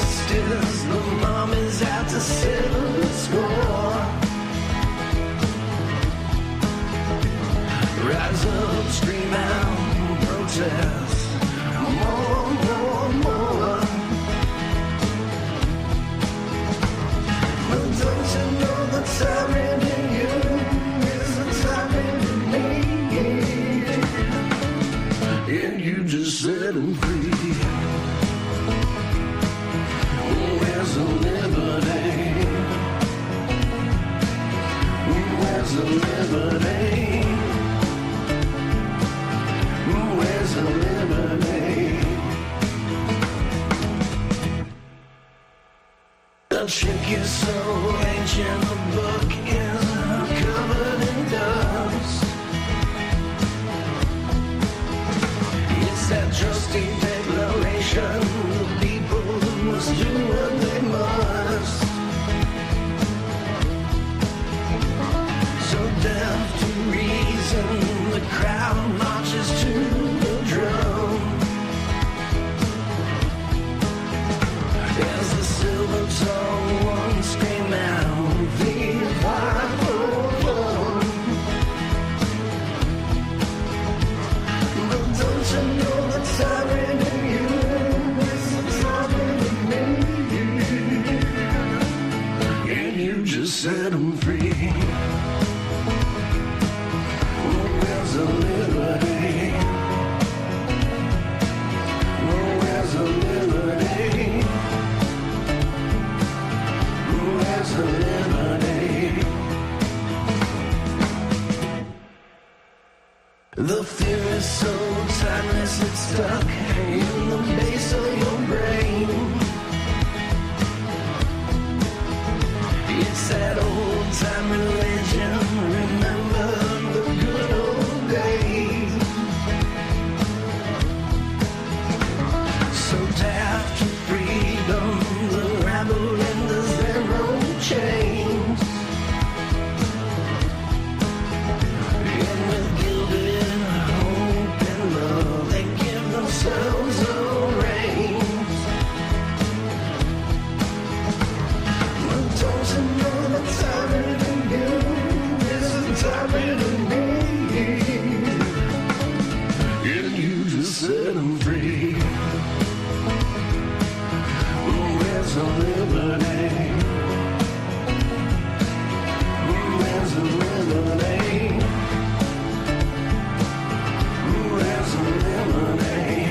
justice, the mom is out to settle the score. Rise up, scream out, protest, more, more, more. But don't you know the tyrant in you is the tyrant in me, and you just set him free. Where's the liberty? Where's the liberty? Where's the liberty? The trick is so ancient, the book is covered in dust. It's that trusty declaration, the people must do what they must. So deaf to reason, the crowd marches to the drum. As the silver tongue one scream out, viva Bourbon. But don't you know the tyrant in you is the tyrant in me, and you just set him free. Where's the liberty? Where's the liberty? Where's the liberty? The fear is so timeless, it's stuck in the base of your brain. It's that old time religion, remember the good old days. So daft to freedom, the rabble in the zero chains. And with gilded hope and love, they give themselves a reins. But don't you know the tyrant in you is the tyrant in me, and you just set him free. Where's the liberty? Where's the liberty? Where's the liberty?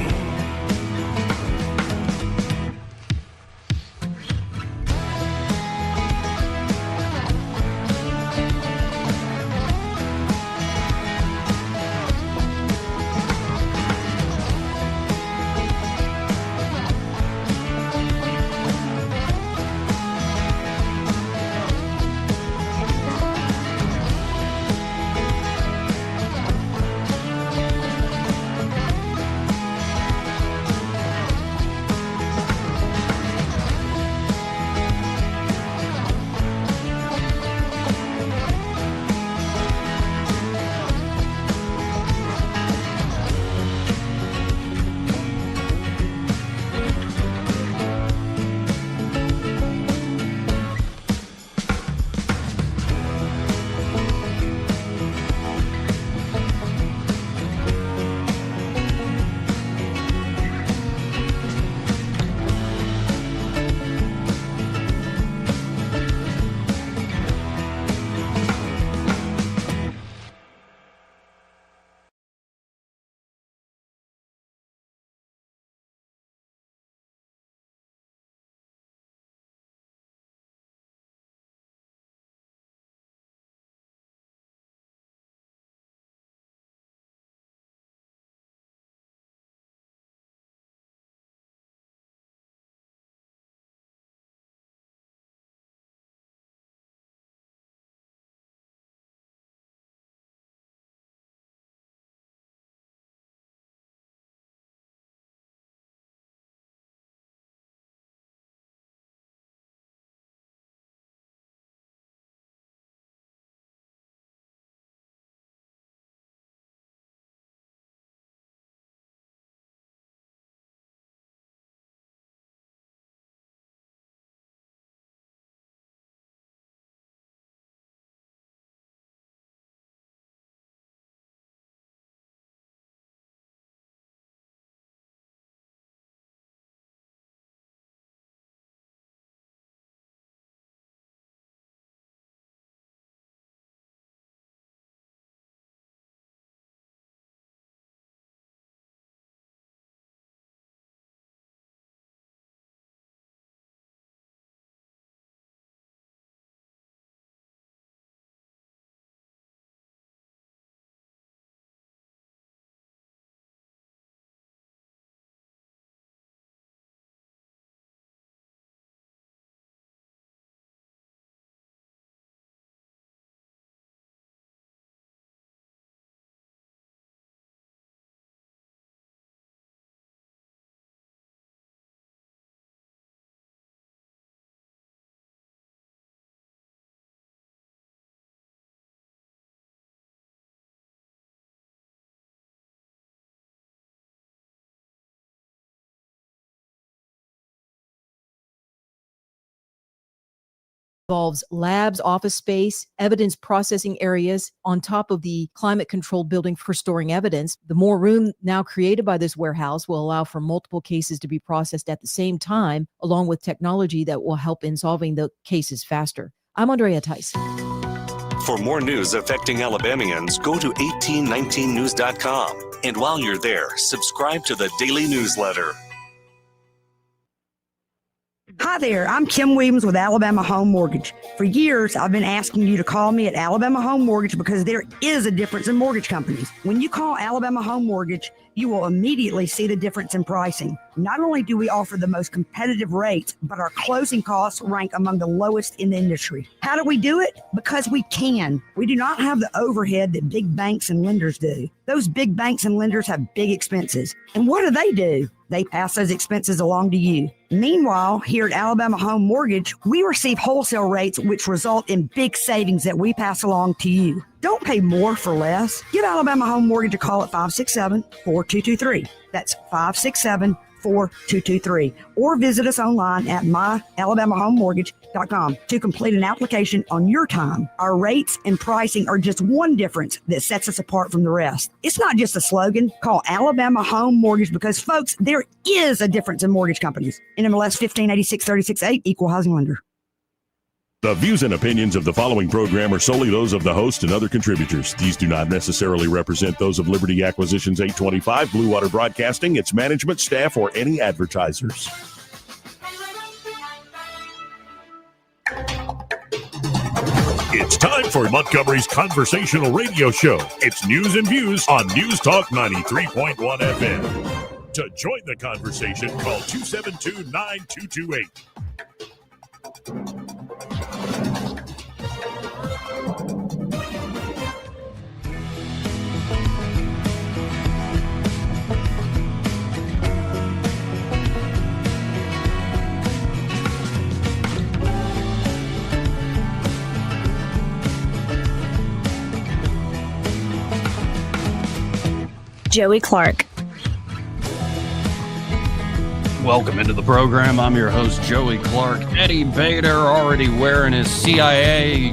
involves labs, office space, evidence processing areas on top of the climate-controlled building for storing evidence. The more room now created by this warehouse will allow for multiple cases to be processed at the same time, along with technology that will help in solving the cases faster. I'm Andrea Tice. For more news affecting Alabamians, go to 1819news.com. And while you're there, subscribe to the daily newsletter. Hi there, I'm Kim Williams with Alabama Home Mortgage. For years, I've been asking you to call me at Alabama Home Mortgage because there is a difference in mortgage companies. When you call Alabama Home Mortgage, you will immediately see the difference in pricing. Not only do we offer the most competitive rates, but our closing costs rank among the lowest in the industry. How do we do it? Because we can. We do not have the overhead that big banks and lenders do. Those big banks and lenders have big expenses. And what do? They pass those expenses along to you. Meanwhile, here at Alabama Home Mortgage, we receive wholesale rates which result in big savings that we pass along to you. Don't pay more for less. Give Alabama Home Mortgage a call at 567-4223. That's 567-4223. Or visit us online at myalabamahomemortgage.com to complete an application on your time. Our rates and pricing are just one difference that sets us apart from the rest. It's not just a slogan. Call Alabama Home Mortgage because, folks, there is a difference in mortgage companies. NMLS 1586-36-8, Equal Housing Lender. The views and opinions of the following program are solely those of the host and other contributors. These do not necessarily represent those of Liberty Acquisitions 825, Blue Water Broadcasting, its management, staff, or any advertisers. It's time for Montgomery's conversational radio show. It's News and Views on News Talk 93.1 FM. To join the conversation, call 272-9228. Joey Clark. Welcome into the program. I'm your host, Joey Clark. Eddie Bader already wearing his CIA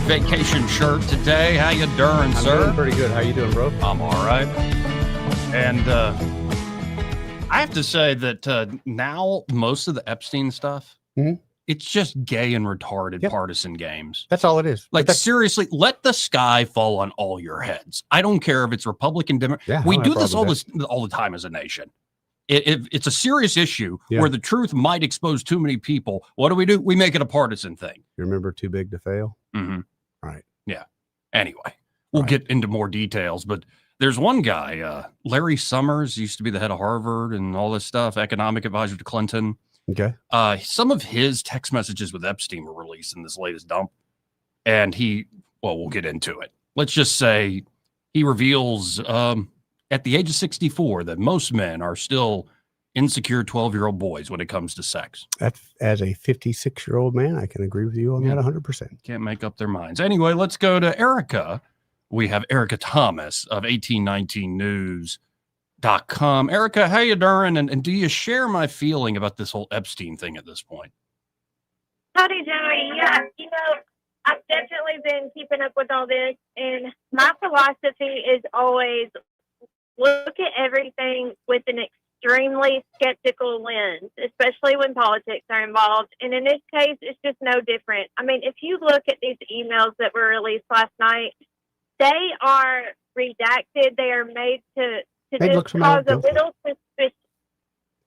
vacation shirt today. How you doing, sir? I'm doing pretty good. How you doing, bro? I'm all right. And I have to say that now most of the Epstein stuff, it's just gay and retarded partisan games. That's all it is. Like, seriously, let the sky fall on all your heads. I don't care if it's Republican, Democrat. Yeah, we do this all the time as a nation. It's a serious issue where the truth might expose too many people. What do? We make it a partisan thing. You remember Too Big to Fail? Mm-hmm. Right. Yeah. Anyway, we'll get into more details, but there's one guy, Larry Summers, used to be the head of Harvard and all this stuff, economic advisor to Clinton. Okay. Some of his text messages with Epstein were released in this latest dump, and we'll get into it. Let's just say he reveals at the age of 64 that most men are still insecure 12-year-old boys when it comes to sex. As a 56-year-old man, I can agree with you on that 100%. Can't make up their minds. Anyway, let's go to Erica. We have Erica Thomas of 1819news.com. Erica, how you doing? And do you share my feeling about this whole Epstein thing at this point? Howdy, Joey. Yeah, I've definitely been keeping up with all this, and my philosophy is always look at everything with an extremely skeptical lens, especially when politics are involved. And in this case, it's just no different. I mean, if you look at these emails that were released last night, they are redacted. They are made to just cause a little suspicion.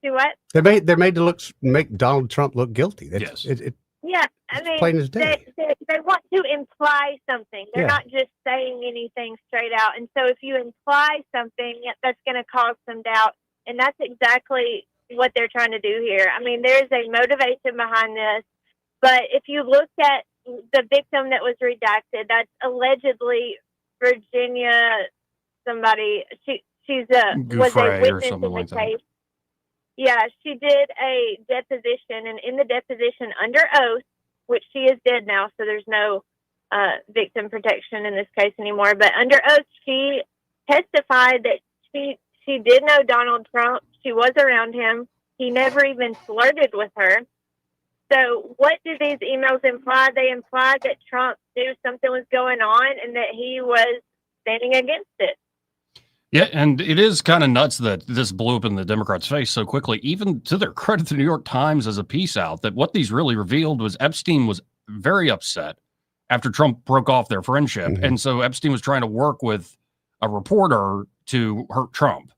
Do what? They're made to make Donald Trump look guilty. Yes. Yeah, I mean, plain as day. They want to imply something. They're not just saying anything straight out. And so if you imply something, that's going to cause some doubt. And that's exactly what they're trying to do here. I mean, there's a motivation behind this. But if you look at the victim that was redacted, that's allegedly Virginia somebody. She's was a witness in the case. Yeah, she did a deposition, and in the deposition under oath, which she is dead now, so there's no victim protection in this case anymore, but under oath, she testified that she did know Donald Trump. She was around him. He never even flirted with her. So what do these emails imply? They implied that Trump knew something was going on and that he was standing against it. Yeah, and it is kind of nuts that this blew up in the Democrats' face so quickly. Even to their credit, the New York Times as a piece out that what these really revealed was Epstein was very upset after Trump broke off their friendship. Mhm. And so Epstein was trying to work with a reporter to hurt Trump.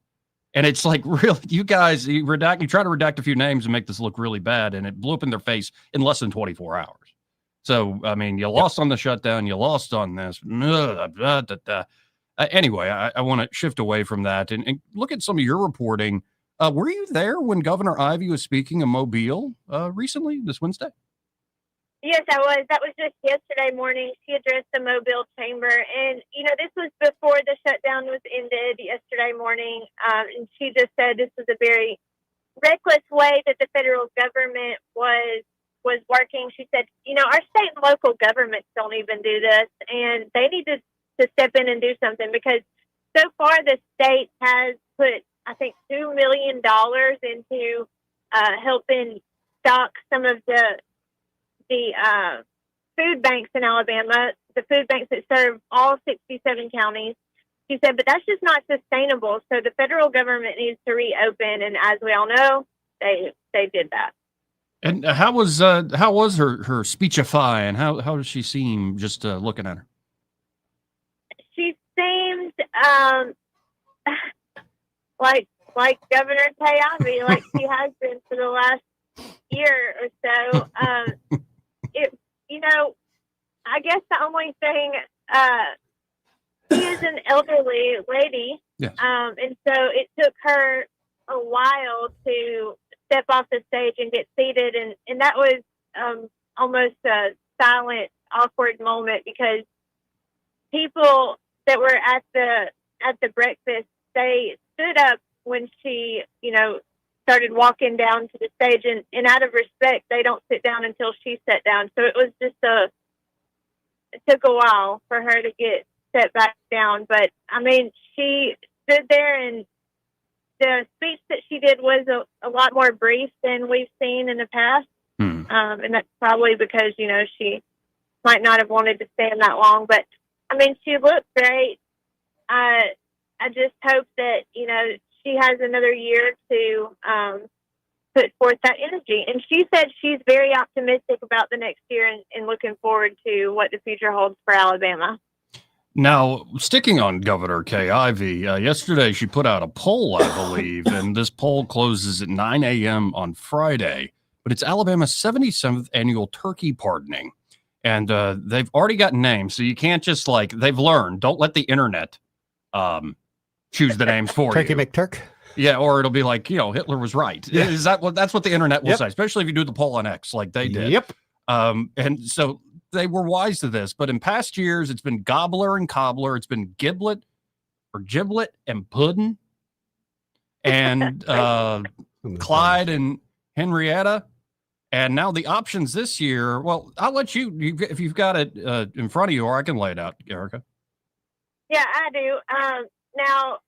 And it's like, really, you guys, you try to redact a few names and make this look really bad, and it blew up in their face in less than 24 hours. So, I mean, you lost on the shutdown, you lost on this. Anyway, I want to shift away from that and look at some of your reporting. Were you there when Governor Ivey was speaking in Mobile recently, this Wednesday? Yes, I was. That was just yesterday morning. She addressed the Mobile chamber. And, this was before the shutdown was ended yesterday morning. And she just said this was a very reckless way that the federal government was working. She said, our state and local governments don't even do this. And they need to step in and do something because so far the state has put, I think, $2 million into helping stock some of the food banks in Alabama, the food banks that serve all 67 counties. She said, but that's just not sustainable. So the federal government needs to reopen. And as we all know, they did that. And how was her speechify, and how does she seem just looking at her? She seemed like Governor Ivey, like she has been for the last year or so. I guess the only thing, she is an elderly lady, yes. And so it took her a while to step off the stage and get seated, and that was almost a silent, awkward moment because people that were at the breakfast, they stood up when she, started walking down to the stage, and out of respect, they don't sit down until she sat down. So it was just it took a while for her to get set back down. But I mean, she stood there, and the speech that she did was a lot more brief than we've seen in the past. And that's probably because, she might not have wanted to stand that long, but I mean, she looked great. I just hope that, she has another year to put forth that energy. And she said she's very optimistic about the next year and looking forward to what the future holds for Alabama. Now, sticking on Governor Kay Ivey, yesterday she put out a poll, I believe, and this poll closes at 9 a.m. on Friday, but it's Alabama's 77th annual turkey pardoning. And they've already got names, so you can't just they've learned, don't let the internet choose the names for Turkey you. McTurk? Yeah, or it'll be like, Hitler was right. Yeah. That's what the internet will Yep. say, especially if you do the poll on X like they did. Yep. And so they were wise to this, but in past years, it's been gobbler and cobbler. It's been giblet and puddin', and Clyde and Henrietta. And now the options this year, well, I'll let you if you've got it in front of you, or I can lay it out, Erica. Yeah, I do. Now,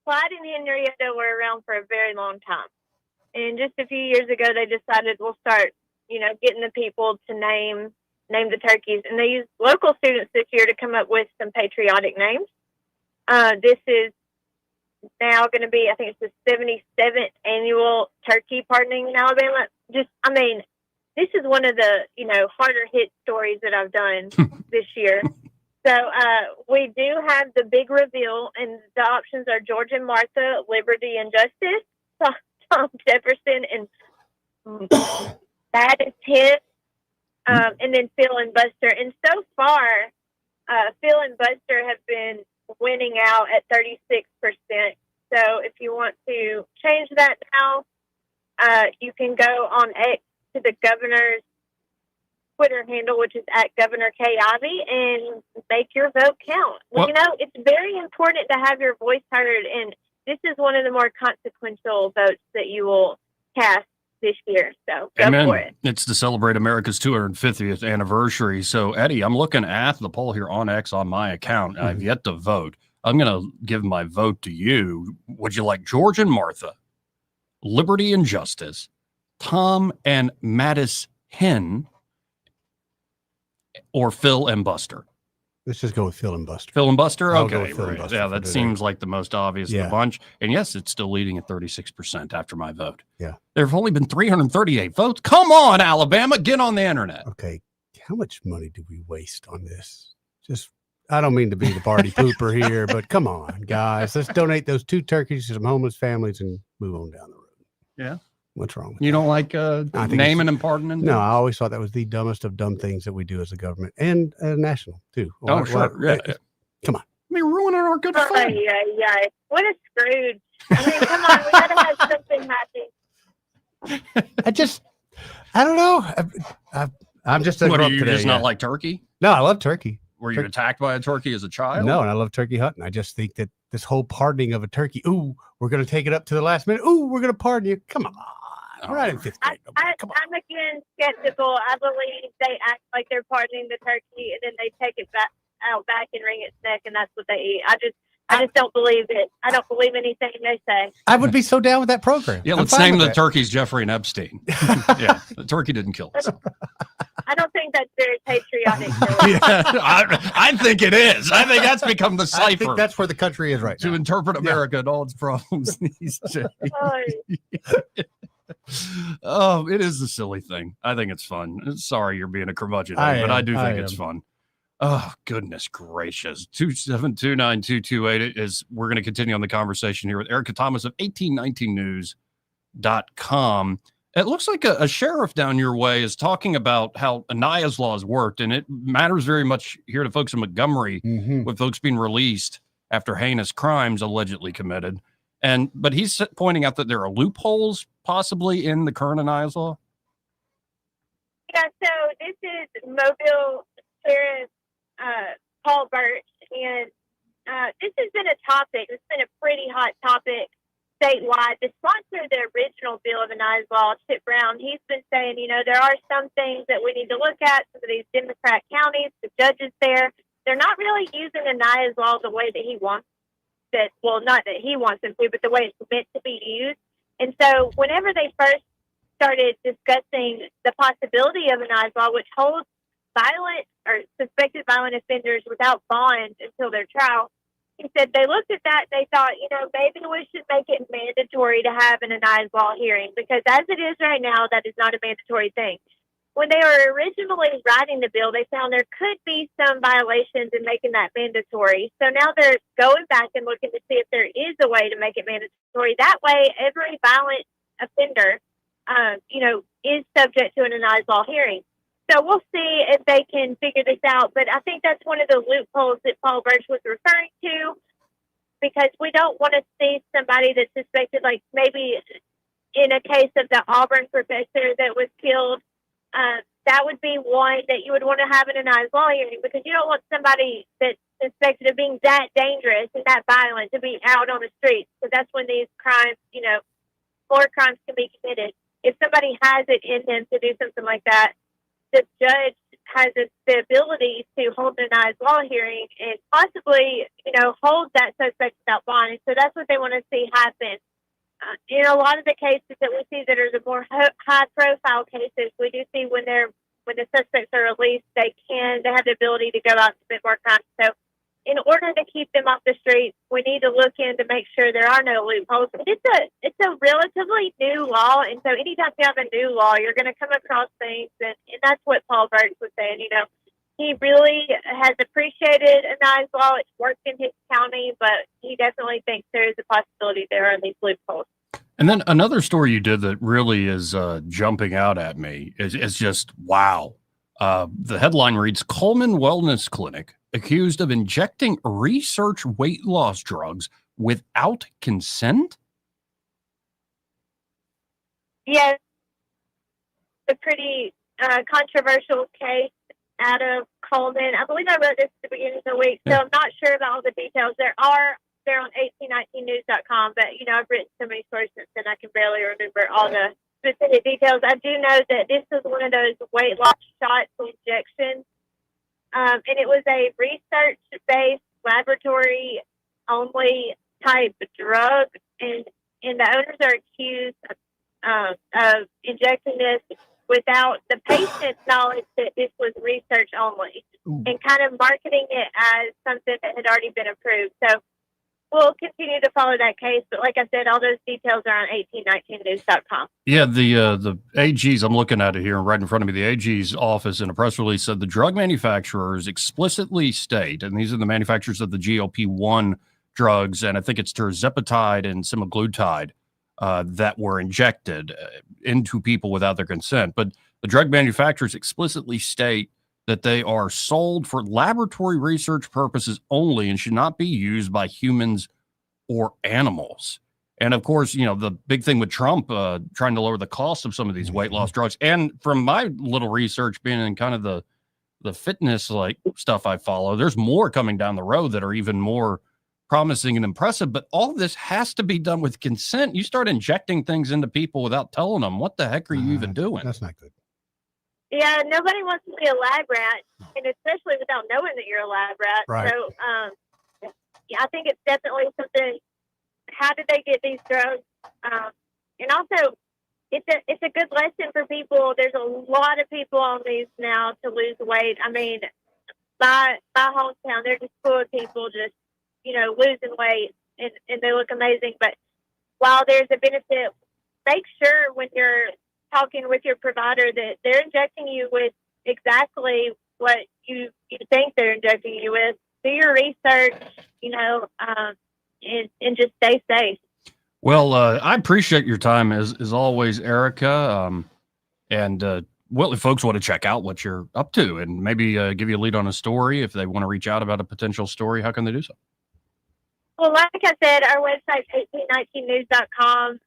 Clyde and Henrietta were around for a very long time. And just a few years ago, they decided we'll start, getting the people to name the turkeys. And they used local students this year to come up with some patriotic names. This is now going to be, I think it's the 77th annual turkey pardoning in Alabama. This is one of the, harder hit stories that I've done this year. So we do have the big reveal, and the options are George and Martha, Liberty and Justice, Tom Jefferson, and that is his, and then Phil and Buster. And so far, Phil and Buster have been winning out at 36%. So if you want to change that now, you can go on X to the governor's Twitter handle, which is at Governor Kay Ivey, and make your vote count. Well, it's very important to have your voice heard, and this is one of the more consequential votes that you will cast this year. So go Amen. for it. It's to celebrate America's 250th anniversary. So, Eddie, I'm looking at the poll here on X on my account. I've yet to vote. I'm going to give my vote to you. Would you like George and Martha, Liberty and Justice, Tom and Mattis hen or Phil and Buster? Let's just go with Phil and Buster. Phil and Buster? I'll go Okay. with Phil and Right. Buster Yeah, for that today. seems like the most obvious of Yeah. the bunch. And yes, it's still leading at 36% after my vote. Yeah. There have only been 338 votes. Come on, Alabama, get on the internet. Okay. How much money do we waste on this? Just, I don't mean to be the party pooper here, but come on, guys. Let's donate those 2 turkeys to some homeless families and move on down the road. Yeah. What's wrong with You that? don't like think naming and pardoning? No, I always thought that was the dumbest of dumb things that we do as a government and national too. Oh, sure. Yeah. Come on. I mean, ruining our good fun. Yeah. What a Scrooge. I mean, come on. We got to have something happy. I don't know. I'm just a What, do grump you today. just not yeah. like turkey? No, I love turkey. Were you attacked by a turkey as a child? No, and I love turkey hunting. I just think that this whole pardoning of a turkey, ooh, we're going to take it up to the last minute. Ooh, we're going to pardon you. Come on. We're not in 5th grade. Come on. I'm again skeptical. I believe they act like they're pardoning the turkey and then they take it back and wring its neck, and that's what they eat. I just don't believe it. I don't believe anything they say. I would be so down with that program. Yeah, I'm let's fine name with the that. turkeys Jeffrey and Epstein. Yeah, the turkey didn't kill us. I don't think that's very patriotic. I think it is. I think that's become the I cipher think that's where the country is right to now. interpret America and all its problems these days. Oh, it is a silly thing. I think it's fun. Sorry you're being a curmudgeon, but I do think it's fun. Oh, goodness gracious. 2729228 is we're going to continue on the conversation here with Erica Thomas of 1819news.com. It looks like a sheriff down your way is talking about how Aniah's laws worked, and it matters very much here to folks in Montgomery with folks being released after heinous crimes allegedly committed. But he's pointing out that there are loopholes possibly in the current Aniah's law. Yeah, so this is Mobile Sheriff Paul Birch, and this has been a topic. It's been a pretty hot topic statewide. The sponsor of the original bill of Aniah's law, Chip Brown, he's been saying, there are some things that we need to look at. Some of these Democrat counties, the judges there, they're not really using Aniah's law the way that he wants it. Well, not that he wants them to, but the way it's meant to be used. And so whenever they first started discussing the possibility of Aniah's law, which holds violent or suspected violent offenders without bond until their trial, he said they looked at that and they thought, maybe we should make it mandatory to have an Aniah's law hearing, because as it is right now, that is not a mandatory thing. When they were originally writing the bill, they found there could be some violations in making that mandatory. So now they're going back and looking to see if there is a way to make it mandatory. That way, every violent offender, is subject to an Aniah's law hearing. So we'll see if they can figure this out. But I think that's one of the loopholes that Paul Birch was referring to, because we don't want to see somebody that's suspected, like maybe in a case of the Auburn professor that was killed. That would be one that you would want to have in an Aniah's law hearing, because you don't want somebody that's suspected of being that dangerous and that violent to be out on the streets. So that's when these crimes, more crimes can be committed. If somebody has it in them to do something like that, the judge has the ability to hold an Aniah's law hearing and possibly, hold that suspect without bond. And so that's what they want to see happen. In a lot of the cases that we see that are the more high-profile cases, we do see when the suspects are released, they have the ability to go out and commit more crimes. So, in order to keep them off the streets, we need to look in to make sure there are no loopholes. It's a relatively new law, and so anytime you have a new law, you're going to come across things, and that's what Paul Birch was saying. He really has appreciated Aniah's law. It's worked in his county, but he definitely thinks there is a possibility there are these loopholes. And then another story you did that really is jumping out at me is just, wow. The headline reads, Coleman Wellness Clinic accused of injecting research weight loss drugs without consent? Yes, a pretty controversial case out of Coleman. I believe I wrote this at the beginning of the week, so I'm not sure about all the details. They're on 1819news.com, but I've written so many sources and I can barely remember all the specific details. I do know that this was one of those weight loss shots injections, and it was a research-based, laboratory-only type drug, and the owners are accused of injecting this without the patient's knowledge that this was research only, and kind of marketing it as something that had already been approved. So we'll continue to follow that case. But like I said, all those details are on 1819news.com. Yeah, the AG's, I'm looking at it here right in front of me. The AG's office in a press release said the drug manufacturers explicitly state, and these are the manufacturers of the GLP-1 drugs, and I think it's tirzepatide and semaglutide that were injected into people without their consent. But the drug manufacturers explicitly state that they are sold for laboratory research purposes only and should not be used by humans or animals. And of course, you know, the big thing with Trump trying to lower the cost of some of these weight loss drugs. And from my little research, being in kind of the fitness like stuff I follow, there's more coming down the road that are even more promising and impressive. But all this has to be done with consent. You start injecting things into people without telling them, what the heck are you even doing? That's not good. Yeah, nobody wants to be a lab rat, and especially without knowing that you're a lab rat. Right. So, yeah, I think it's definitely something. How did they get these drugs? And also, it's a good lesson for people. There's a lot of people on these now to lose weight. I mean, my hometown, they're just full of people just, you know, losing weight, and they look amazing. But while there's a benefit, make sure when you're talking with your provider that they're injecting you with exactly what you think they're injecting you with. Do your research, you know, and just stay safe. Well, I appreciate your time as always, Erica. Well, if folks want to check out what you're up to and maybe give you a lead on a story, if they want to reach out about a potential story, how can they do so? Well, like I said, our website's 1819news.com.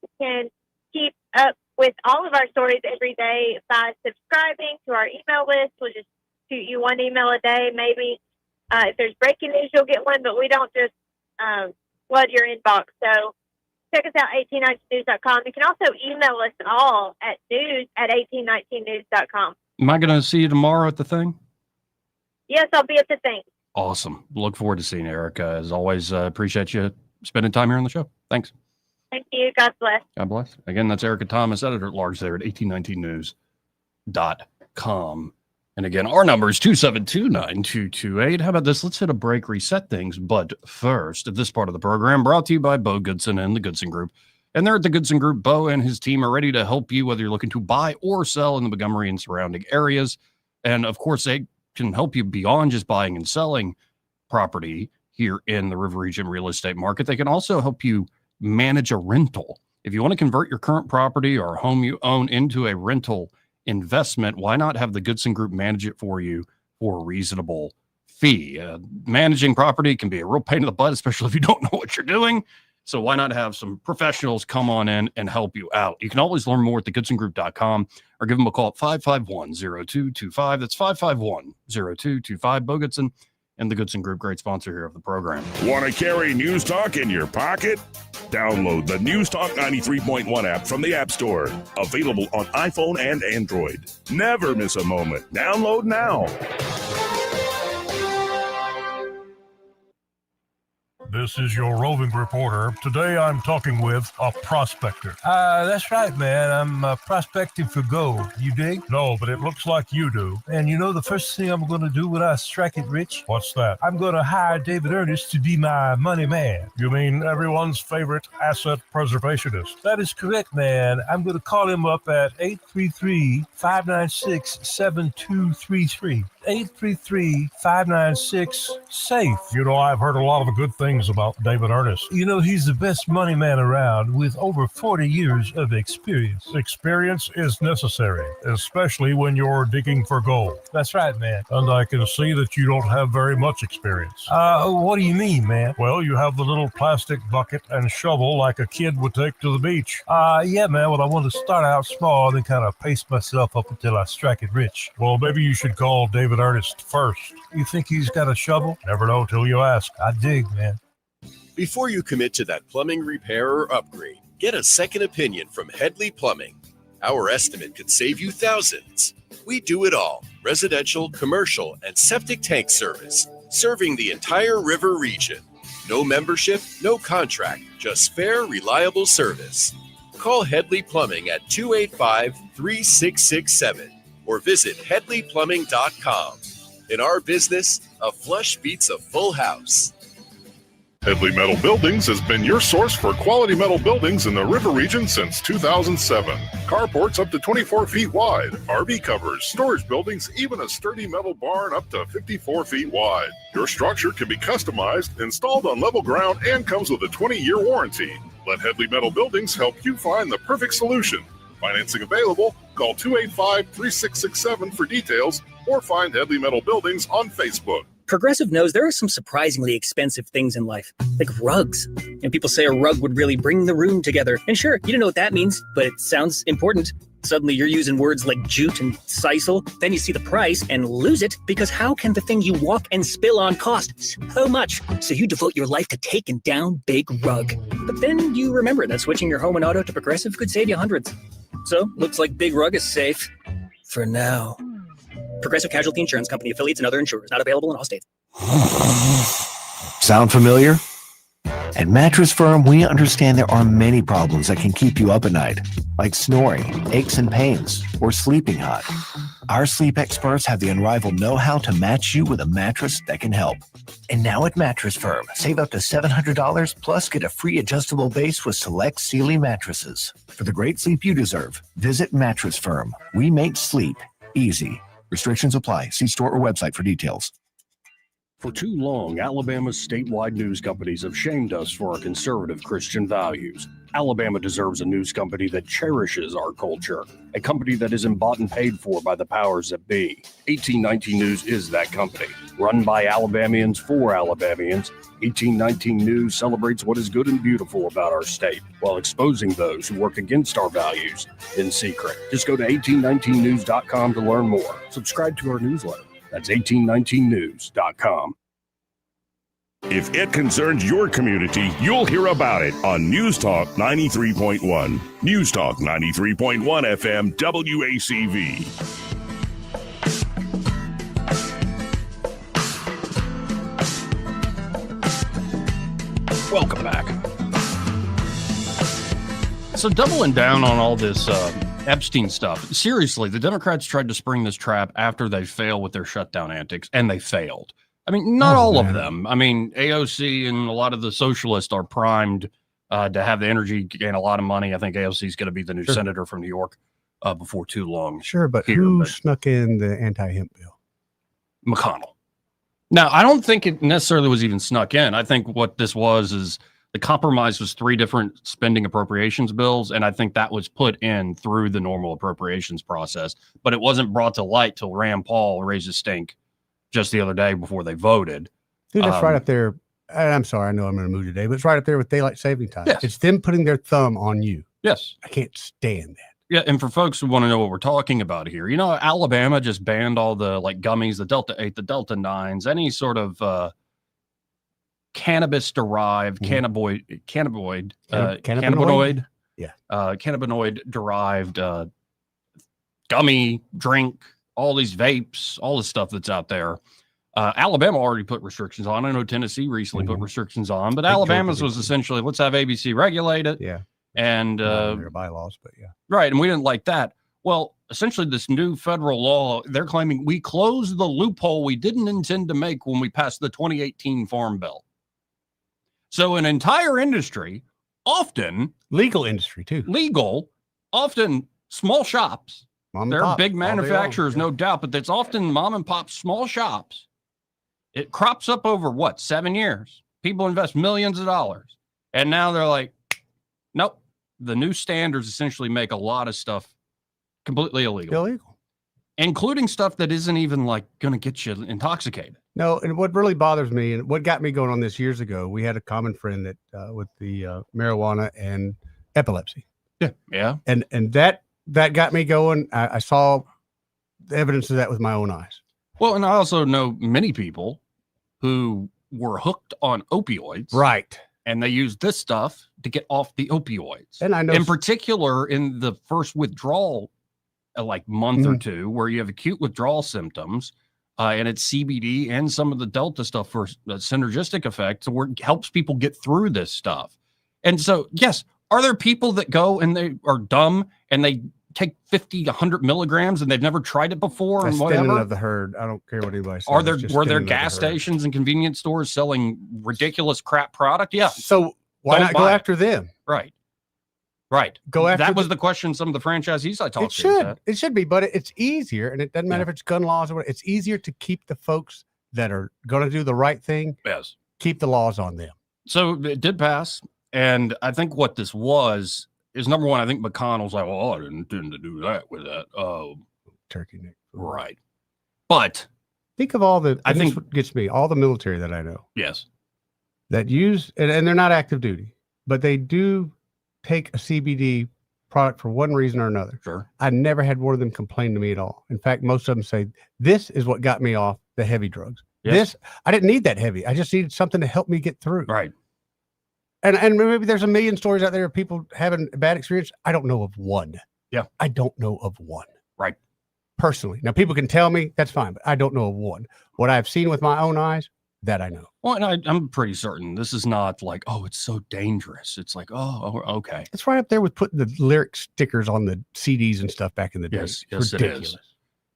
You can keep up with all of our stories every day by subscribing to our email list. We'll just shoot you one email a day, maybe. If there's breaking news, you'll get one, but we don't just flood your inbox. So check us out, 1819news.com. You can also email us all at news@1819news.com. Am I going to see you tomorrow at the thing? Yes, I'll be at the thing. Awesome. Look forward to seeing Erica. As always, appreciate you spending time here on the show. Thanks. Thank you. God bless. God bless. Again, that's Erica Thomas, editor-at-large there at 1819news.com. And again, our number is 272-9228. How about this? Let's hit a break, reset things. But first, this part of the program brought to you by Bo Goodson and the Goodson Group. And there at the Goodson Group, Bo and his team are ready to help you, whether you're looking to buy or sell in the Montgomery and surrounding areas. And of course, they can help you beyond just buying and selling property here in the River Region real estate market. They can also help you manage a rental. If you want to convert your current property or home you own into a rental investment, why not have the Goodson Group manage it for you for a reasonable fee? Managing property can be a real pain in the butt, especially if you don't know what you're doing. So why not have some professionals come on in and help you out? You can always learn more at thegoodsongroup.com or give them a call at 551-0225. That's 551-0225. Bo Goodson and the Goodson Group, great sponsor here of the program. Want to carry News Talk in your pocket? Download the News Talk 93.1 app from the App Store. Available on iPhone and Android. Never miss a moment. Download now. This is your roving reporter. Today I'm talking with a prospector. That's right, man. I'm prospecting for gold. You dig? No, but it looks like you do. And you know the first thing I'm going to do when I strike it rich? What's that? I'm going to hire David Ernest to be my money man. You mean everyone's favorite asset preservationist? That is correct, man. I'm going to call him up at 833-596-7233. 833-596-SAFE. You know, I've heard a lot of good things about David Ernest. You know, he's the best money man around with over 40 years of experience. Experience is necessary, especially when you're digging for gold. That's right, man. And I can see that you don't have very much experience. What do you mean, man? Well, you have the little plastic bucket and shovel like a kid would take to the beach. Yeah, man. Well, I want to start out small and then kind of pace myself up until I strike it rich. Well, maybe you should call David Ernest first. You think he's got a shovel? Never know till you ask. I dig, man. Before you commit to that plumbing repair or upgrade, get a second opinion from Headley Plumbing. Our estimate could save you thousands. We do it all: residential, commercial, and septic tank service, serving the entire river region. No membership, no contract, just fair, reliable service. Call Headley Plumbing at 285-3667 or visit headleyplumbing.com. In our business, a flush beats a full house. Headley Metal Buildings has been your source for quality metal buildings in the river region since 2007. Carports up to 24 feet wide, RV covers, storage buildings, even a sturdy metal barn up to 54 feet wide. Your structure can be customized, installed on level ground, and comes with a 20-year warranty. Let Headley Metal Buildings help you find the perfect solution. Financing available. Call 285-3667 for details or find Headley Metal Buildings on Facebook. Progressive knows there are some surprisingly expensive things in life, like rugs. And people say a rug would really bring the room together. And sure, you don't know what that means, but it sounds important. Suddenly you're using words like jute and sisal. Then you see the price and lose it, because how can the thing you walk and spill on cost so much? So you devote your life to taking down Big Rug. But then you remember that switching your home and auto to Progressive could save you hundreds. So looks like Big Rug is safe for now. Progressive Casualty Insurance Company, affiliates, and other insurers. Not available in all states. Sound familiar? At Mattress Firm, we understand there are many problems that can keep you up at night, like snoring, aches and pains, or sleeping hot. Our sleep experts have the unrivaled know-how to match you with a mattress that can help. And now at Mattress Firm, save up to $700 plus get a free adjustable base with select Sealy mattresses. For the great sleep you deserve, visit Mattress Firm. We make sleep easy. Restrictions apply. See store or website for details. For too long, Alabama's statewide news companies have shamed us for our conservative Christian values. Alabama deserves a news company that cherishes our culture, a company that isn't bought and paid for by the powers that be. 1819 News is that company. Run by Alabamians for Alabamians, 1819 News celebrates what is good and beautiful about our state, while exposing those who work against our values in secret. Just go to 1819news.com to learn more. Subscribe to our newsletter. That's 1819news.com. If it concerns your community, you'll hear about it on News Talk 93.1. News Talk 93.1 FM WACV. Welcome back. So doubling down on all this Epstein stuff. Seriously, the Democrats tried to spring this trap after they failed with their shutdown antics, and they failed. I mean, not all of them. I mean, AOC and a lot of the socialists are primed to have the energy, gain a lot of money. I think AOC is going to be the new senator from New York before too long. Sure, but who snuck in the anti-hemp bill? McConnell. Now, I don't think it necessarily was even snuck in. I think what this was is the compromise was 3 different spending appropriations bills, and I think that was put in through the normal appropriations process, but it wasn't brought to light till Rand Paul raised a stink just the other day before they voted. Dude, that's right up there. I'm sorry, I know I'm in a mood today, but it's right up there with daylight saving time. Yes. It's them putting their thumb on you. Yes. I can't stand that. Yeah, and for folks who want to know what we're talking about here, you know, Alabama just banned all the like gummies, the Delta 8, the Delta 9s, any sort of cannabis-derived, cannabinoid, cannabinoid-derived gummy, drink, all these vapes, all the stuff that's out there. Alabama already put restrictions on. I know Tennessee recently put restrictions on, but Alabama's was essentially, let's have ABC regulate it. Yeah. And their bylaws, but yeah. Right. And we didn't like that. Well, essentially, this new federal law, they're claiming we closed the loophole we didn't intend to make when we passed the 2018 Farm Bill. So an entire industry, often legal industry too, often small shops. There are big manufacturers, no doubt, but it's often mom and pop small shops. It crops up over 7 years. People invest millions of dollars. And now they're like, nope. The new standards essentially make a lot of stuff completely illegal, including stuff that isn't even like going to get you intoxicated. No, and what really bothers me and what got me going on this years ago, we had a common friend that with the marijuana and epilepsy. Yeah. And that got me going. I saw the evidence of that with my own eyes. Well, and I also know many people who were hooked on opioids. Right. And they used this stuff to get off the opioids. And I know in particular in the first withdrawal, like month or two, where you have acute withdrawal symptoms, and it's CBD and some of the Delta stuff for synergistic effects, where it helps people get through this stuff. And so, yes, Are there people that go and they are dumb and they take 50, 100 milligrams and they've never tried it before and That's thinning whatever? of the herd. I don't care what anybody says. Were there gas stations and convenience stores selling ridiculous crap product? Yeah. So why not go after them? Right. Go after that was the question some of the franchisees I talked to. It should be, but it's easier, and it doesn't matter if it's gun laws or what. It's easier to keep the folks that are going to do the right thing. Yes. Keep the laws on them. So it did pass, and I think what this was is number one. I think McConnell's like, well, I didn't intend to do that with that. Turkey neck. Right. But think of all the. I think what gets me all the military that I know. Yes. That use and they're not active duty, but they do take a CBD product for one reason or another. Sure. I never had one of them complain to me at all. In fact, most of them say, this is what got me off the heavy drugs. Yes. I didn't need that heavy. I just needed something to help me get through. Right. And maybe there's a million stories out there of people having a bad experience. I don't know of one. Yeah. I don't know of one. Right. Personally. Now, people can tell me, that's fine, but I don't know of one. What I've seen with my own eyes, that I know. Well, and I'm pretty certain this is not like, oh, it's so dangerous. It's like, oh, okay. It's right up there with putting the lyric stickers on the CDs and stuff back in the day. Yes, It's it ridiculous. is.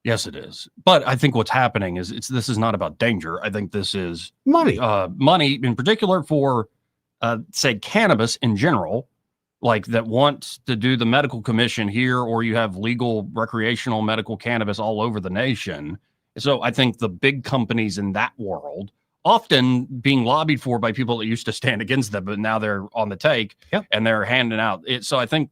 Yes, it is. But I think what's happening is this is not about danger. I think this is money. Money in particular for, say, cannabis in general, like that want to do the medical commission here, or you have legal recreational medical cannabis all over the nation. So I think the big companies in that world, often being lobbied for by people that used to stand against them, but now they're on the take and they're handing out it. So I think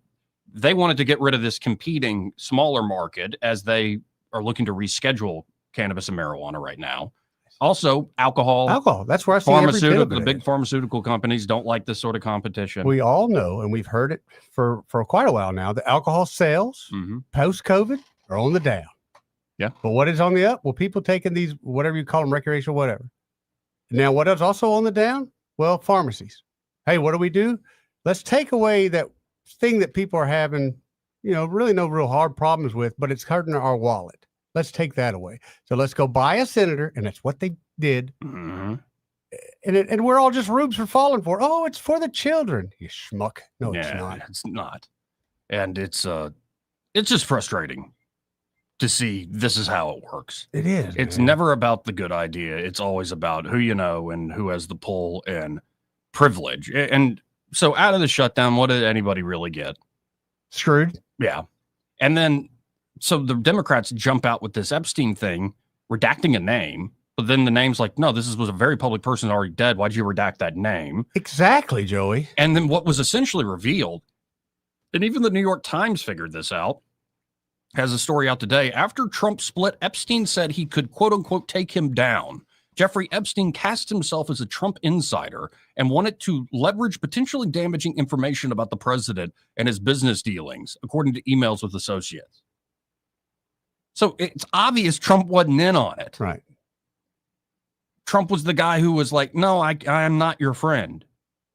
they wanted to get rid of this competing smaller market as they are looking to reschedule cannabis and marijuana right now. Also, alcohol. That's where I see every bit of it. The big pharmaceutical companies don't like this sort of competition. We all know, and we've heard it for quite a while now, that alcohol sales post-COVID are on the down. Yeah. But what is on the up? Well, people taking these, whatever you call them, recreational, whatever. Now, what is also on the down? Well, pharmacies. Hey, what do? Let's take away that thing that people are having, really no real hard problems with, but it's hurting our wallet. Let's take that away. So let's go buy a senator, and that's what they did. Mm-hmm. And we're all just rubes for falling for. Oh, it's for the children. You schmuck. No, it's not. It's not. And it's just frustrating to see this is how it works. It is. It's never about the good idea. It's always about who you know and who has the pull and privilege. And so out of the shutdown, what did anybody really get? Screwed. Yeah. And then, so the Democrats jump out with this Epstein thing, redacting a name, but then the name's like, no, this was a very public person already dead. Why'd you redact that name? Exactly, Joey. And then what was essentially revealed, and even the New York Times figured this out, has a story out today. After Trump split, Epstein said he could, quote unquote, take him down. Jeffrey Epstein cast himself as a Trump insider and wanted to leverage potentially damaging information about the president and his business dealings, according to emails with associates. So it's obvious Trump wasn't in on it. Right. Trump was the guy who was like, no, I am not your friend.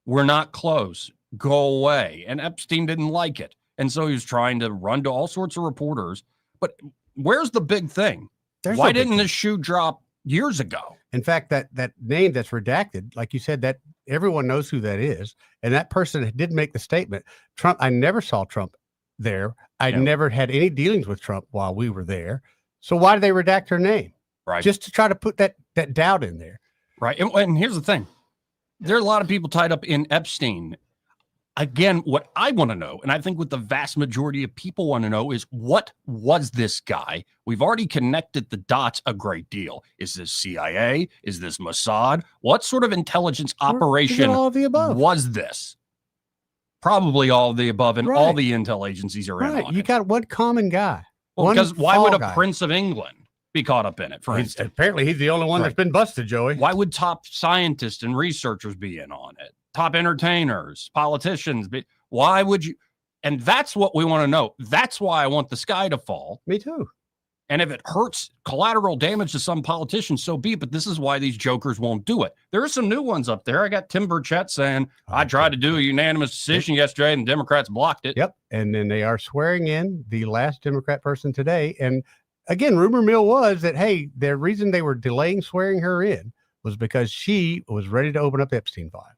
We're not close. Go away. And Epstein didn't like it. And so he was trying to run to all sorts of reporters. But where's the big thing? Why didn't this shoe drop years ago? In fact, that name that's redacted, like you said, that everyone knows who that is. And that person did make the statement, Trump, I never saw Trump there. I never had any dealings with Trump while we were there. So why did they redact her name? Right. Just to try to put that doubt in there. Right. And here's the thing. There are a lot of people tied up in Epstein. Again, what I want to know, and I think what the vast majority of people want to know, is what was this guy? We've already connected the dots a great deal. Is this CIA? Is this Mossad? What sort of intelligence operation all of the above? Was this? Probably all of the above, and all the intel agencies are in on You it. got one common guy. Well, because why would a guy. Prince of England be caught up in it, for instance? Apparently, he's the only one that's been busted, Joey. Why would top scientists and researchers be in on it? Top entertainers, politicians. Why would you? And that's what we want to know. That's why I want the sky to fall. Me too. And if it hurts collateral damage to some politicians, so be it. But this is why these jokers won't do it. There are some new ones up there. I got Tim Burchett saying, I tried to do a unanimous decision yesterday and the Democrats blocked it. Yep. And then they are swearing in the last Democrat person today. And again, rumor mill was that, hey, the reason they were delaying swearing her in was because she was ready to open up Epstein files.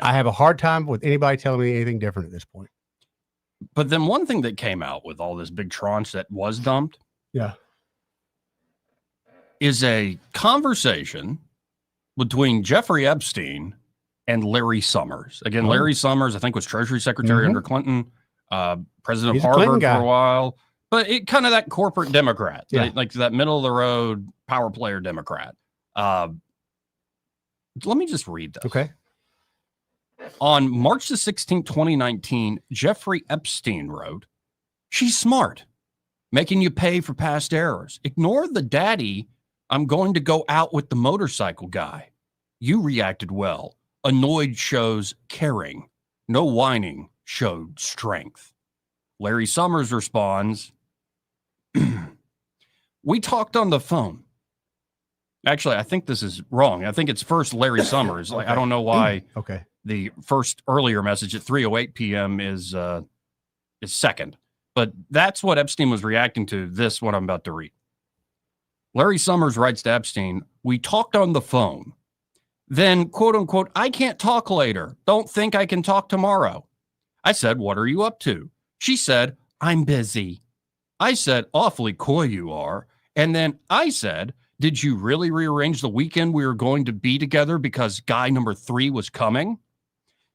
I have a hard time with anybody telling me anything different at this point. But then one thing that came out with all this big tranche that was dumped is a conversation between Jeffrey Epstein and Larry Summers. Again, Larry Summers, I think, was Treasury Secretary under Clinton, president of Harvard for a while. But it kind of that corporate Democrat, like that middle of the road power player Democrat. Let me just read this. Okay. On March the 16th, 2019, Jeffrey Epstein wrote, "She's smart, making you pay for past errors. Ignore the daddy. I'm going to go out with the motorcycle guy. You reacted well. Annoyed shows caring. No whining showed strength." Larry Summers responds, "We talked on the phone." Actually, I think this is wrong. I think it's first Larry Summers. Like, I don't know why. Okay. The first earlier message at 3:08 p.m. is second, but that's what Epstein was reacting to. This what I'm about to read. Larry Summers writes to Epstein, "We talked on the phone. Then, quote unquote, I can't talk later. Don't think I can talk tomorrow. I said, what are you up to? She said, I'm busy. I said, awfully coy you are. And then I said, did you really rearrange the weekend we were going to be together because guy number 3 was coming?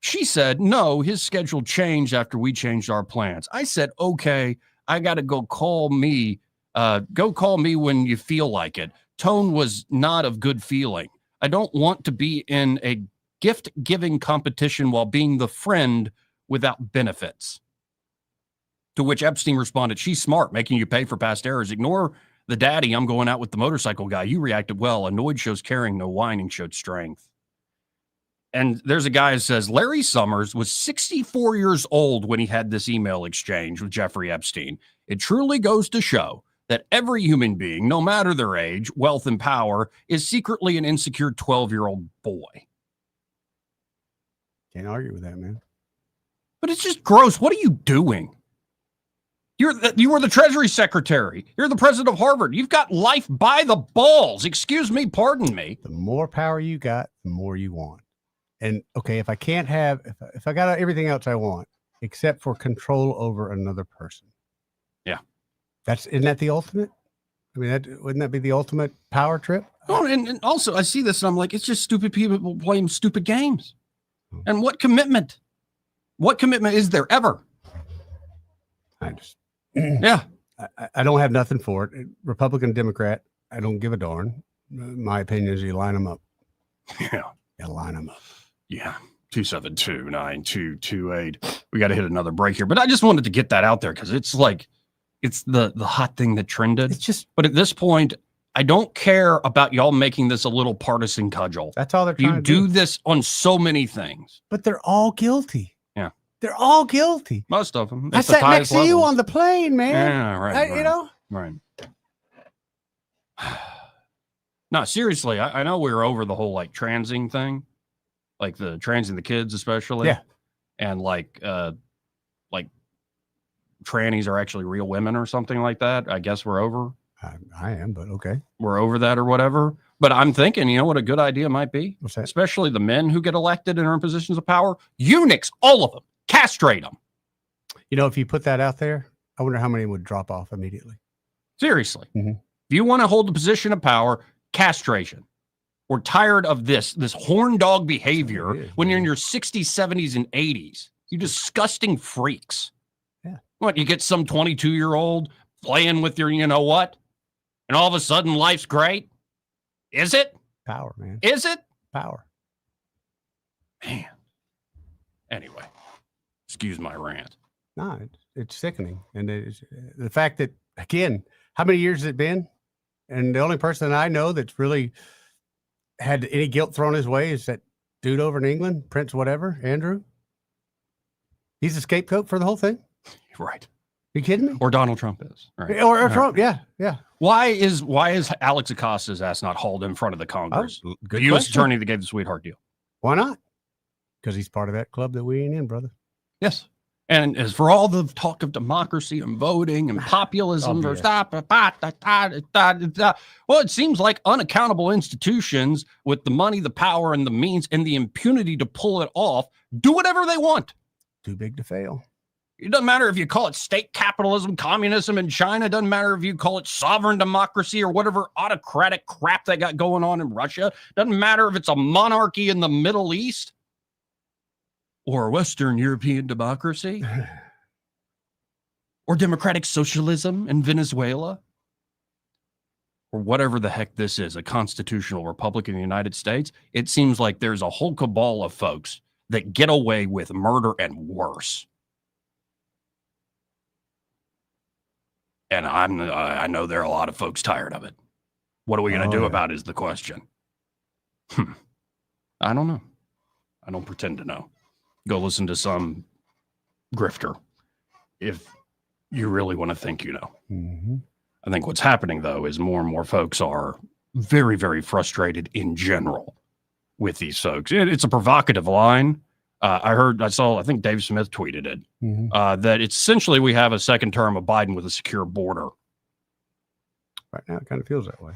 She said, no, his schedule changed after we changed our plans. I said, okay, I got to go call me. Go call me when you feel like it. Tone was not of good feeling. I don't want to be in a gift-giving competition while being the friend without benefits. To which Epstein responded, she's smart, making you pay for past errors. Ignore the daddy, I'm going out with the motorcycle guy. You reacted well. Annoyed shows caring, no whining showed strength. And there's a guy who says, Larry Summers was 64 years old when he had this email exchange with Jeffrey Epstein. It truly goes to show that every human being, no matter their age, wealth, and power, is secretly an insecure 12-year-old boy. Can't argue with that, man. But it's just gross. What are you doing? You were the Treasury Secretary. You're the president of Harvard. You've got life by the balls. Excuse me, pardon me. The more power you got, the more you want. And okay, if I can't have, if I got everything else I want, except for control over another person. Yeah. Isn't that the ultimate? I mean, wouldn't that be the ultimate power trip? Oh, and also I see this and I'm like, it's just stupid people playing stupid games. And what commitment? What commitment is there ever? Yeah. I don't have nothing for it. Republican, Democrat, I don't give a darn. My opinion is you line them up. Yeah. You line them up. Yeah. 272-9228. We got to hit another break here. But I just wanted to get that out there because it's like, it's the hot thing that trended. It's just, but at this point, I don't care about y'all making this a little partisan cudgel. That's all they're trying to do. You do this on so many things. But they're all guilty. Yeah. They're all guilty. Most of them. I sat next to you on the plane, man. Yeah, right. You know? Right. No, seriously, I know we were over the whole like transing thing, like the transing the kids especially. Yeah. And like trannies are actually real women or something like that. I guess we're over. I am, but okay. We're over that or whatever. But I'm thinking, you know what a good idea might be? What's that? Especially the men who get elected and are in positions of power. Eunuchs, all of them. Castrate them. You know, if you put that out there, I wonder how many would drop off immediately. Seriously. Mm-hmm. If you want to hold the position of power, castration. We're tired of this horn dog behavior when you're in your 60s, 70s, and 80s. You disgusting freaks. Yeah. What, you get some 22-year-old playing with your you know what? And all of a sudden life's great? Is it? Power, man. Is it? Power. Man. Anyway, excuse my rant. No, it's sickening. And the fact that, again, how many years has it been? And the only person I know that's really had any guilt thrown his way is that dude over in England, Prince whatever, Andrew. He's a scapegoat for the whole thing. Right. You kidding me? Or Donald Trump is. Right. Or Trump, yeah. Why is Alex Acosta's ass not hauled in front of the Congress? Oh, the U.S. attorney that gave the sweetheart deal. Why not? Because he's part of that club that we ain't in, brother. Yes. And as for all the talk of democracy and voting and populism, well, it seems like unaccountable institutions with the money, the power, and the means and the impunity to pull it off do whatever they want. Too big to fail. It doesn't matter if you call it state capitalism, communism in China. It doesn't matter if you call it sovereign democracy or whatever autocratic crap they got going on in Russia. It doesn't matter if it's a monarchy in the Middle East or Western European democracy or democratic socialism in Venezuela or whatever the heck this is, a constitutional republic in the United States. It seems like there's a whole cabal of folks that get away with murder and worse. And I know there are a lot of folks tired of it. What are we going to do about it is the question. I don't know. I don't pretend to know. Go listen to some grifter if you really want to think you know. Mm-hmm. I think what's happening, though, is more and more folks are very, very frustrated in general with these folks. It's a provocative line. I think Dave Smith tweeted it, that it's essentially we have a second term of Biden with a secure border. Right now, it kind of feels that way.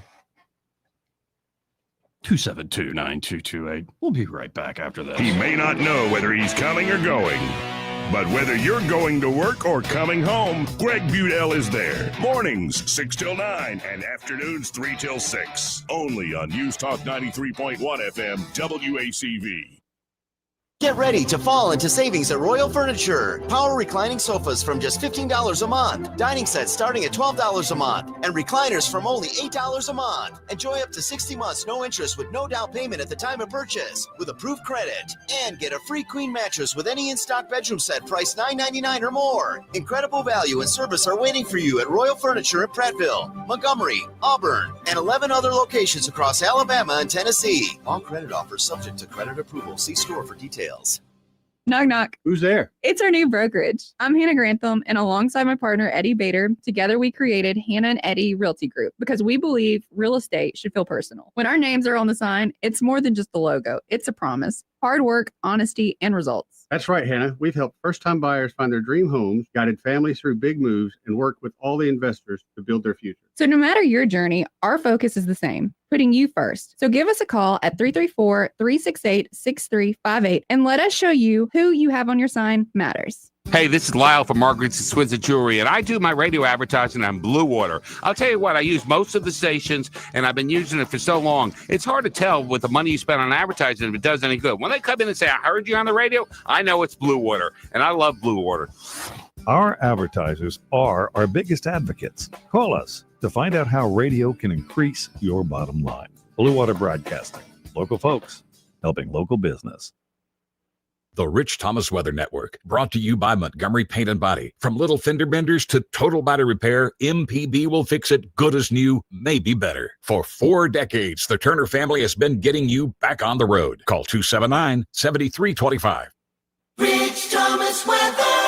272-9228. We'll be right back after this. He may not know whether he's coming or going, but whether you're going to work or coming home, Greg Budell is there. Mornings, 6 till 9, and afternoons, 3 till 6. Only on News Talk 93.1 FM, WACV. Get ready to fall into savings at Royal Furniture. Power reclining sofas from just $15 a month. Dining sets starting at $12 a month. And recliners from only $8 a month. Enjoy up to 60 months no interest with no down payment at the time of purchase with approved credit. And get a free queen mattress with any in-stock bedroom set priced $9.99 or more. Incredible value and service are waiting for you at Royal Furniture in Prattville, Montgomery, Auburn, and 11 other locations across Alabama and Tennessee. All credit offers subject to credit approval. See store for details. Knock, knock. Who's there? It's our new brokerage. I'm Hannah Grantham, and alongside my partner, Eddie Bader, together we created Hannah and Eddie Realty Group because we believe real estate should feel personal. When our names are on the sign, it's more than just the logo. It's a promise. Hard work, honesty, and results. That's right, Hannah. We've helped first-time buyers find their dream homes, guided families through big moves, and worked with all the investors to build their future. So no matter your journey, our focus is the same, putting you first. So give us a call at 334-368-6358 and let us show you who you have on your sign matters. Hey, this is Lyle from Margaret's Exquisite Jewelry, and I do my radio advertising on Blue Water. I'll tell you what, I use most of the stations, and I've been using it for so long. It's hard to tell with the money you spend on advertising if it does any good. When they come in and say, I heard you on the radio, I know it's Blue Water, and I love Blue Water. Our advertisers are our biggest advocates. Call us to find out how radio can increase your bottom line. Blue Water Broadcasting. Local folks helping local business. The Rich Thomas Weather Network, brought to you by Montgomery Paint and Body. From little fender benders to total body repair, MPB will fix it good as new, maybe better. For 4 decades, the Turner family has been getting you back on the road. Call 279-7325. Rich Thomas Weather.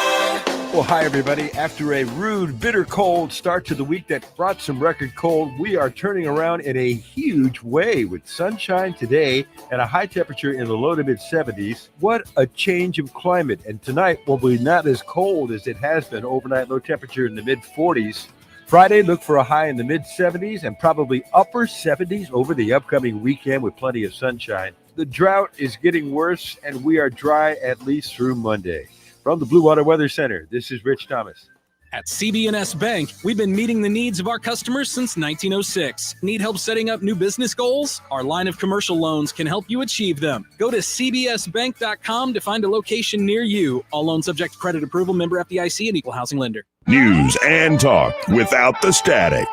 Well, hi, everybody. After a rude, bitter cold start to the week that brought some record cold, we are turning around in a huge way with sunshine today and a high temperature in the low to mid 70s. What a change of climate. And tonight will be not as cold as it has been. Overnight low temperature in the mid 40s. Friday, look for a high in the mid 70s and probably upper 70s over the upcoming weekend with plenty of sunshine. The drought is getting worse and we are dry at least through Monday. From the Blue Water Weather Center, this is Rich Thomas. At CB&S Bank, we've been meeting the needs of our customers since 1906. Need help setting up new business goals? Our line of commercial loans can help you achieve them. Go to cbsbank.com to find a location near you. All loans subject to credit approval, member FDIC, and equal housing lender. News and talk without the static.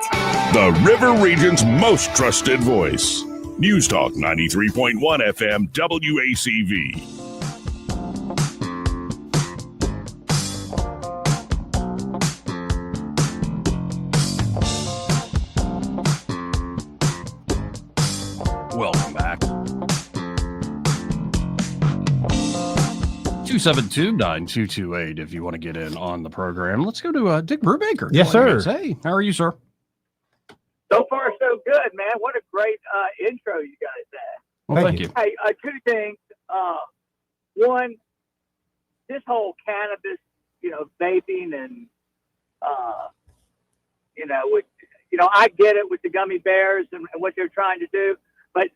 The River Region's most trusted voice. News Talk 93.1 FM WACV. Welcome back. 272-9228 if you want to get in on the program. Let's go to Dick Brubaker. Yes, sir. Hey, how are you, sir? So far, so good, man. What a great intro you guys had. Well, thank you. Hey, 2 things. One, this whole cannabis, vaping and, I get it with the gummy bears and what they're trying to do. But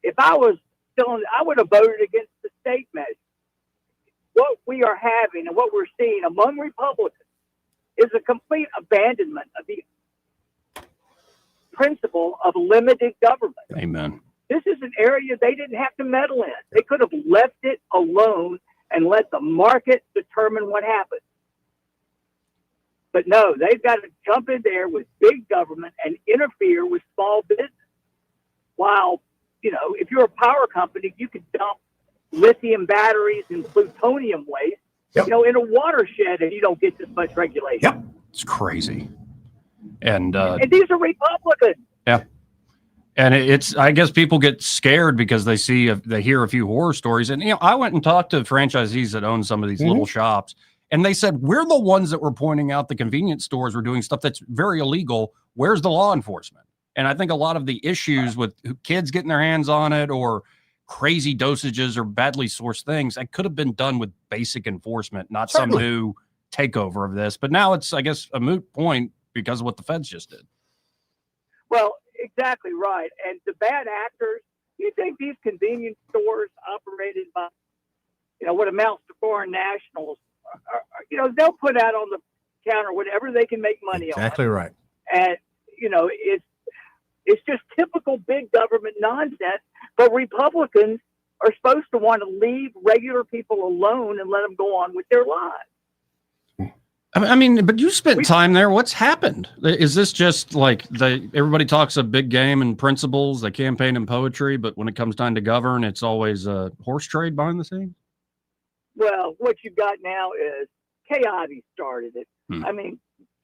if I was still, I would have voted against the state measure. What we are having and what we're seeing among Republicans is a complete abandonment of the principle of limited government. Amen. This is an area they didn't have to meddle in. They could have left it alone and let the market determine what happens. But no, they've got to jump in there with big government and interfere with small business. While, if you're a power company, you could dump lithium batteries and plutonium waste, in a watershed, and you don't get this much regulation. Yep. It's crazy. And these are Republicans. Yeah. And I guess people get scared because they hear a few horror stories. And, I went and talked to franchisees that own some of these little shops, and they said, we're the ones that were pointing out the convenience stores were doing stuff that's very illegal. Where's the law enforcement? And I think a lot of the issues with kids getting their hands on it or crazy dosages or badly sourced things, that could have been done with basic enforcement, not some new takeover of this. But now it's, I guess, a moot point because of what the feds just did. Well, exactly right. And the bad actors, you think these convenience stores operated by, what amounts to foreign nationals, they'll put out on the counter whatever they can make money on. Exactly right. And, it's just typical big government nonsense. But Republicans are supposed to want to leave regular people alone and let them go on with their lives. I mean, but you spent time there. What's happened? Is this just like everybody talks a big game and principles, they campaign in poetry, but when it comes time to govern, it's always a horse trade behind the scenes? Well, what you've got now is Chaotic started it. I mean,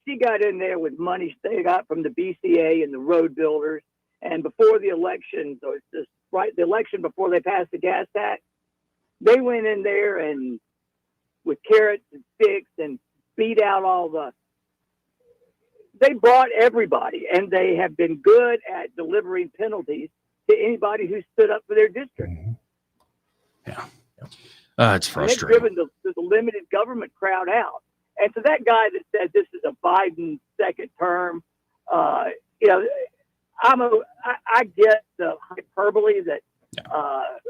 she got in there with money they got from the BCA and the road builders. And before the election, so it's just the election before they passed the gas tax, they went in there and with carrots and sticks and beat out they brought everybody, and they have been good at delivering penalties to anybody who stood up for their district. Yeah. It's frustrating. They've driven the limited government crowd out. And so that guy that said this is a Biden second term, I get the hyperbole that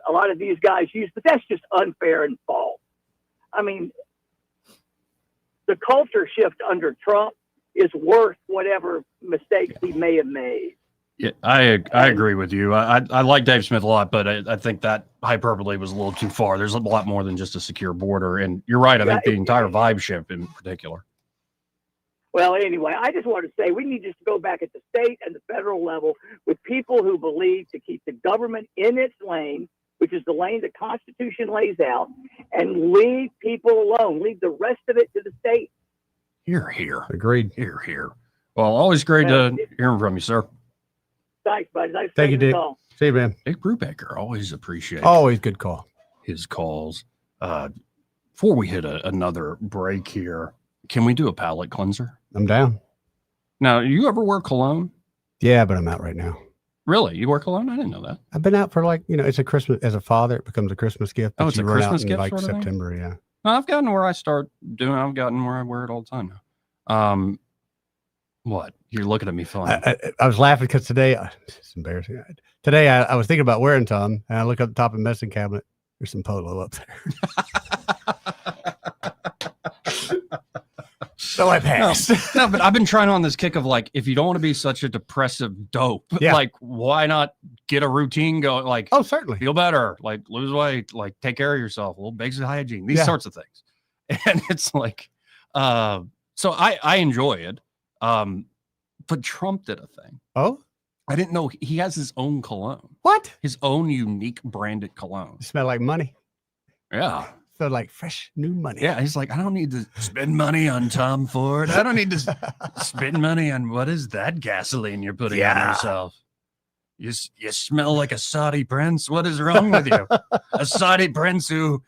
a lot of these guys use, but that's just unfair and false. I mean, the culture shift under Trump is worth whatever mistakes he may have made. Yeah, I agree with you. I like Dave Smith a lot, but I think that hyperbole was a little too far. There's a lot more than just a secure border. And you're right. I think the entire vibe shift in particular. Well, anyway, I just want to say we need just to go back at the state and the federal level with people who believe to keep the government in its lane, which is the lane the Constitution lays out, and leave people alone. Leave the rest of it to the state. Here. Agreed. Here. Well, always great to hear from you, sir. Thanks, buddy. Nice Thank you, Dick. call. See you, man. Dick Brubaker, always appreciate Always good call. his calls. Before we hit another break here, can we do a palate cleanser? I'm down. Now, you ever wear cologne? Yeah, but I'm out right now. Really? You wear cologne? I didn't know that. I've been out for it's a Christmas, as a father, it becomes a Christmas gift. Oh, but it's you a run out Christmas in, gift like sort of thing? September, yeah. Well, I've gotten where I've gotten where I wear it all the time now. What? You're looking at me funny. I was laughing because today, it's embarrassing. Today I was thinking about wearing some, and I look up the top of the medicine cabinet. There's some polo up there. So I passed. No, but I've been trying on this kick of if you don't want to be such a depressive dope, why not get a routine going? Oh, certainly. Feel better, lose weight, take care of yourself, a little basic hygiene, these sorts of things. And it's so I enjoy it. But Trump did a thing. Oh? I didn't know he has his own cologne. What? His own unique branded cologne. You smell like money. Yeah. So like fresh new money. Yeah. He's like, I don't need to spend money on Tom Ford. I don't need to spend money on what is that gasoline you're putting on yourself? You smell like a Saudi prince. What is wrong with you? A Saudi prince who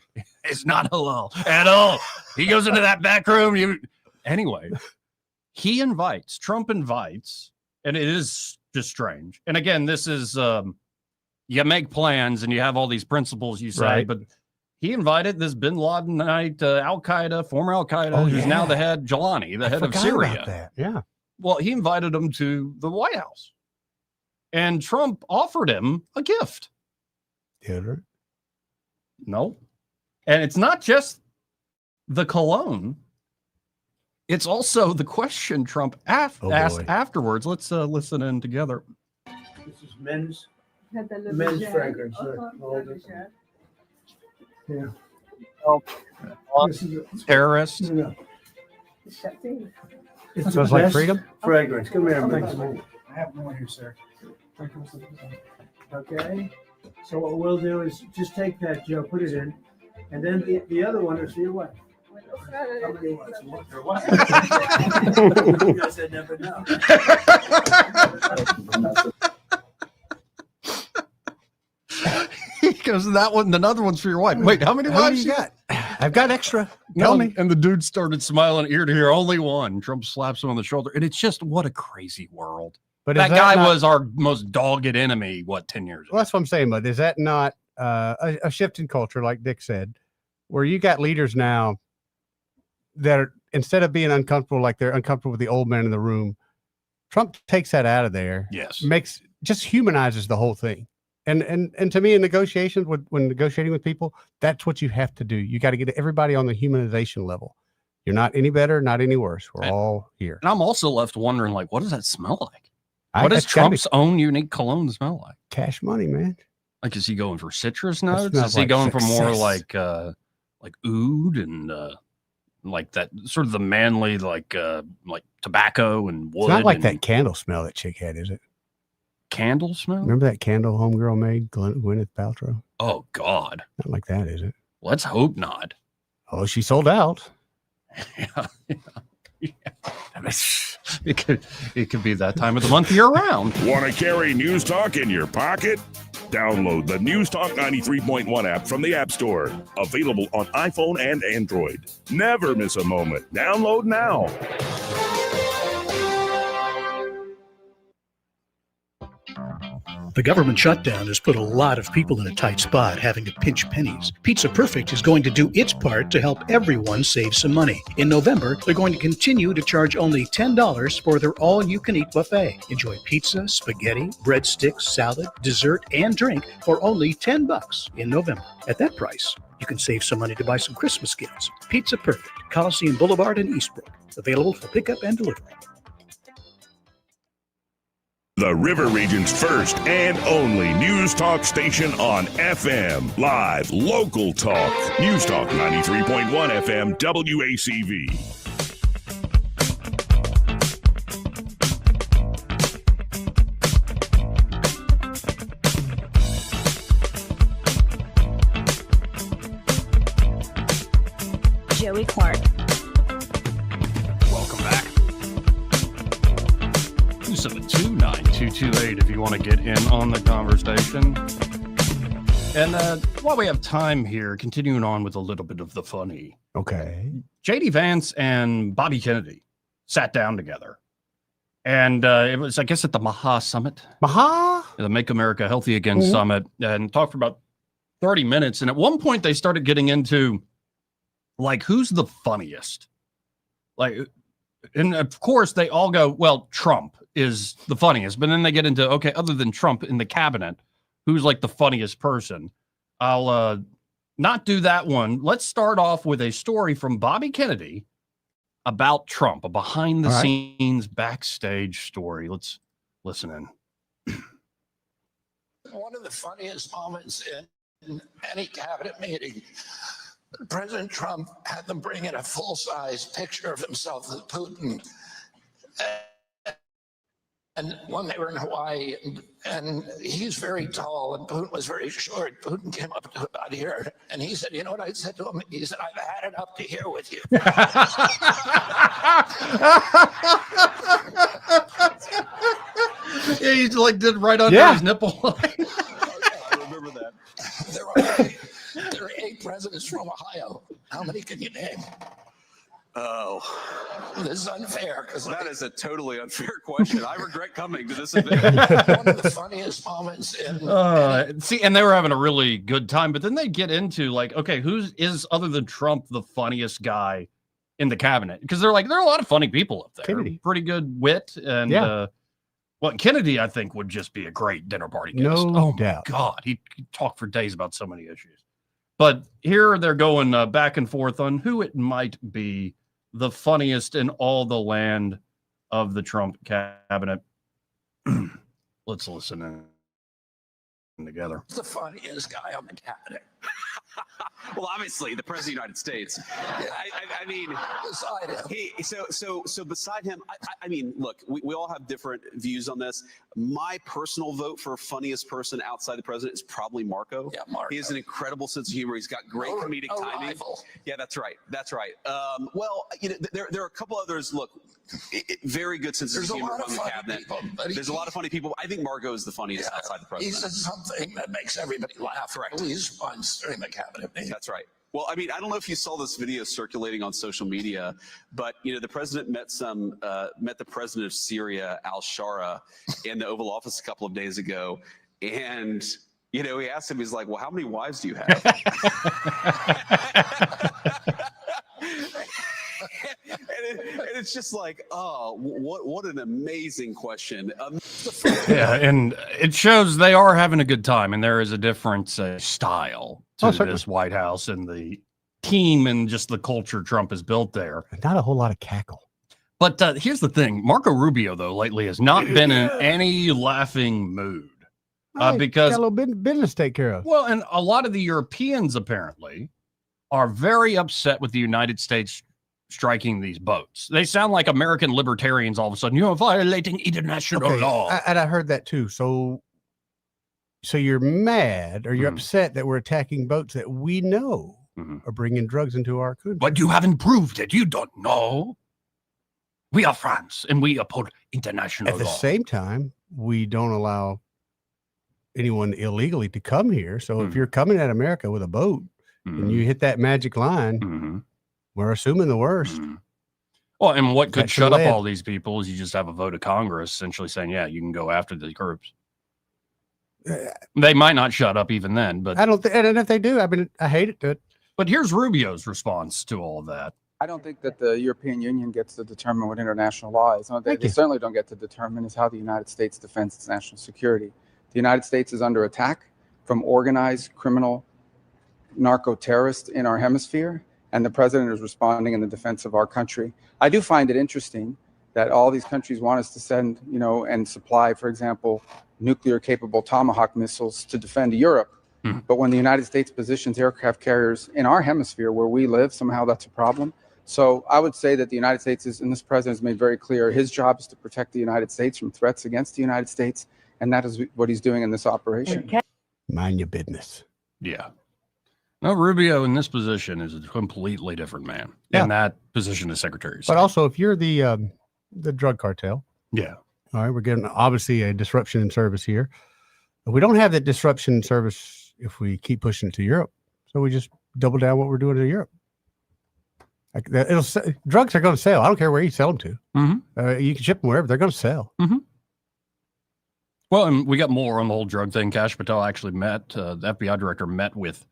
is not halal at all. He goes into that back room. Anyway, Trump invites, and it is just strange. And again, this is, you make plans and you have all these principles you say, Right. but he invited this bin Ladenite Al Qaeda, former Al Qaeda, who's now the head, Jelani, the head of Syria. That. Yeah. Well, he invited him to the White House, and Trump offered him a gift. Did No, and it's not just the cologne. It's also the question Trump asked afterwards. Let's listen in together. This is men's fragrance. Yeah. Oh, terrorist. It's So it's like freedom? Fragrance. Come here, man. I have one here, sir. Okay. So what we'll do is just take that, Joe, put it in, and then the other one is for your wife. How many wives? Your wife. You guys had never know. He goes, that one, another one's for your wife. Wait, how many wives you got? I've got extra. Tell me. And the dude started smiling ear to ear. Only one. Trump slaps him on the shoulder. And it's just, what a crazy world. But that guy was our most dogged enemy, 10 years ago? Well, that's what I'm saying, but is that not a shift in culture, like Dick said, where you got leaders now that are, instead of being uncomfortable, like they're uncomfortable with the old man in the room, Trump takes that out of there. Yes. Just humanizes the whole thing. And to me, in negotiations, when negotiating with people, that's what you have to do. You got to get everybody on the humanization level. You're not any better, not any worse. We're all here. And I'm also left wondering, what does that smell like? What does Trump's own unique cologne smell like? Cash money, man. Like, is he going for citrus notes? Is he going for more like oud and like that sort of the manly, like tobacco and wood? It's not like that candle smell that chick had, is it? Candle smell? Remember that candle homegirl made, Gwyneth Paltrow? Oh, God. Not like that, is it? Let's hope not. Oh, she sold out. Yeah. It could be that time of the month year round. Want to carry News Talk in your pocket? Download the News Talk 93.1 app from the App Store. Available on iPhone and Android. Never miss a moment. Download now. The government shutdown has put a lot of people in a tight spot, having to pinch pennies. Pizza Perfect is going to do its part to help everyone save some money. In November, they're going to continue to charge only $10 for their all-you-can-eat buffet. Enjoy pizza, spaghetti, breadsticks, salad, dessert, and drink for only $10 in November. At that price, you can save some money to buy some Christmas gifts. Pizza Perfect, Coliseum Boulevard in Eastbrook. Available for pickup and delivery. The River Region's first and only news talk station on FM. Live, local talk. News Talk 93.1 FM WACV. Joey Clark. Welcome back. 272-9228 if you want to get in on the conversation. And while we have time here, continuing on with a little bit of the funny. Okay. J.D. Vance and Bobby Kennedy sat down together. And it was, I guess, at the Maha Summit. The Make America Healthy Again Summit. And talked for about 30 minutes. And at one point, they started getting into, who's the funniest? And of course, they all go, well, Trump is the funniest. But then they get into, okay, other than Trump in the cabinet, who's the funniest person? I'll not do that one. Let's start off with a story from Bobby Kennedy about Trump, a behind-the-scenes backstage story. Let's listen in. One of the funniest moments in any cabinet meeting, President Trump had them bring in a full-size picture of himself with Putin. And when they were in Hawaii, and he's very tall, and Putin was very short. Putin came up to about here, and he said, "You know what I said to him?" He said, "I've had it up to here with you." Yeah, he did right under his nipple. I remember that. There are 8 presidents from Ohio. How many can you name? Oh, This is unfair because that is a totally unfair question. I regret coming to this event. one of the funniest moments in See, and they were having a really good time, but then they get into like, okay, who is other than Trump the funniest guy in the cabinet? Because they're like, there are a lot of funny people up there. Kennedy. Pretty good wit. And well, Kennedy, I think, would just be a great dinner party guest. No doubt. God, he'd talk for days about so many issues. But here they're going back and forth on who it might be the funniest in all the land of the Trump cabinet. Let's listen in together. the funniest guy on the cabinet. Well, obviously, the president of the United States. I mean, Beside him. so beside him, I mean, look, we all have different views on this. My personal vote for funniest person outside the president is probably Marco. Yeah, Marco. He has an incredible sense of humor. He's got great comedic timing. Rival. Yeah, that's right. That's right. Well, you know, there are a couple others. Look, very good sense There's of a humor lot of from the funny cabinet. people, but There's a lot of funny people. I think Marco is the funniest outside the He president. says something that makes everybody laugh. Correct. At least once during the cabinet meeting. That's right. Well, I mean, I don't know if you saw this video circulating on social media, but you know, the president met the president of Syria, al-Shara, in the Oval Office a couple of days ago, and you know, he asked him, he's like, "Well, how many wives do you have?" And it's just like, oh, what an amazing question. Yeah, and it shows they are having a good time, and there is a different style to this White House and the team and just the culture Trump has built there. Not a whole lot of cackle. But here's the thing. Marco Rubio, though, lately has not been in any laughing mood. Because got a little business to take care of. Well, and a lot of the Europeans apparently are very upset with the United States striking these boats. They sound like American libertarians all of a sudden. You're violating international law. And I heard that too. So you're mad or you're upset that we're attacking boats that we know are bringing drugs into our country. But you haven't proved it. You don't know. We are France and we uphold international At the law. same time, we don't allow anyone illegally to come here. So if you're coming at America with a boat and you hit that magic line, we're assuming the worst. Well, and what could That's shut the up lead. all these people is you just have a vote of Congress essentially saying, yeah, you can go after these groups. They might not shut up even then, but I don't think, and if they do, I mean, I hate it. But here's Rubio's response to all of that. I don't think that the European Union gets to determine what international law is. What they certainly don't get to determine is how the United States defends its national security. The United States is under attack from organized criminal narco-terrorists in our hemisphere, and the president is responding in the defense of our country. I do find it interesting that all these countries want us to send, and supply, for example, nuclear-capable Tomahawk missiles to defend Europe. But when the United States positions aircraft carriers in our hemisphere where we live, somehow that's a problem. So I would say that the United States is, and this president has made very clear, his job is to protect the United States from threats against the United States, and that is what he's doing in this operation. Mind your business. Yeah. No, Rubio in this position is a completely different man in that position as Secretary of State. But also, if you're the drug cartel, yeah. All right, we're getting obviously a disruption in service here. But we don't have that disruption in service if we keep pushing it to Europe. So we just double down what we're doing to Europe. Like drugs are going to sell. I don't care where you sell them to. You can ship them wherever. They're going to sell. Well, and we got more on the whole drug thing. Kash Patel actually met, the FBI director met with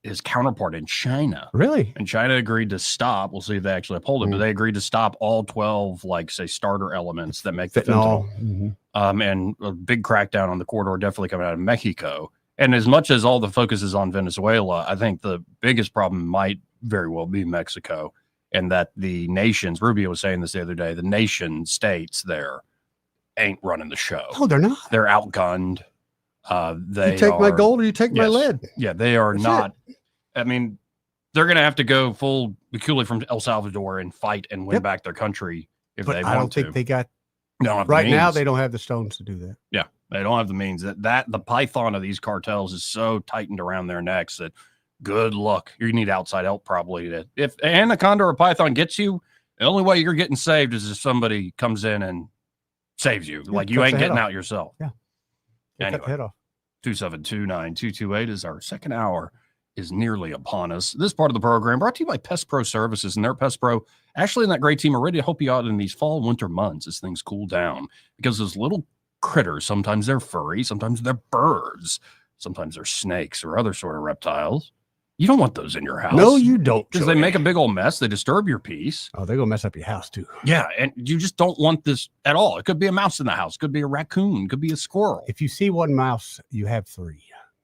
his counterpart in China. Really? And China agreed to stop. We'll see if they actually uphold it, but they agreed to stop all 12, like, say, starter elements that make the fentanyl. And a big crackdown on the corridor definitely coming out of Mexico. And as much as all the focus is on Venezuela, I think the biggest problem might very well be Mexico, and that the nations, Rubio was saying this the other day, the nation states there ain't running the show. Oh, they're not. They're outgunned. They you take my gold or you take my lead. Yeah, they are That's not. I mean, they're going to have to go full Bikuli from El Salvador and fight and win back their country if But they I want don't to. think they got Don't have the right now. means. They don't have the stones to do that. Yeah, they don't have the means. That the python of these cartels is so tightened around their necks that good luck. You need outside help probably. If Anaconda or Python gets you, the only way you're getting saved is if somebody comes in and saves you. Like you cuts ain't the head getting off. out yourself. Yeah. Cut the Anyway, head off. 2729228 is our second hour is nearly upon us. This part of the program brought to you by Pest Pro Services, and their Pest Pro, actually, and that great team are ready to help you out in these fall and winter months as things cool down, because those little critters, sometimes they're furry, sometimes they're birds, sometimes they're snakes or other sort of reptiles. You don't want those in your house. No, you don't. Because they make a big old mess. They disturb your peace. Oh, they're going to mess up your house, too. Yeah, and you just don't want this at all. It could be a mouse in the house. It could be a raccoon. It could be a squirrel. If you see one mouse, you have three.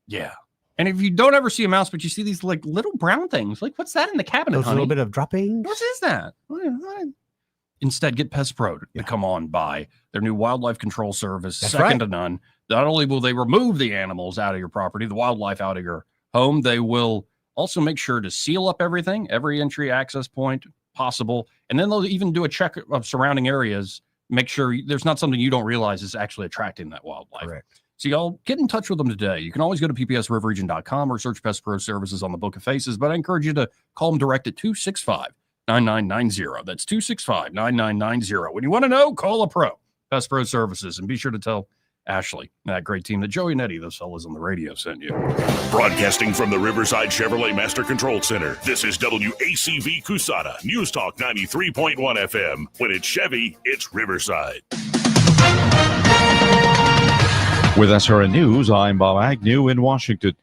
Yeah. And if you don't ever see a mouse, but you see these like little brown things, like what's that in the cabinet, Those honey? little bit of droppings. What is that? Instead, get Pest Pro to come on by their new wildlife control service, That's second right. to none. Not only will they remove the animals out of your property, the wildlife out of your home, they will also make sure to seal up everything, every entry access point possible. And then they'll even do a check of surrounding areas, make sure there's not something you don't realize is actually attracting that wildlife. Correct. So y'all get in touch with them today. You can always go to ppsriverregion.com or search Pest Pro Services on the Book of Faces, but I encourage you to call them direct at 265-9990. That's 265-9990. When you want to know, call a pro, Pest Pro Services, and be sure to tell Ashley, that great team that Joey and Eddie, those fellas on the radio, sent you. Broadcasting from the Riverside Chevrolet Master Control Center, this is WACV Cusada, News Talk 93.1 FM. When it's Chevy, it's Riverside. With SRN News, I'm Bob Agnew in Washington.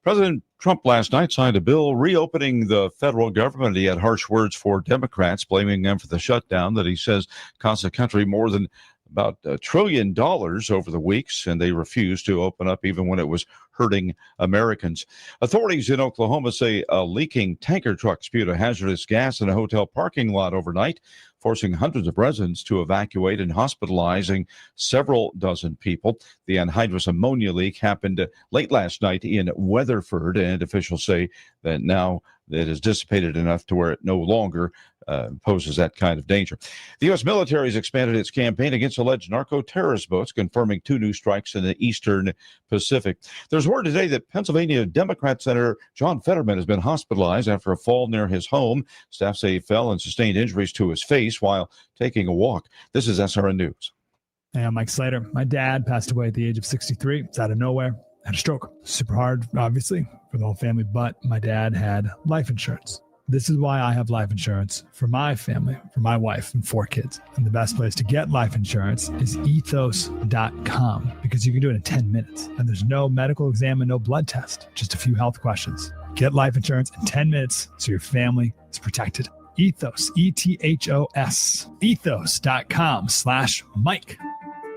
President Trump last night signed a bill reopening the federal government. He had harsh words for Democrats, blaming them for the shutdown that he says cost the country more than about $1 trillion over the weeks, and they refused to open up even when it was hurting Americans. Authorities in Oklahoma say a leaking tanker truck spewed a hazardous gas in a hotel parking lot overnight, forcing hundreds of residents to evacuate and hospitalizing several dozen people. The anhydrous ammonia leak happened late last night in Weatherford, and officials say that now it has dissipated enough to where it no longer poses that kind of danger. The U.S. military has expanded its campaign against alleged narco-terrorist boats, confirming 2 new strikes in the eastern Pacific. There's word today that Pennsylvania Democrat Senator John Fetterman has been hospitalized after a fall near his home. Staff say he fell and sustained injuries to his face while taking a walk. This is SRN News. Hey, I'm Mike Slater. My dad passed away at the age of 63. It's out of nowhere. Had a stroke. Super hard, obviously, for the whole family, but my dad had life insurance. This is why I have life insurance for my family, for my wife and 4 kids. And the best place to get life insurance is ethos.com, because you can do it in 10 minutes. And there's no medical exam and no blood test, just a few health questions. Get life insurance in 10 minutes so your family is protected. Ethos, E-T-H-O-S, ethos.com/Mike.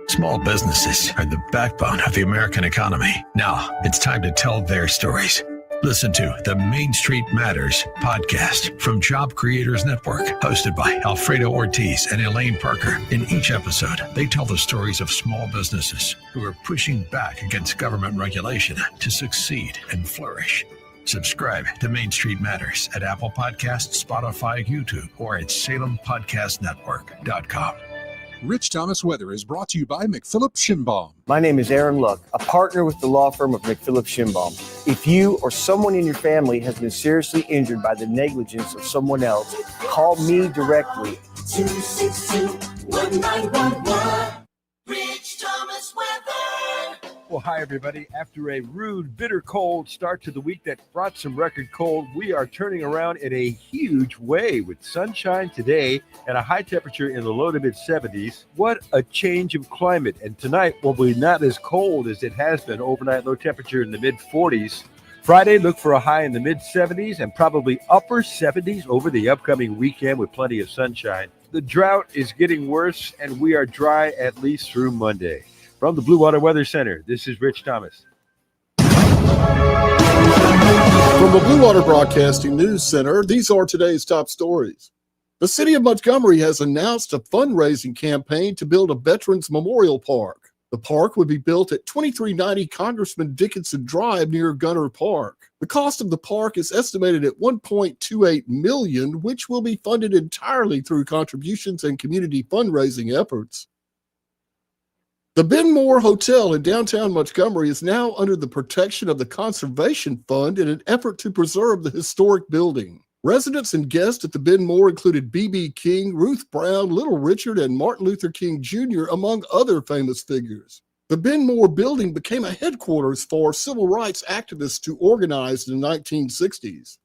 Small businesses are the backbone of the American economy. Now it's time to tell their stories. Listen to the Main Street Matters podcast from Job Creators Network, hosted by Alfredo Ortiz and Elaine Parker. In each episode, they tell the stories of small businesses who are pushing back against government regulation to succeed and flourish. Subscribe to Main Street Matters at Apple Podcasts, Spotify, YouTube, or at SalemPodcastNetwork.com. Rich Thomas Weather is brought to you by McPhillips Shinbaum. My name is Aaron Luck, a partner with the law firm of McPhillips Shinbaum. If you or someone in your family has been seriously injured by the negligence of someone else, call me directly. 262-1911. Rich Thomas Weather. Well, hi, everybody. After a rude, bitter cold start to the week that brought some record cold, we are turning around in a huge way with sunshine today and a high temperature in the low to mid-70s. What a change of climate. And tonight will be not as cold as it has been. Overnight low temperature in the mid-40s. Friday, look for a high in the mid-70s and probably upper 70s over the upcoming weekend with plenty of sunshine. The drought is getting worse, and we are dry at least through Monday. From the Blue Water Weather Center, this is Rich Thomas. From the Blue Water Broadcasting News Center, these are today's top stories. The city of Montgomery has announced a fundraising campaign to build a Veterans Memorial Park. The park would be built at 2390 Congressman Dickinson Drive near Gunner Park. The cost of the park is estimated at $1.28 million, which will be funded entirely through contributions and community fundraising efforts. The Ben Moore Hotel in downtown Montgomery is now under the protection of the Conservation Fund in an effort to preserve the historic building. Residents and guests at the Ben Moore included B.B. King, Ruth Brown, Little Richard, and Martin Luther King Jr., among other famous figures. The The Ben Moore building became a headquarters for civil rights activists who organized in the 1960s.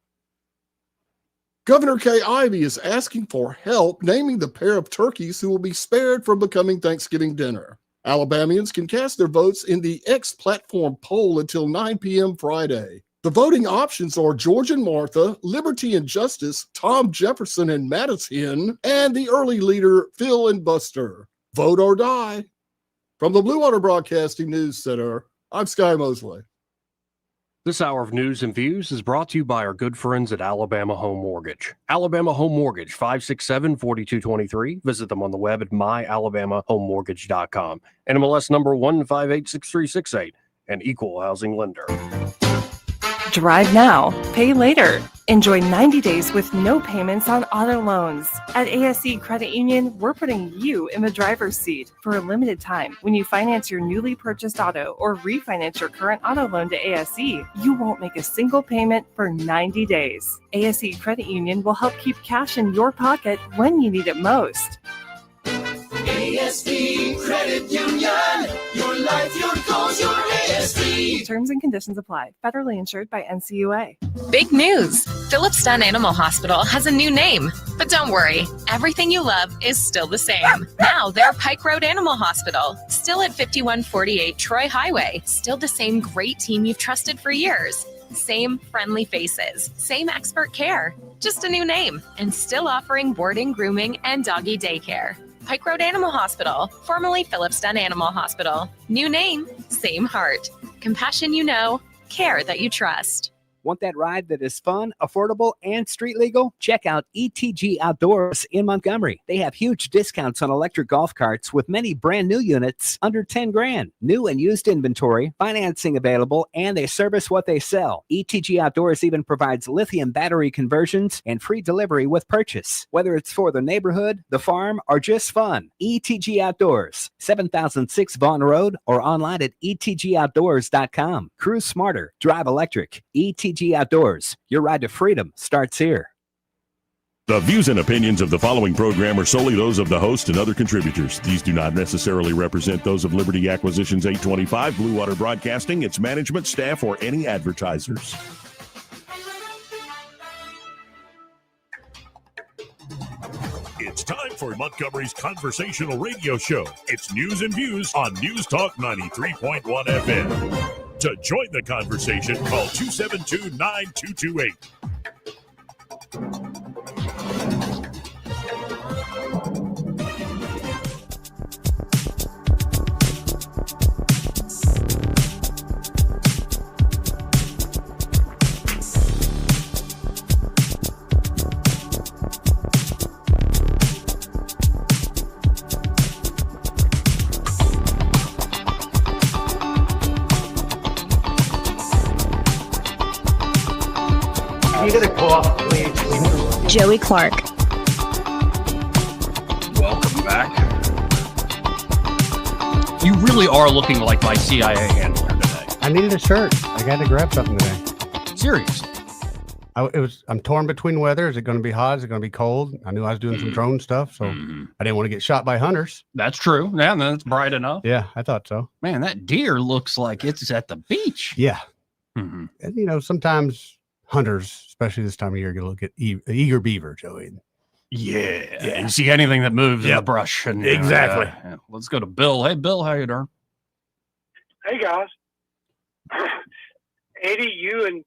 Governor Kay Ivey is asking for help naming the pair of turkeys who will be spared from becoming Thanksgiving dinner. Alabamians can cast their votes in the X platform poll until 9 p.m. Friday. The voting options are George and Martha, Liberty and Justice, Tom Jefferson and Madison, and the early leader, Phil and Buster. Vote or die. From the Blue Water Broadcasting News Center, I'm Sky Mosley. This hour of news and views is brought to you by our good friends at Alabama Home Mortgage. Alabama Home Mortgage, 567-4223. Visit them on the web at myalabamahomemortgage.com. NMLS number 1586368, an equal housing lender. Drive now, pay later. Enjoy 90 days with no payments on auto loans. At ASE Credit Union, we're putting you in the driver's seat for a limited time. When you finance your newly purchased auto or refinance your current auto loan to ASE, you won't make a single payment for 90 days. ASE Credit Union will help keep cash in your pocket when you need it most. ASE Credit Union, your life, your goals, your ASE. Terms and conditions apply. Federally insured by NCUA. Big news! Phillips Stunt Animal Hospital has a new name. But don't worry, everything you love is still the same. Now they're Pike Road Animal Hospital, still at 5148 Troy Highway, still the same great team you've trusted for years. Same friendly faces, same expert care, just a new name, and still offering boarding, grooming, and doggy daycare. Pike Road Animal Hospital, formerly Phillips Stunt Animal Hospital. New name, same heart. Compassion you know, care that you trust. Want that ride that is fun, affordable, and street legal? Check out ETG Outdoors in Montgomery. They have huge discounts on electric golf carts with many brand new units under 10 grand. New and used inventory, financing available, and they service what they sell. ETG Outdoors even provides lithium battery conversions and free delivery with purchase. Whether it's for the neighborhood, the farm, or just fun, ETG Outdoors, 7006 Vaughn Road, or online at etgoutdoors.com. Cruise smarter, drive electric. ETG Outdoors, your ride to freedom starts here. The views and opinions of the following program are solely those of the host and other contributors. These do not necessarily represent those of Liberty Acquisitions 825, Blue Water Broadcasting, its management, staff, or any advertisers. It's time for Montgomery's conversational radio show. It's News and Views on News Talk 93.1 FM. To join the conversation, call 272-9228. Get a cough, please. Joey Clark. Welcome back. You really are looking like my CIA handler today. I needed a shirt. I got to grab something today. Seriously. I'm torn between weather. Is it going to be hot? Is it going to be cold? I knew I was doing some drone stuff, so I didn't want to get shot by hunters. That's true. Yeah, that's bright enough. Yeah, I thought so. Man, that deer looks like it's at the beach. Yeah. And, sometimes hunters, especially this time of year, get a look at eager beaver, Joey. Yeah. You see anything that moves in the brush. And, exactly. Let's go to Bill. Hey, Bill, how you doing? Hey, guys. Eddie, you and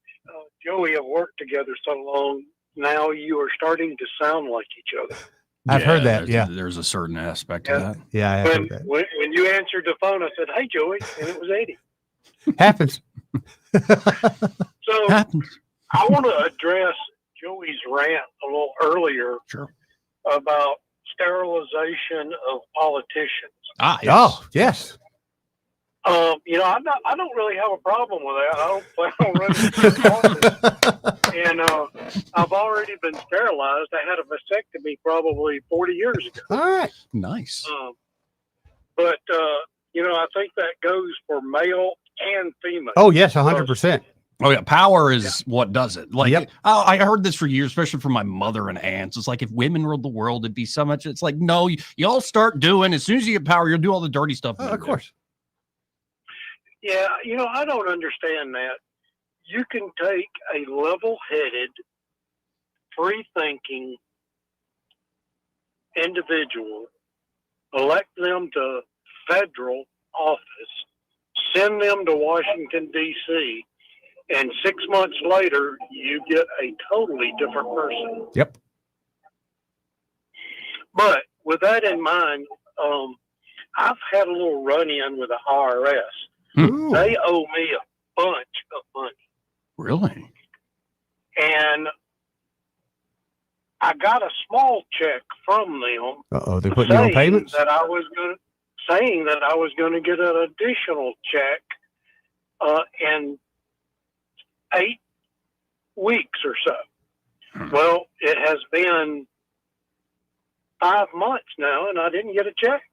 Joey have worked together so long. Now you are starting to sound like each other. I've heard that, There's a certain aspect to that. Yeah, I have heard that. When you answered the phone, I said, "Hey, Joey," and it was Eddie. Happens. So I want to address Joey's rant a little earlier about sterilization of politicians. Yes. Oh, yes. I don't really have a problem with that. I don't run for office. And I've already been sterilized. I had a vasectomy probably 40 years ago. All right. Nice. But I think that goes for male and female. Oh, yes, 100%. Oh, yeah. Power is what does it. Like, I heard this for years, especially from my mother and aunts. It's like, if women ruled the world, it'd be so much. It's like, no, you all start doing, as soon as you get power, you'll do all the dirty stuff. Of course. Yeah, I don't understand that. You can take a level-headed, free-thinking individual, elect them to federal office, send them to Washington, D.C., and 6 months later, you get a totally different person. Yep. But with that in mind, I've had a little run-in with the IRS. They owe me a bunch of money. Really? And I got a small check from them. Uh-oh, they put you on payments? Saying that I was going to get an additional check in 8 weeks or so. Well, it has been 5 months now, and I didn't get a check.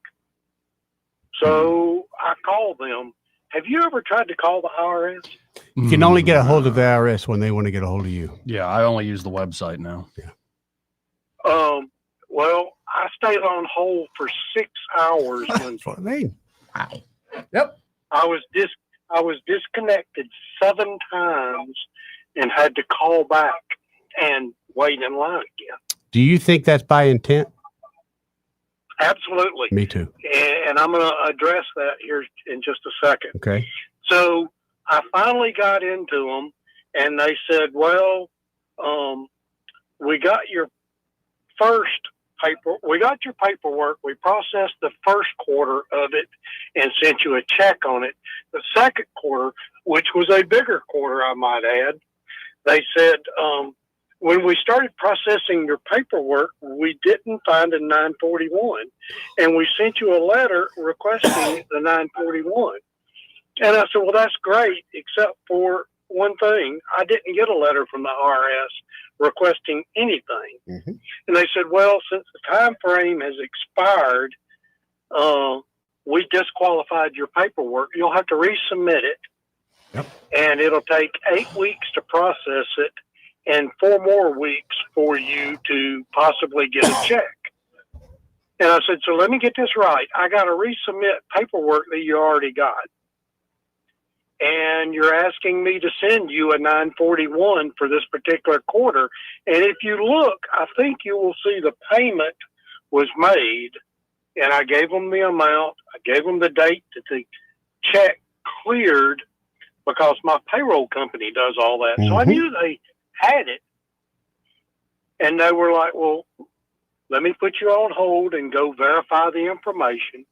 So I called them. Have you ever tried to call the IRS? You can only get a hold of the IRS when they want to get a hold of you. Yeah, I only use the website now. Yeah. Well, I stayed on hold for 6 hours. That's what I mean. Wow. Yep. I was disconnected 7 times and had to call back and wait in line again. Do you think that's by intent? Absolutely. Me too. And I'm going to address that here in just a second. Okay. So I finally got into them, and they said, well, we got your paperwork. We processed the first quarter of it and sent you a check on it. The second quarter, which was a bigger quarter, I might add, they said, when we started processing your paperwork, we didn't find a 941, and we sent you a letter requesting the 941. And I said, well, that's great, except for one thing. I didn't get a letter from the IRS requesting anything. Mm-hmm. And they said, well, since the time frame has expired, we disqualified your paperwork. You'll have to resubmit it. Yep. And it'll take 8 weeks to process it and 4 more weeks for you to possibly get a check. And I said, so let me get this right. I got to resubmit paperwork that you already got. And you're asking me to send you a 941 for this particular quarter. And if you look, I think you will see the payment was made. And I gave them the amount. I gave them the date that the check cleared, because my payroll company does all that. So I knew they had it. And they were like, well, let me put you on hold and go verify the information.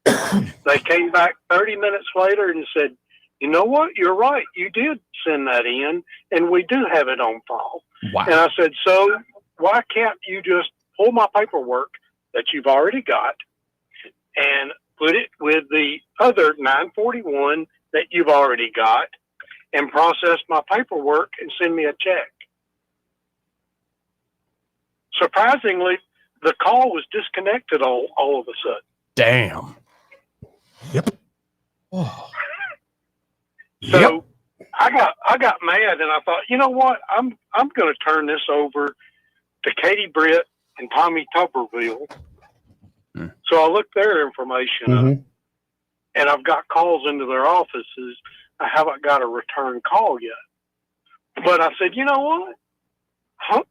They came back 30 minutes later and said, you know what? You're right. You did send that in, and we do have it on file. Wow. And I said, so why can't you just pull my paperwork that you've already got and put it with the other 941 that you've already got and process my paperwork and send me a check? Surprisingly, the call was disconnected all of a sudden. Damn. Yep. So I got mad, and I thought, you know what? I'm going to turn this over to Katie Britt and Tommy Tuberville. So I looked their information up, and I've got calls into their offices. I haven't got a return call yet. But I said, you know what?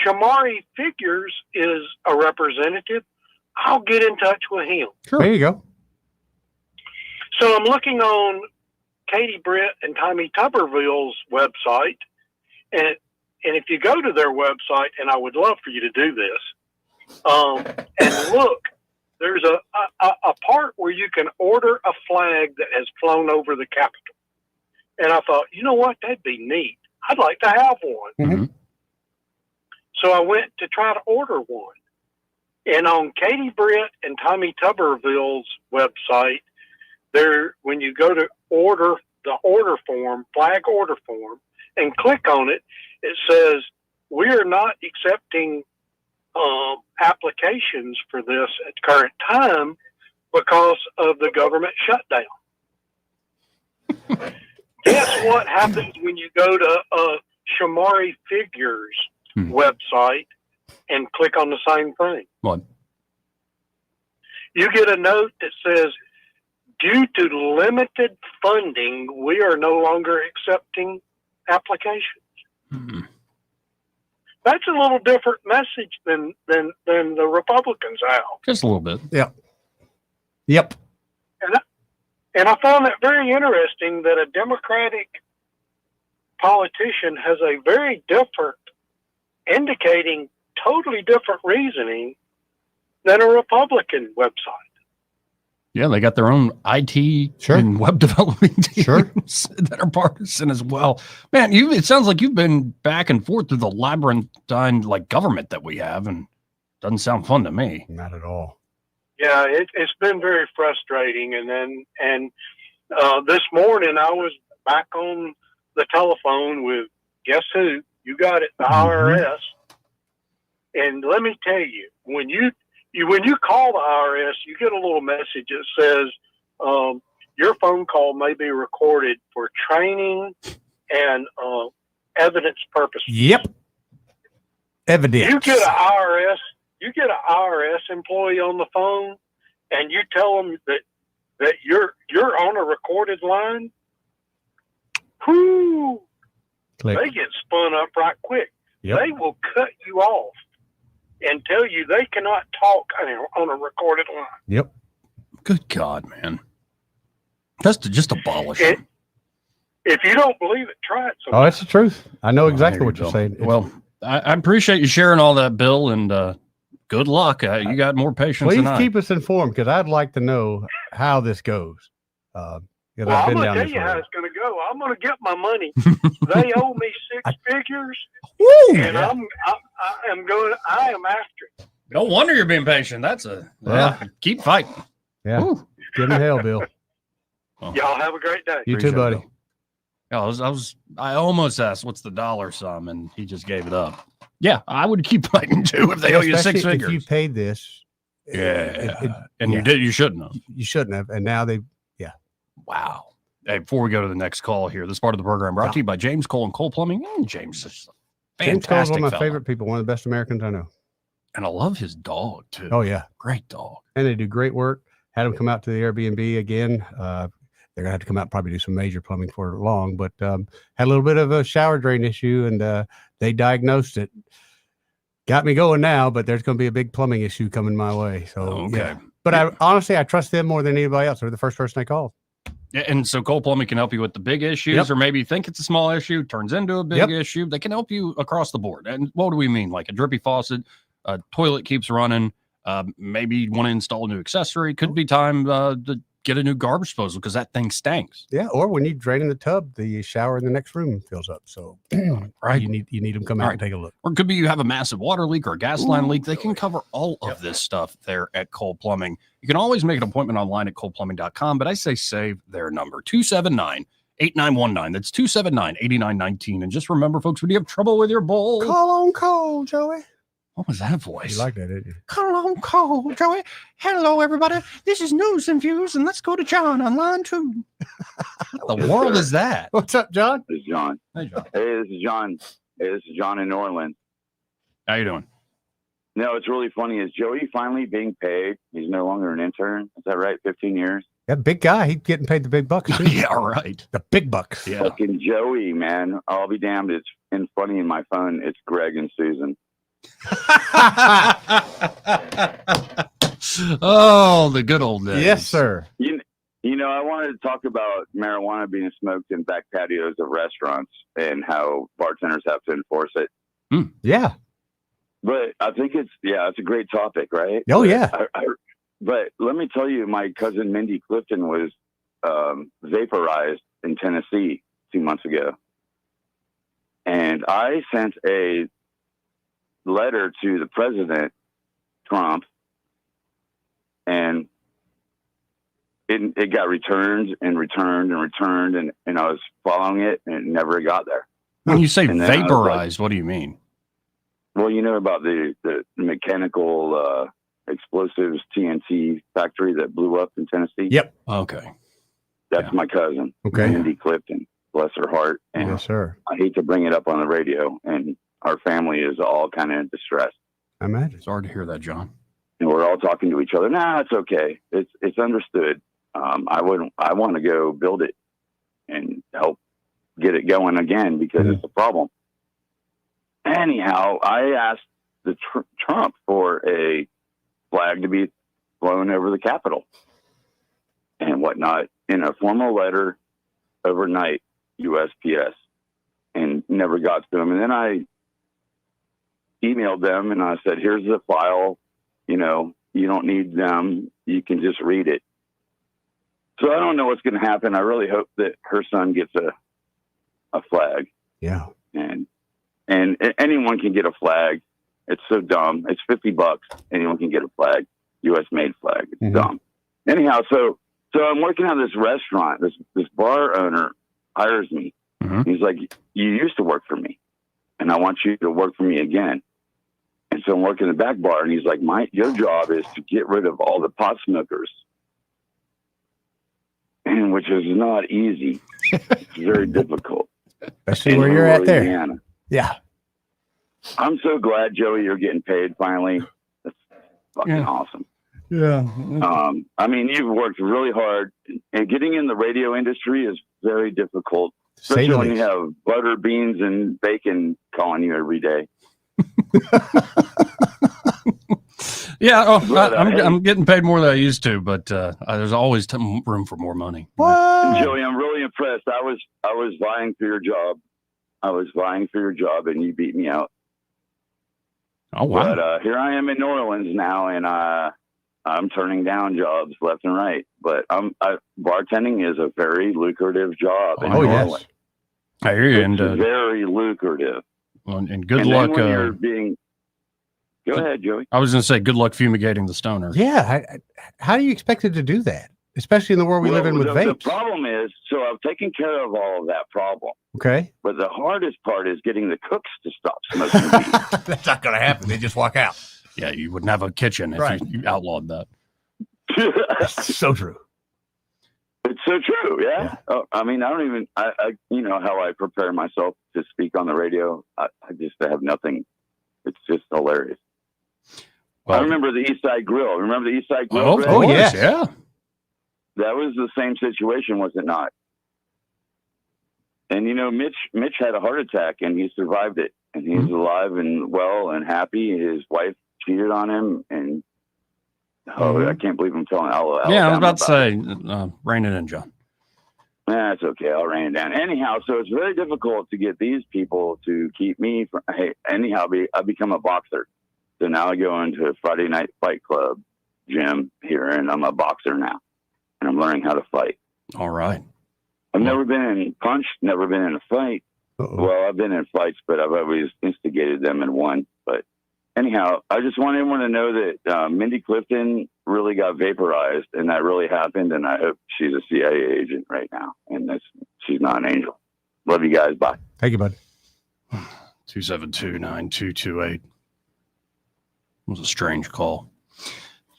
Shamari Figures is a representative. I'll get in touch with him. Sure. There you go. So I'm looking on Katie Britt and Tommy Tuberville's website, and if you go to their website, and I would love for you to do this, and look, there's a part where you can order a flag that has flown over the Capitol. And I thought, you know what, that'd be neat. I'd like to have one. Mm-hmm. So I went to try to order one. And on Katie Britt and Tommy Tuberville's website, there, when you go to order the order form, flag order form, and click on it, it says, we are not accepting applications for this at current time because of the government shutdown. Guess what happens when you go to Shamari Figures website and click on the same thing? What? You get a note that says, due to limited funding, we are no longer accepting applications. Mm-hmm. That's a little different message than the Republicans have. Just a little bit. Yep. And I found that very interesting that a Democratic politician has a very different, indicating totally different reasoning than a Republican website. Yeah, they got their own IT and web development teams that are partisan as well. Man, it sounds like you've been back and forth through the labyrinthine government that we have, and doesn't sound fun to me. Not at all. Yeah, it's been very frustrating. And this morning I was back on the telephone with, guess who? You got it, the IRS. And let me tell you, when you call the IRS, you get a little message that says your phone call may be recorded for training and evidence purposes. Yep. Evidence. You get an IRS employee on the phone, and you tell them that you're on a recorded line. Whoo! Click. They get spun up right quick. Yep. They will cut you off and tell you they cannot talk on a recorded line. Yep. Good God, man. That's to just abolish it. If you don't believe it, try it. Oh, that's the truth. I know exactly what you're saying. Well, I appreciate you sharing all that, Bill, and good luck. You got more patience Please than I. keep us informed, because I'd like to know how this goes. Well, I'm going to tell you how it's going to go. I'm going to get my money. They owe me six figures, and I am after it. No wonder you're being patient. That's keep fighting. Yeah. Woo. Give him hell, Bill. Y'all have a great day. You too, buddy. I almost asked what's the dollar sum, and he just gave it up. Yeah, I would keep fighting too if they owe you six figures. If you paid this. You shouldn't have. You shouldn't have. And now Wow. Hey, before we go to the next call here, this part of the program brought to you by James Cole and Cole Plumbing. James is a James Cole's fantastic one of my fella. favorite people, one of the best Americans I know. And I love his dog, too. Oh, yeah. Great dog. And they do great work. Had them come out to the Airbnb again. They're going to have to come out and probably do some major plumbing for long, but had a little bit of a shower drain issue, and they diagnosed it. Got me going now, but there's going to be a big plumbing issue coming my way. So, yeah. But honestly, I trust them more than anybody else. They're the first person I called. Yeah, and so Cole Plumbing can help you with the big issues, or maybe you think it's a small issue, turns into a big issue. They can help you across the board. And what do we mean? Like a drippy faucet, a toilet keeps running, maybe you want to install a new accessory. Could be time to get a new garbage disposal because that thing stinks. Yeah, or when you drain in the tub, the shower in the next room fills up. So right, you need them come out and take a look. Or it could be you have a massive water leak or a gas line leak. They can cover all of this stuff there at Cole Plumbing. You can always make an appointment online at coleplumbing.com, but I say save their number, 279-8919. That's 279-8919. And just remember, folks, when you have trouble with your bowl, call on Cole, Joey. What was that voice? You like that, didn't you? Call on Cole, Joey. Hello, everybody. This is News and Views, and let's go to John on line 2. What the world is that? What's up, John? This is John. Hey, John. Hey, this is John. Hey, this is John in New Orleans. How you doing? No, it's really funny. Is Joey finally being paid? He's no longer an intern. Is that right? 15 years? That big guy. He's getting paid the big bucks. Too. Yeah, right. The big bucks. Yeah. Fucking Joey, man. I'll be damned. It's in funny in my phone. It's Greg and Susan. Oh, the good old days. Yes, sir. You know, I wanted to talk about marijuana being smoked in back patios of restaurants and how bartenders have to enforce it. Yeah. But I think it's a great topic, right? Oh, yeah. But let me tell you, my cousin Mindy Clifton was vaporized in Tennessee 2 months ago. And I sent a letter to the president, Trump, and it got returned and I was following it and it never got there. When you say vaporized, what do you mean? Well, you know about the mechanical explosives TNT factory that blew up in Tennessee? Yep. Okay. That's my cousin, okay, Mindy Clifton. Bless her heart. And yes, sir. I hate to bring it up on the radio, and our family is all kind of in distress. I imagine. Sorry to hear that, John. And we're all talking to each other. Nah, it's okay. It's understood. I want to go build it and help get it going again because it's a problem. Anyhow, I asked the Trump for a flag to be flown over the Capitol and whatnot in a formal letter overnight, USPS, and never got to him. And then I emailed them and I said, here's the file. You know, you don't need them. You can just read it. So I don't know what's going to happen. I really hope that her son gets a flag. Yeah. And anyone can get a flag. It's so dumb. It's $50. Anyone can get a flag. U.S. made flag. It's dumb. Anyhow, so I'm working at this restaurant. This bar owner hires me. He's like, you used to work for me, and I want you to work for me again. And so I'm working the back bar, and he's like, your job is to get rid of all the pot smokers, and which is not easy. It's very difficult. Especially where you're at there. Yeah. I'm so glad, Joey, you're getting paid finally. That's fucking awesome. Yeah. I mean, you've worked really hard, and getting in the radio industry is very difficult, especially when you have butter, beans, and bacon calling you every day. Yeah, I'm getting paid more than I used to, but there's always room for more money. Joey, I'm really impressed. I was vying for your job. And you beat me out. Oh wow! But here I am in New Orleans now, and I'm turning down jobs left and right. But bartending is a very lucrative job in New Orleans. I hear you. It's very lucrative. And good luck. Go ahead, Joey. I was going to say, good luck fumigating the stoner. Yeah. How do you expect it to do that? Especially in the world we live in with vapes. The problem is, so I've taken care of all of that problem. Okay. But the hardest part is getting the cooks to stop smoking weed. That's not going to happen. They just walk out. Yeah, you wouldn't have a kitchen if you outlawed that. So true. It's so true. Yeah. I mean, I don't even, you know how I prepare myself to speak on the radio. I just have nothing. It's just hilarious. Well, I remember the East Side Grill. Remember the East Side Grill? Oh, yes. Yeah. That was the same situation, was it not? And, you know, Mitch had a heart attack, and he survived it. And he's alive and well and happy. His wife cheated on him, and I can't believe I'm telling Alabama. Yeah, I was about to say, rein it in, John. That's okay. I'll rein it down. Anyhow, so it's very difficult to get these people to keep me from. Hey, anyhow, I become a boxer. So now I go into a Friday night fight club gym here, and I'm a boxer now, and I'm learning how to fight. All right. I've never been punched, never been in a fight. Well, I've been in fights, but I've always instigated them and won. But anyhow, I just want everyone to know that Mindy Clifton really got vaporized, and that really happened. And I hope she's a CIA agent right now, and she's not an angel. Love you guys. Bye. Thank you, bud. 272-9228. It was a strange call.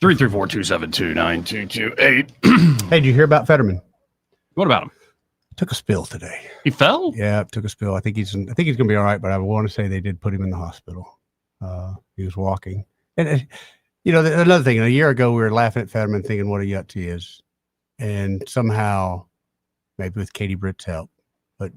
334-272-9228. Hey, did you hear about Fetterman? What about him? Took a spill today. He fell? Yeah, took a spill. I think he's going to be all right, but I want to say they did put him in the hospital. He was walking. And, you know, another thing, a year ago, we were laughing at Fetterman thinking what a yut he is. And somehow, maybe with Katie Britt's help, but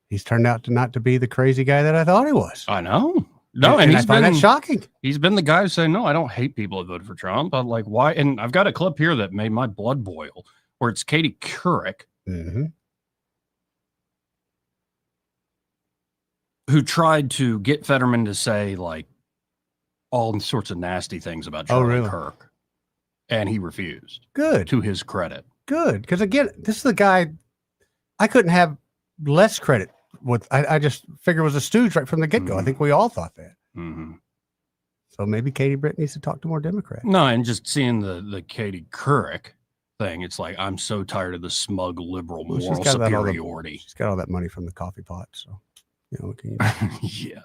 he's turned out to not to be the crazy guy that I thought he was. I know. No, and I find that shocking. He's been the guy who saying, no, I don't hate people that voted for Trump. I'm like, why? And I've got a clip here that made my blood boil where it's Katie Couric. Who tried to get Fetterman to say like all sorts of nasty things about Charlie Kirk, and he refused. Good. To his credit. Good. Because again, this is the guy I couldn't have less credit with. I just figured it was a stooge right from the get-go. I think we all thought that. So maybe Katie Britt needs to talk to more Democrats. No, and just seeing the Katie Couric thing, it's like, I'm so tired of the smug liberal moral superiority. She's got all that money from the coffee pot, so you know, yeah.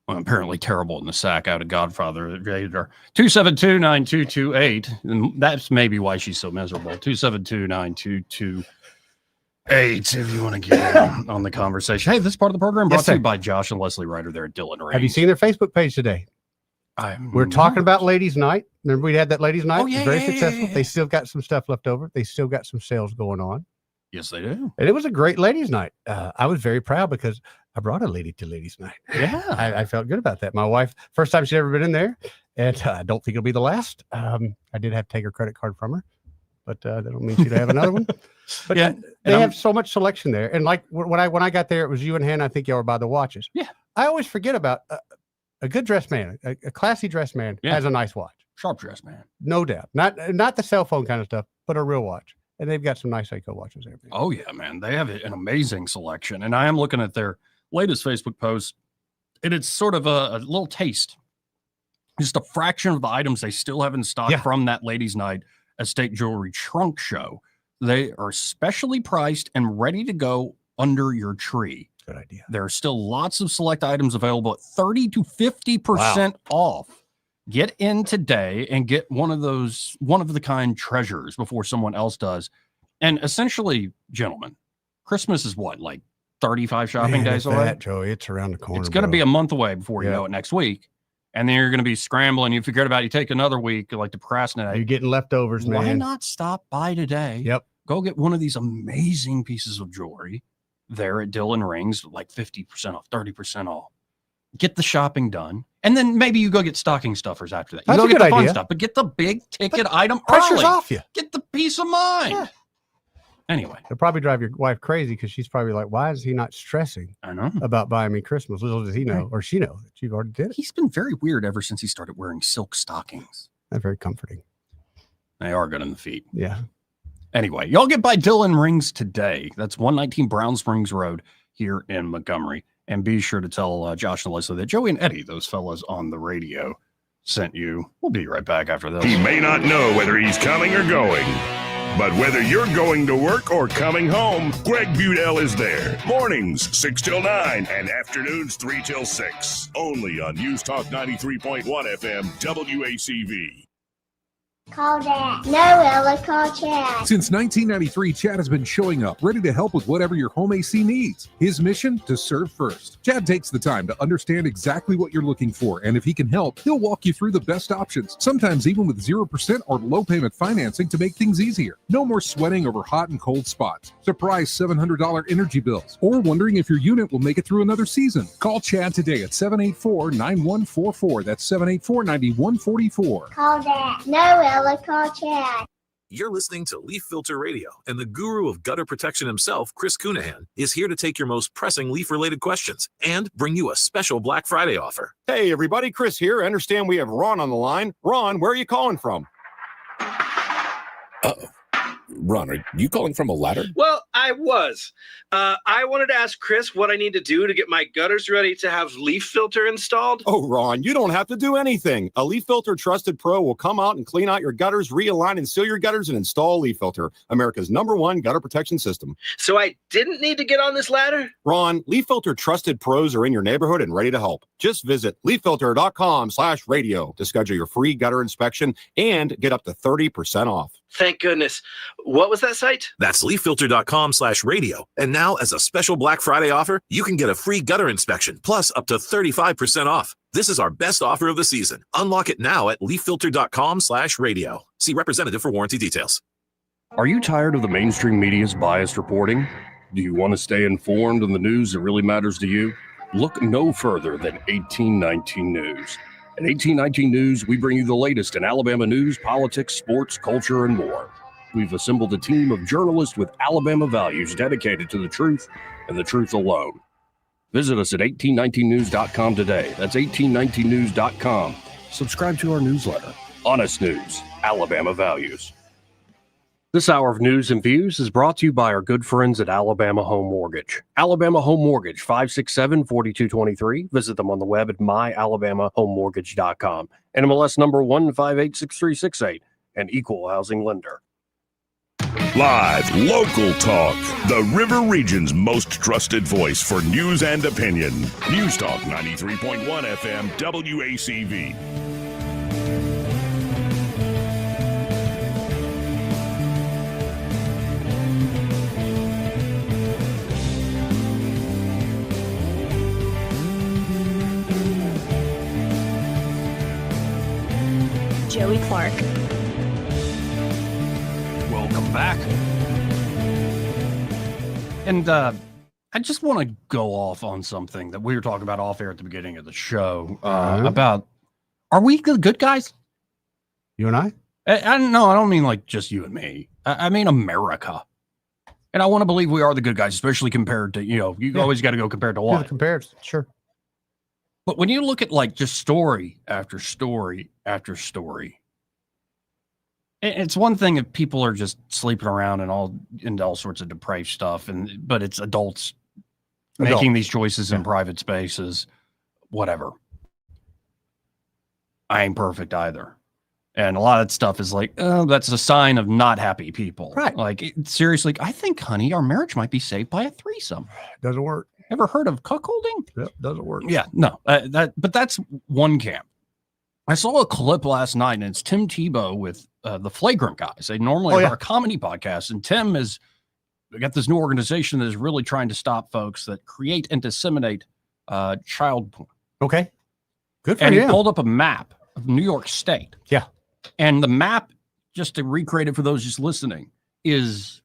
Well, apparently terrible in the sack out of Godfather. 272-9228. And that's maybe why she's so miserable. 272-9228. If you want to get on the conversation. Hey, this part of the program brought to you by Josh and Leslie Ryder there at Dillon Range. Have you seen their Facebook page today? We're talking about Ladies' Night. Remember we had that Ladies' Night? Oh, yeah, Very yeah, successful. yeah. They still got some stuff left over. They still got some sales going on. Yes, they do. And it was a great Ladies' Night. I was very proud because I brought a lady to Ladies' Night. Yeah. I felt good about that. My wife, first time she'd ever been in there, and I don't think it'll be the last. I did have to take her credit card from her, but that don't mean she'd have another one. But Yeah, they and have so much selection there. And like when I got there, it was you and Hannah. I think y'all were by the watches. Yeah. I always forget about a good dressed man, a classy dressed man has a nice watch. Sharp dressed man. No doubt. Not the cell phone kind of stuff, but a real watch. And they've got some nice Seiko watches there. Oh, yeah, man. They have an amazing selection. And I am looking at their latest Facebook post, and it's sort of a little taste. Just a fraction of the items they still have in stock from that Ladies' Night Estate Jewelry Trunk Show. They are specially priced and ready to go under your tree. Good idea. There are still lots of select items available at 30 to 50% off. Get in today and get one of those one-of-the-kind treasures before someone else does. And essentially, gentlemen, Christmas is what, like 35 shopping days away? Joey, it's around the corner. It's going to be a month away before you know it next week. And then you're going to be scrambling. You forget about it. You take another week, like to procrastinate. You're getting leftovers, man. Why not stop by today? Yep. Go get one of these amazing pieces of jewelry there at Dillon Rings, like 50% off, 30% off. Get the shopping done. And then maybe you go get stocking stuffers after that. You That's go a get good the fun idea. stuff, but get the big ticket item pressure's early. off you. Get the peace of mind. Anyway. It'll probably drive your wife crazy because she's probably like, why is he not stressing about buying me Christmas? Little does he know, or she know that you've already did it. He's been very weird ever since he started wearing silk stockings. That's very comforting. They are good on the feet. Yeah. Anyway, y'all get by Dillon Rings today. That's 119 Brown Springs Road here in Montgomery. And be sure to tell Josh and Leslie that Joey and Eddie, those fellas on the radio, sent you. We'll be right back after this. He may not know whether he's coming or going, but whether you're going to work or coming home, Greg Budell is there. Mornings, 6 till 9, and afternoons, 3 till 6. Only on News Talk 93.1 FM, WACV. Call Dad. No, Ella, call Chad. Since 1993, Chad has been showing up, ready to help with whatever your home AC needs. His mission, to serve first. Chad takes the time to understand exactly what you're looking for, and if he can help, he'll walk you through the best options, sometimes even with 0% or low payment financing to make things easier. No more sweating over hot and cold spots, surprise $700 energy bills, or wondering if your unit will make it through another season. Call Chad today at 784-9144. That's 784-9144. Call Dad. No, Ella, call Chad. You're listening to Leaf Filter Radio, and the guru of gutter protection himself, Chris Cunahan, is here to take your most pressing leaf-related questions and bring you a special Black Friday offer. Hey, everybody, Chris here. I understand we have Ron on the line. Ron, where are you calling from? Ron, are you calling from a ladder? Well, I was. I wanted to ask Chris what I need to do to get my gutters ready to have leaf filter installed. Oh, Ron, you don't have to do anything. A Leaf Filter Trusted Pro will come out and clean out your gutters, realign and seal your gutters, and install Leaf Filter, America's #1 gutter protection system. So I didn't need to get on this ladder? Ron, Leaf Filter Trusted Pros are in your neighborhood and ready to help. Just visit leaffilter.com/radio to schedule your free gutter inspection and get up to 30% off. Thank goodness. What was that site? That's leaffilter.com/radio. And now, as a special Black Friday offer, you can get a free gutter inspection, plus up to 35% off. This is our best offer of the season. Unlock it now at leaffilter.com/radio. See representative for warranty details. Are you tired of the mainstream media's biased reporting? Do you want to stay informed on the news that really matters to you? Look no further than 1819 News. At 1819 News, we bring you the latest in Alabama news, politics, sports, culture, and more. We've assembled a team of journalists with Alabama values dedicated to the truth and the truth alone. Visit us at 1819news.com today. That's 1819news.com. Subscribe to our newsletter. Honest News, Alabama Values. This hour of news and views is brought to you by our good friends at Alabama Home Mortgage. Alabama Home Mortgage, 567-4223. Visit them on the web at myalabamahomemortgage.com. NMLS number 1586368, an equal housing lender. Live, local talk. The River Region's most trusted voice for news and opinion. News Talk 93.1 FM, WACV. Joey Clark. Welcome back. And I just want to go off on something that we were talking about off air at the beginning of the show about, are we the good guys? You and I? I don't know. I don't mean like just you and me. I mean America. And I want to believe we are the good guys, especially compared to, you always got to go compared to what? Comparison, sure. But when you look at like just story after story after story, it's one thing if people are just sleeping around and into all sorts of depraved stuff, but it's adults making these choices in private spaces, whatever. I ain't perfect either. And a lot of that stuff is like, oh, that's a sign of not happy people. Right. Like, seriously, I think, honey, our marriage might be saved by a threesome. Doesn't work. Ever heard of cuckolding? Yep, doesn't work. Yeah, no. But that's one camp. I saw a clip last night, and it's Tim Tebow with the Flagrant Guys. They normally are a comedy podcast, and Tim we got this new organization that is really trying to stop folks that create and disseminate child porn. Okay. Good for him. him. And he pulled up a map of New York State. Yeah. And the map, just to recreate it for those just listening, is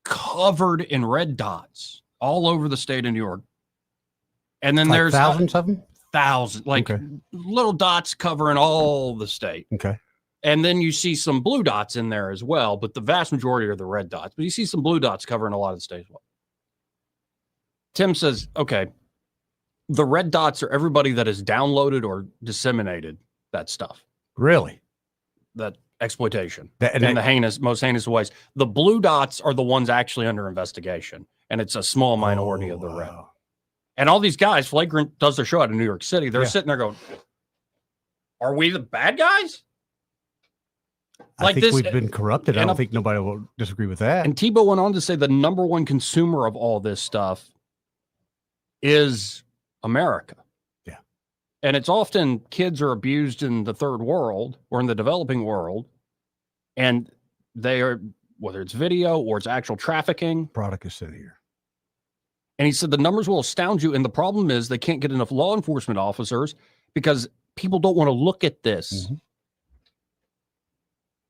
covered in red dots all over the state of New York. And then there's thousands of them? Thousands, little dots covering all the state. Okay. And then you see some blue dots in there as well, but the vast majority are the red dots. But you see some blue dots covering a lot of the state as well. Tim says, okay, the red dots are everybody that has downloaded or disseminated that stuff. Really? That exploitation And in the most heinous ways. The blue dots are the ones actually under investigation, and it's a small minority of the red. And all these guys, Flagrant does their show out of New York City. They're sitting there going, are we the bad guys? I think we've been corrupted. I don't think nobody will disagree with that. And Tebow went on to say the number one consumer of all this stuff is America. Yeah. And it's often kids are abused in the third world or in the developing world. And they are, whether it's video or it's actual trafficking. Product is sitting here. And he said the numbers will astound you. And the problem is they can't get enough law enforcement officers because people don't want to look at this. Mm-hmm.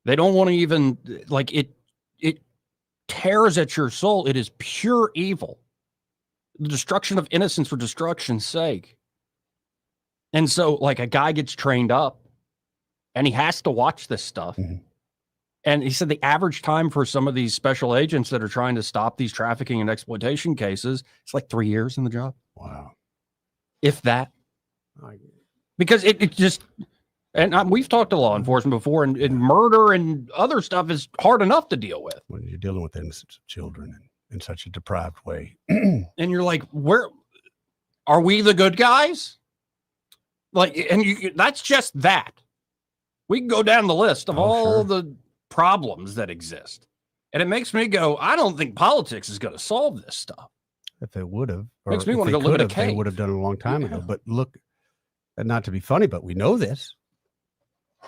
They don't want to even, like, it tears at your soul. It is pure evil. The destruction of innocence for destruction's sake. And so, like, a guy gets trained up and he has to watch this stuff. Mm-hmm. And he said the average time for some of these special agents that are trying to stop these trafficking and exploitation cases, it's like 3 years in the job. Wow. If that. Because it just, and we've talked to law enforcement before, and murder and other stuff is hard enough to deal with. When you're dealing with the innocence of children in such a deprived way. And you're like, where are we the good guys? Like, and that's just that. We can go down the list of all the problems that exist. And it makes me go, I don't think politics is going to solve this stuff. If they would have, makes me want to go live in a cave. They would have done it a long time ago. But look, and not to be funny, but we know this.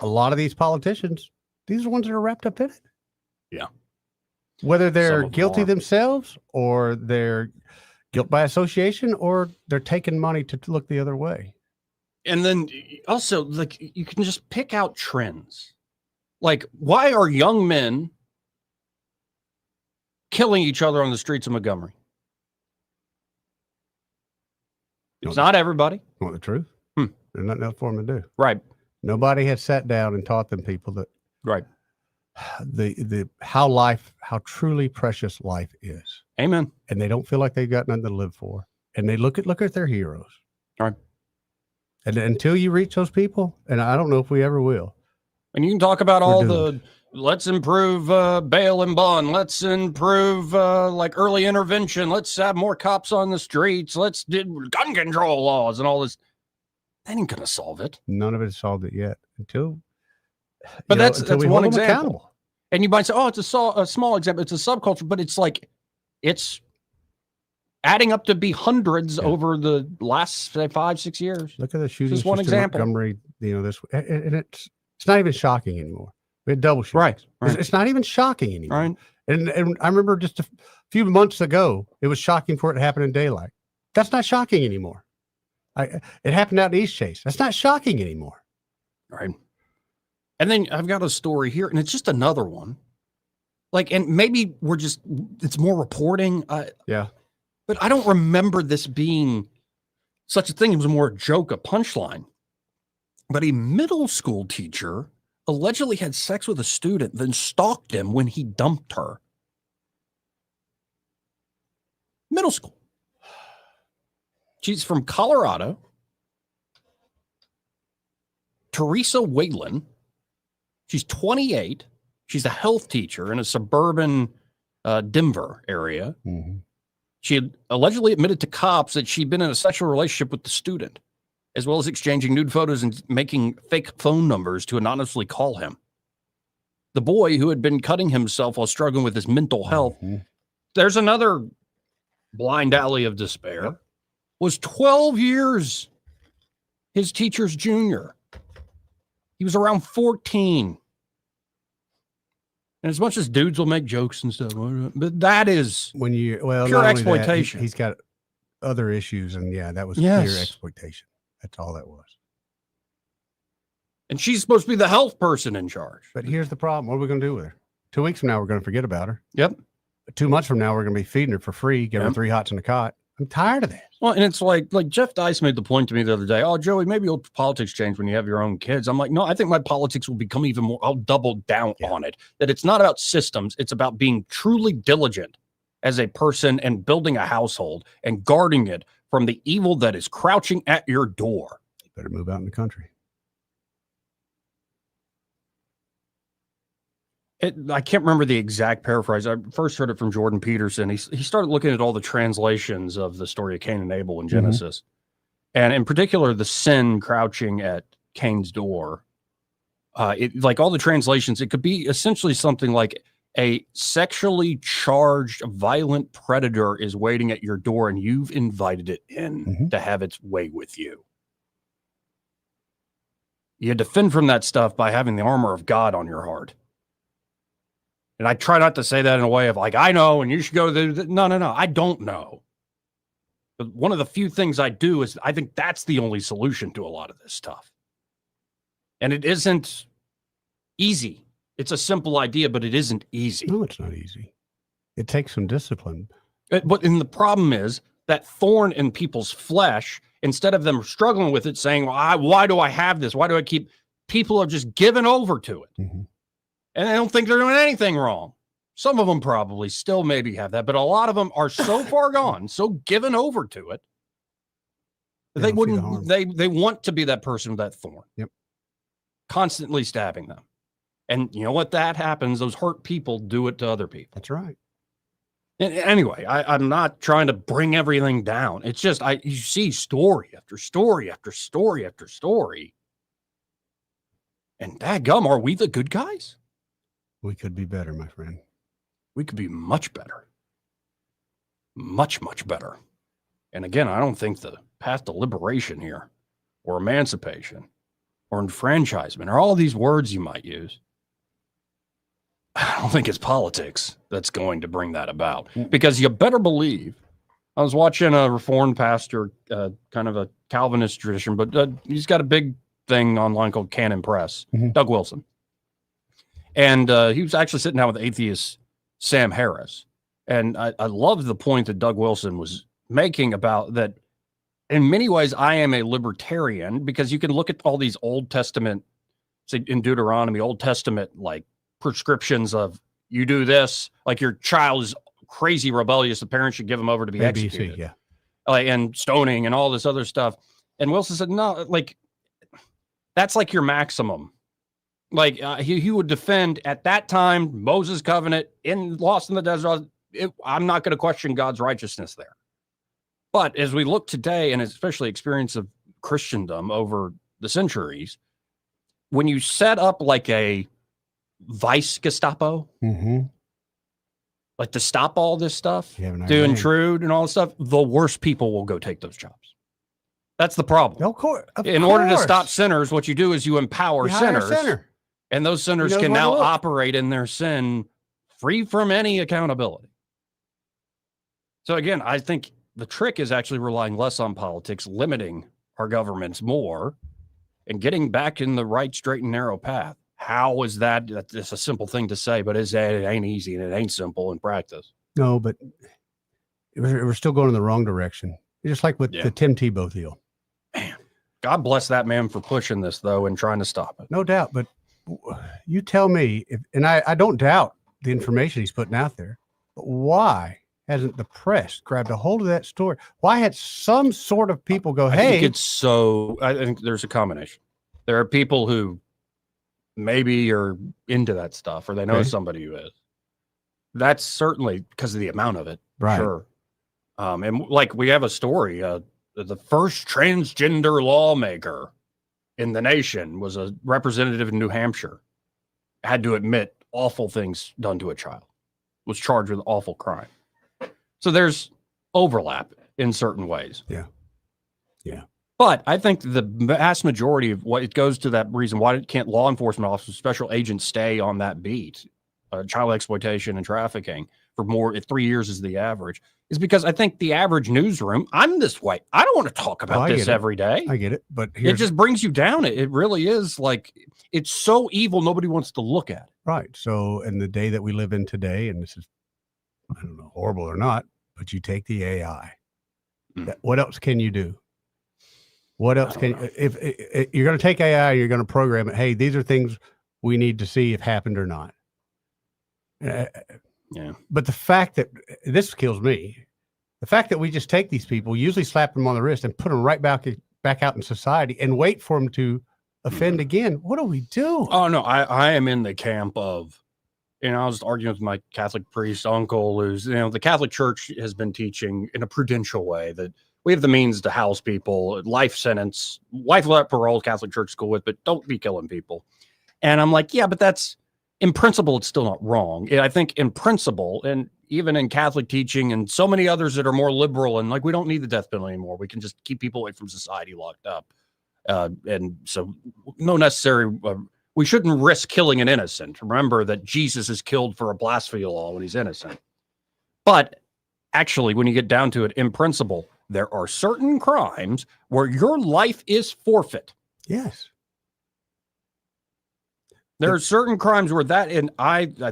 A lot of these politicians, these are the ones that are wrapped up in it. Yeah. Whether they're guilty themselves or they're guilt by association or they're taking money to look the other way. And then also, like, you can just pick out trends. Like, why are young men killing each other on the streets of Montgomery? It's not everybody. Want the truth? There's nothing else for them to do. Right. Nobody has sat down and taught them people that how truly precious life is. Amen. And they don't feel like they've got nothing to live for. And they look at their heroes. All right. And until you reach those people, and I don't know if we ever will. And you can talk about let's improve bail and bond. Let's improve like early intervention. Let's have more cops on the streets. Let's do gun control laws and all this. That ain't going to solve it. None of it has solved it yet until. But that's one example. And you might say, oh, it's a small example. It's a subculture, but it's like, it's adding up to be hundreds over the last, say, 5-6 years. Look at the shootings. Just one example. Montgomery, this, and it's not even shocking anymore. We had double shootings. Right. It's not even shocking anymore. Right. And I remember just a few months ago, it was shocking for it to happen in daylight. That's not shocking anymore. It happened out in East Chase. That's not shocking anymore. Right. And then I've got a story here, and it's just another one. Like, and maybe it's more reporting. Yeah. But I don't remember this being such a thing. It was more a joke, a punchline. But a middle school teacher allegedly had sex with a student, then stalked him when he dumped her. Middle school. She's from Colorado. Teresa Whalen. She's 28. She's a health teacher in a suburban Denver area. Mm-hmm. She had allegedly admitted to cops that she'd been in a sexual relationship with the student, as well as exchanging nude photos and making fake phone numbers to anonymously call him. The boy, who had been cutting himself while struggling with his mental health, there's another blind alley of despair, was 12 years his teacher's junior. He was around 14. And as much as dudes will make jokes and stuff, but that is pure exploitation. He's got other issues, and that was Yes. pure exploitation. That's all that was. And she's supposed to be the health person in charge. But here's the problem. What are we going to do with her? 2 weeks from now, we're going to forget about her. Yep. 2 months from now, we're going to be feeding her for free, give her 3 hots in the cot. I'm tired of that. Well, and it's like Jeff Dice made the point to me the other day. Oh, Joey, maybe your politics change when you have your own kids. I'm like, no, I think my politics will become even more. I'll double down on it. That it's not about systems. It's about being truly diligent as a person and building a household and guarding it from the evil that is crouching at your door. Better move out in the country. I can't remember the exact paraphrase. I first heard it from Jordan Peterson. He started looking at all the translations of the story of Cain and Abel in Genesis. And in particular, the sin crouching at Cain's door. Like all the translations, it could be essentially something like a sexually charged, violent predator is waiting at your door and you've invited it in to have its way with you. You defend from that stuff by having the armor of God on your heart. And I try not to say that in a way of like, I know, and you should go there. No, I don't know. But one of the few things I do is I think that's the only solution to a lot of this stuff. And it isn't easy. It's a simple idea, but it isn't easy. No, it's not easy. It takes some discipline. And the problem is that thorn in people's flesh, instead of them struggling with it, saying, well, why do I have this? Why do I keep... People are just given over to it. And they don't think they're doing anything wrong. Some of them probably still maybe have that, but a lot of them are so far gone, so given over to it, they wouldn't, they want to be that person with that thorn. Yep. Constantly stabbing them. And you know what? That happens. Those hurt people do it to other people. That's right. And anyway, I'm not trying to bring everything down. It's just, you see story after story after story after story. And dadgum, are we the good guys? We could be better, my friend. We could be much better. Much, much better. And again, I don't think the path to liberation here, or emancipation, or enfranchisement, or all these words you might use, I don't think it's politics that's going to bring that about. Because you better believe, I was watching a Reformed pastor, kind of a Calvinist tradition, but he's got a big thing online called Canon Press, Doug Wilson. And he was actually sitting down with atheist Sam Harris. And I love the point that Doug Wilson was making about that. In many ways, I am a libertarian because you can look at all these Old Testament, say in Deuteronomy, Old Testament, like prescriptions of you do this, like your child is crazy rebellious, the parents should give them over to be executed. Yeah. And stoning and all this other stuff. And Wilson said, no, like that's like your maximum. Like he would defend at that time, Moses' covenant lost in the desert. I'm not going to question God's righteousness there. But as we look today, and especially experience of Christendom over the centuries, when you set up like a vice Gestapo, like to stop all this stuff, to intrude and all this stuff, the worst people will go take those jobs. That's the problem. Of course. In order to stop sinners, what you do is you empower sinners. And those sinners can now operate in their sin free from any accountability. So again, I think the trick is actually relying less on politics, limiting our governments more, and getting back in the right, straight, and narrow path. How is that? That's a simple thing to say, but it ain't easy and it ain't simple in practice. No, but we're still going in the wrong direction. Just like with the Tim Tebow deal. God bless that man for pushing this, though, and trying to stop it. No doubt. But you tell me, and I don't doubt the information he's putting out there, but why hasn't the press grabbed a hold of that story? Why had some sort of people go, hey. I think there's a combination. There are people who maybe are into that stuff or they know somebody who is. That's certainly because of the amount of it. Right. Sure. And like we have a story, the first transgender lawmaker in the nation was a representative in New Hampshire, had to admit awful things done to a child, was charged with awful crime. So there's overlap in certain ways. Yeah. Yeah. But I think the vast majority of what it goes to that reason, why can't law enforcement officers, special agents stay on that beat, child exploitation and trafficking for more, 3 years is the average, is because I think the average newsroom, I'm this way. I don't want to talk about this every day. I get it. But it just brings you down. It really is like, it's so evil. Nobody wants to look at it. Right. So in the day that we live in today, and this is, I don't know, horrible or not, but you take the AI. What else can you do? What else can you, if you're going to take AI, you're going to program it. Hey, these are things we need to see if happened or not. Yeah. But the fact that this kills me, the fact that we just take these people, usually slap them on the wrist and put them right back out in society and wait for them to offend again. What do we do? Oh no, I am in the camp of, I was arguing with my Catholic priest uncle who's, the Catholic Church has been teaching in a prudential way that we have the means to house people, life sentence, life without parole, Catholic Church school with, but don't be killing people. And I'm like, yeah, but that's, in principle, it's still not wrong. I think in principle, and even in Catholic teaching and so many others that are more liberal and like, we don't need the death penalty anymore. We can just keep people away from society locked up. And so no necessary, we shouldn't risk killing an innocent. Remember that Jesus is killed for a blasphemy law when he's innocent. But actually, when you get down to it, in principle, there are certain crimes where your life is forfeit. Yes. There are certain crimes where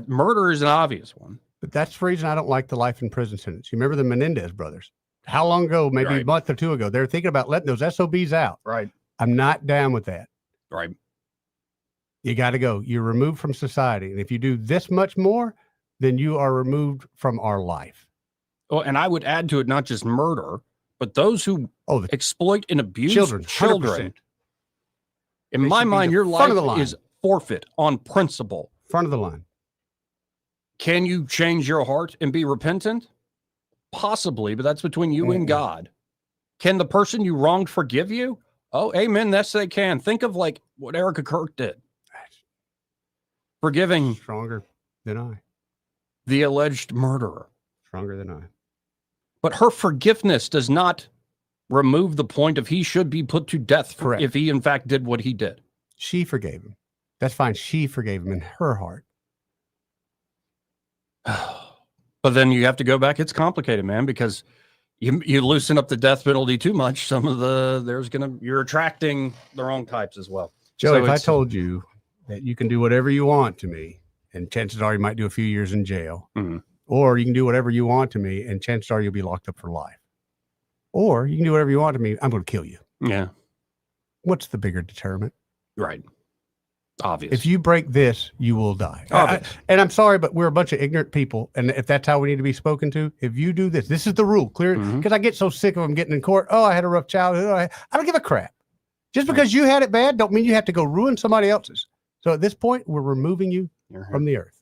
murder is an obvious one. But that's the reason I don't like the life in prison sentence. You remember the Menendez brothers? How long ago, maybe a month or two ago, they were thinking about letting those SOBs out. Right. I'm not down with that. Right. You got to go. You're removed from society. And if you do this much more, then you are removed from our life. Oh, and I would add to it, not just murder, but those who exploit and abuse children. 100%. In my mind, your life is forfeit on principle. Front of the line. Can you change your heart and be repentant? Possibly, but that's between you and God. Can the person you wronged forgive you? Oh, amen. Yes, they can. Think of like what Erica Kirk did. Forgiving. Stronger than I. The alleged murderer. Stronger than I. But her forgiveness does not remove the point of he should be put to death if he in fact did what he did. She forgave him. That's fine. She forgave him in her heart. But then you have to go back. It's complicated, man, because you loosen up the death penalty too much. You're attracting the wrong types as well. Joe, if I told you that you can do whatever you want to me, and chances are you might do a few years in jail, or you can do whatever you want to me, and chances are you'll be locked up for life, or you can do whatever you want to me, I'm going to kill you. Yeah. What's the bigger deterrent? Right. Obvious. If you break this, you will die. And I'm sorry, but we're a bunch of ignorant people. And if that's how we need to be spoken to, if you do this, this is the rule. Clear. Because I get so sick of them getting in court. Oh, I had a rough childhood. I don't give a crap. Just because you had it bad, don't mean you have to go ruin somebody else's. So at this point, we're removing you from the earth.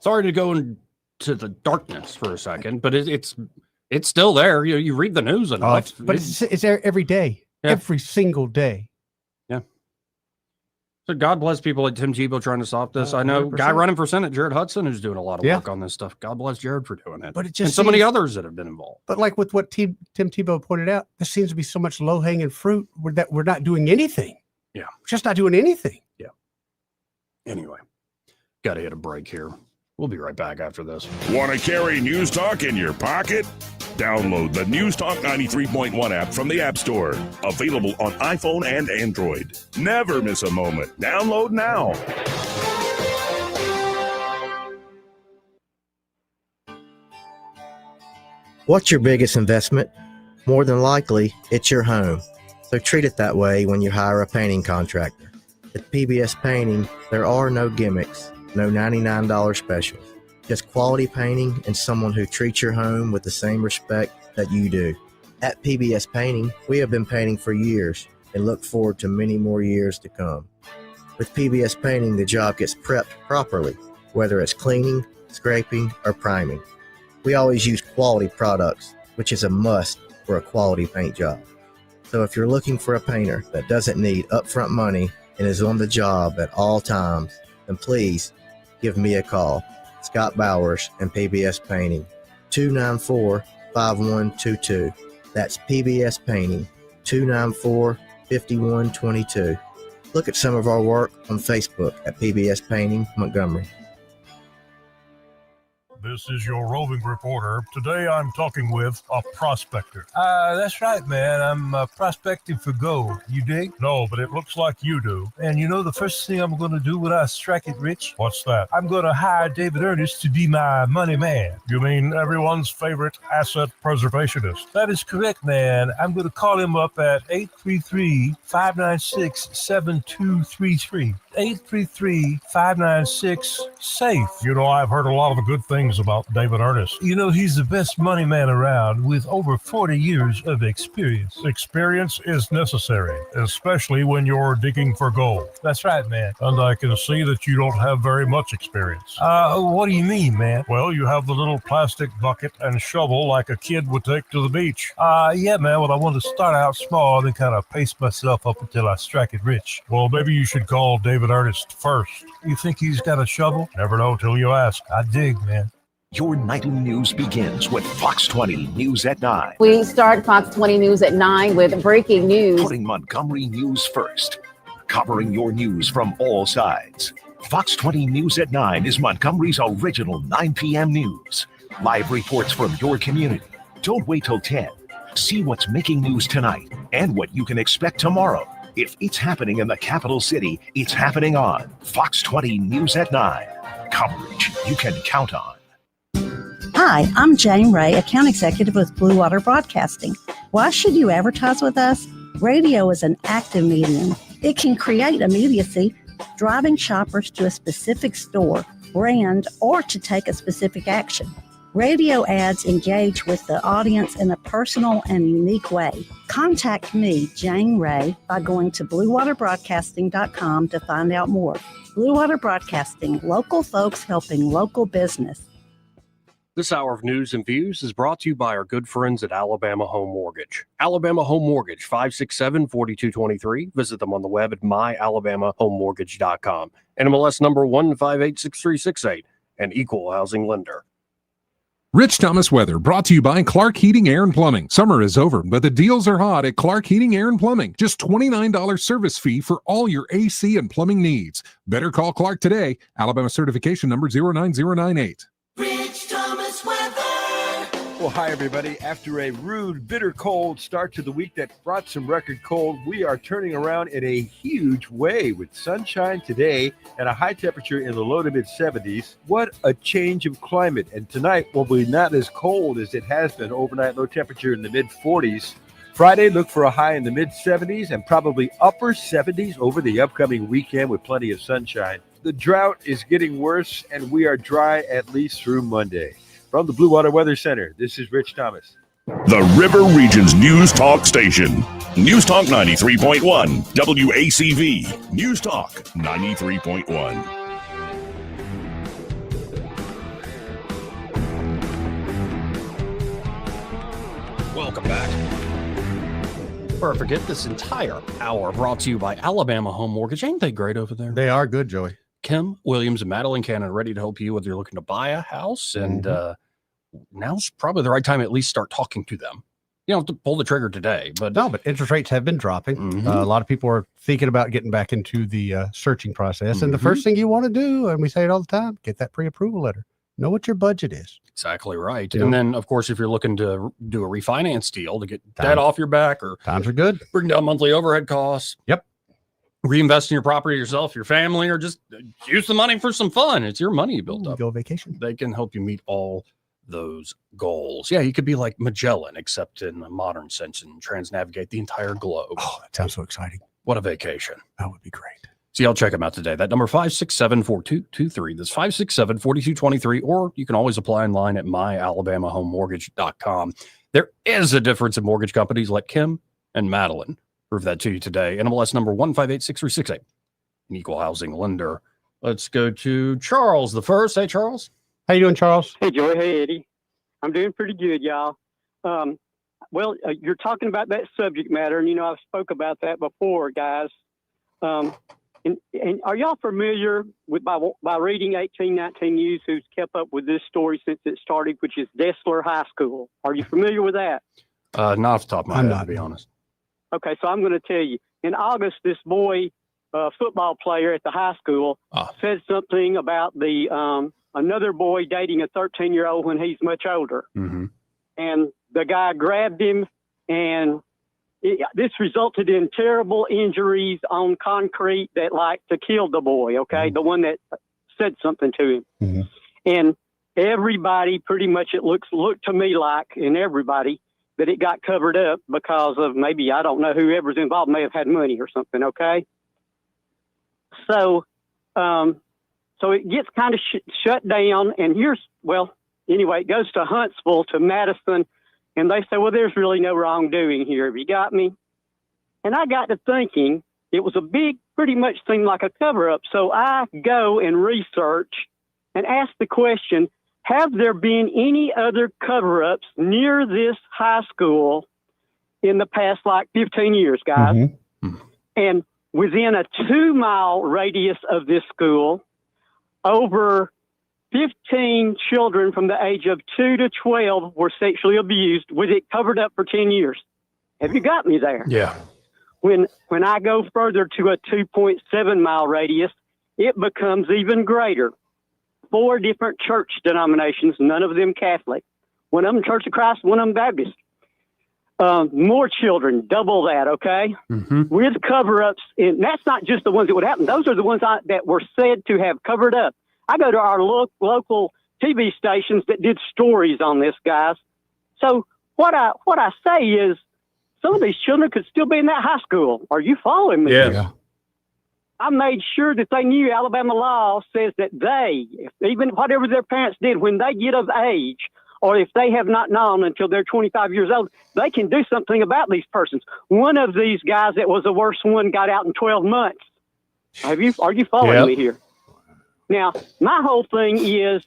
Sorry to go into the darkness for a second, but it's still there. You read the news enough. But it's there every day. Yeah. Every single day. Yeah. So God bless people like Tim Tebow trying to solve this. I know 100%. Guy running for Senate, Jared Hudson, who's doing a lot of work on this stuff. God bless Jared for doing it. But it just and so many others that have been involved. But like with what Tim Tebow pointed out, there seems to be so much low-hanging fruit that we're not doing anything. Yeah. We're just not doing anything. Yeah. Anyway, got to hit a break here. We'll be right back after this. Want to carry News Talk in your pocket? Download the News Talk 93.1 app from the App Store. Available on iPhone and Android. Never miss a moment. Download now. What's your biggest investment? More than likely, it's your home. So treat it that way when you hire a painting contractor. At PBS Painting, there are no gimmicks, no $99 specials. Just quality painting and someone who treats your home with the same respect that you do. At PBS Painting, we have been painting for years and look forward to many more years to come. With PBS Painting, the job gets prepped properly, whether it's cleaning, scraping, or priming. We always use quality products, which is a must for a quality paint job. So if you're looking for a painter that doesn't need upfront money and is on the job at all times, then please give me a call. Scott Bowers and PBS Painting, 294-5122. That's PBS Painting, 294-5122. Look at some of our work on Facebook at PBS Painting Montgomery. This is your roving reporter. Today I'm talking with a prospector. That's right, man. I'm prospecting for gold. You dig? No, but it looks like you do. And you know the first thing I'm going to do when I strike it rich? What's that? I'm going to hire David Ernest to be my money man. You mean everyone's favorite asset preservationist? That is correct, man. I'm going to call him up at 833-596-7233. 833-596-SAFE. You know, I've heard a lot of good things about David Ernest. You know, he's the best money man around with over 40 years of experience. Experience is necessary, especially when you're digging for gold. That's right, man. And I can see that you don't have very much experience. What do you mean, man? Well, you have the little plastic bucket and shovel like a kid would take to the beach. Yeah, man, well, I want to start out small and kind of pace myself up until I strike it rich. Well, maybe you should call David Ernest first. You think he's got a shovel? Never know till you ask. I dig, man. Your nightly news begins with Fox 20 News at 9. We start Fox 20 News at 9 with breaking news. Putting Montgomery news first. Covering your news from all sides. Fox 20 News at 9 is Montgomery's original 9 p.m. news. Live reports from your community. Don't wait till 10. See what's making news tonight and what you can expect tomorrow. If it's happening in the capital city, it's happening on Fox 20 News at 9. Coverage you can count on. Hi, I'm Jane Ray, account executive with Blue Water Broadcasting. Why should you advertise with us? Radio is an active medium. It can create immediacy, driving shoppers to a specific store, brand, or to take a specific action. Radio ads engage with the audience in a personal and unique way. Contact me, Jane Ray, by going to bluewaterbroadcasting.com to find out more. Blue Water Broadcasting, local folks helping local business. This hour of news and views is brought to you by our good friends at Alabama Home Mortgage. Alabama Home Mortgage, 567-4223. Visit them on the web at myalabamahomemortgage.com. NMLS number 1586368, an equal housing lender. Rich Thomas weather brought to you by Clark Heating, Air and Plumbing. Summer is over, but the deals are hot at Clark Heating, Air and Plumbing. Just $29 service fee for all your AC and plumbing needs. Better call Clark today. Alabama certification number 09098. Rich Thomas weather. Well, hi, everybody. After a rude, bitter cold start to the week that brought some record cold, we are turning around in a huge way with sunshine today and a high temperature in the low to mid 70s. What a change of climate. And tonight will be not as cold as it has been. Overnight low temperature in the mid 40s. Friday, look for a high in the mid 70s and probably upper 70s over the upcoming weekend with plenty of sunshine. The drought is getting worse and we are dry at least through Monday. From the Blue Water Weather Center, this is Rich Thomas. The River Region's News Talk Station. News Talk 93.1. WACV. News Talk 93.1. Welcome back. Before I forget, this entire hour brought to you by Alabama Home Mortgage. Ain't they great over there? They are good, Joey. Kim Williams and Madeline Cannon ready to help you whether you're looking to buy a house. And now's probably the right time to at least start talking to them. You don't have to pull the trigger today. But interest rates have been dropping. A lot of people are thinking about getting back into the searching process. And the first thing you want to do, and we say it all the time, get that pre-approval letter. Know what your budget is. Exactly right. Yeah. And then, of course, if you're looking to do a refinance deal to get debt off your back or times are good, bring down monthly overhead costs. Yep. Reinvest in your property yourself, your family, or just use the money for some fun. It's your money you built up. Go vacation. They can help you meet all those goals. Yeah, you could be like Magellan, except in a modern sense, and transnavigate the entire globe. Oh, that sounds so exciting. What a vacation. That would be great. So y'all check them out today. That number 567-4223. That's 567-4223, or you can always apply online at myalabamahomemortgage.com. There is a difference in mortgage companies. Let Kim and Madeline prove that to you today. NMLS number 1586368. An equal housing lender. Let's go to Charles the first. Hey, Charles. How you doing, Charles? Hey, Joey. Hey, Eddie. I'm doing pretty good, y'all. You're talking about that subject matter, and, I've spoke about that before, guys. And are y'all familiar with, by reading 1819 News, who's kept up with this story since it started, which is Dessler High School? Are you familiar with that? Not off the top of my head, to be honest. Okay, so I'm going to tell you. In August, this boy, football player at the high school, said something about the another boy dating a 13-year-old when he's much older. Mm-hmm. And the guy grabbed him, and this resulted in terrible injuries on concrete that to kill the boy, okay? The one that said something to him. Mm-hmm. And everybody pretty much, it looked to me like, and everybody, that it got covered up because of maybe, I don't know, whoever's involved may have had money or something, okay? So it gets kind of shut down, and anyway, it goes to Huntsville, to Madison, and they say, well, there's really no wrongdoing here. Have you got me? And I got to thinking, it was pretty much seemed like a cover-up. So I go and research and ask the question, have there been any other cover-ups near this high school in the past, 15 years, guys? Mm-hmm. And within a 2-mile radius of this school, over 15 children from the age of 2 to 12 were sexually abused, with it covered up for 10 years. Have you got me there? Yeah. When I go further to a 2.7 mile radius, it becomes even greater. 4 different church denominations, none of them Catholic. One of them Church of Christ, one of them Baptist. More children, double that, okay? Mm-hmm. With cover-ups, and that's not just the ones that would happen. Those are the ones that were said to have covered up. I go to our local TV stations that did stories on this, guys. So what I say is, some of these children could still be in that high school. Are you following me? Yeah. I made sure that they knew Alabama law says that even whatever their parents did, when they get of age, or if they have not known until they're 25 years old, they can do something about these persons. One of these guys that was the worst one got out in 12 months. Are you following me here? Now, my whole thing is,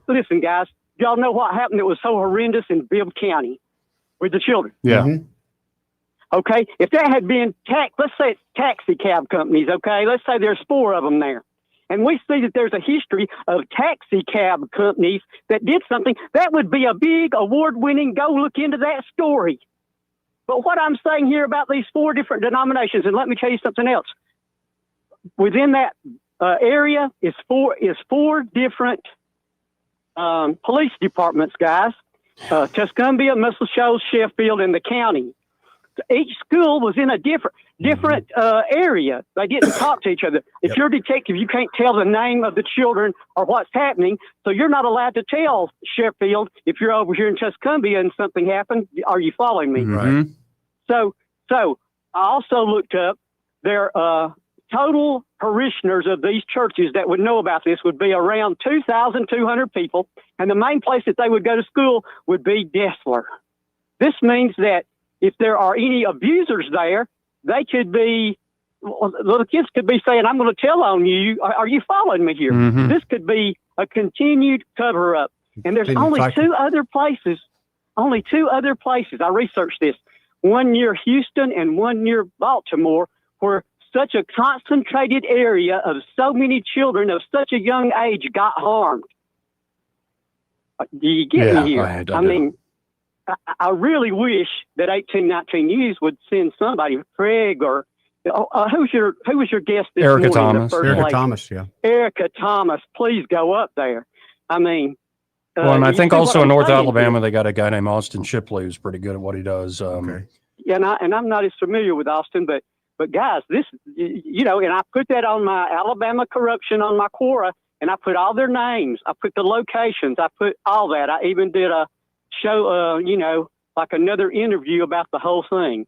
listen, guys, y'all know what happened that was so horrendous in Bibb County with the children. Yeah. Mm-hmm. Okay, if that had been let's say it's taxi cab companies, okay? Let's say there's 4 of them there. And we see that there's a history of taxi cab companies that did something. That would be a big award-winning, go look into that story. But what I'm saying here about these 4 different denominations, and let me tell you something else. Within that area is 4 different police departments, guys. Tuscumbia, Muscle Shoals, Sheffield, and the county. Each school was in a different area. They didn't talk to each other. If you're a detective, you can't tell the name of the children or what's happening, so you're not allowed to tell Sheffield if you're over here in Tuscumbia and something happened. Are you following me? Right. So I also looked up their total parishioners of these churches that would know about this would be around 2,200 people, and the main place that they would go to school would be Dessler. This means that if there are any abusers there, they could be, little kids could be saying, I'm going to tell on you. Are you following me here? Mm-hmm. This could be a continued cover-up. And there's only 2 other places. I researched this. One near Houston and one near Baltimore, where such a concentrated area of so many children of such a young age got harmed. Do you get me here? I mean, I really wish that 1819 News would send somebody, Craig, or who was your guest this Erica morning? Thomas. Erica Thomas, yeah. Erica Thomas, please go up there. I mean, Well, and I you think see what also in I'm North saying Alabama, here? they got a guy named Austin Shipley who's pretty good at what he does. Yeah, and I'm not as familiar with Austin, but guys, this, you know, and I put that on my Alabama corruption on my Quora, and I put all their names, I put the locations, I put all that. I even did a show, you know, like another interview about the whole thing.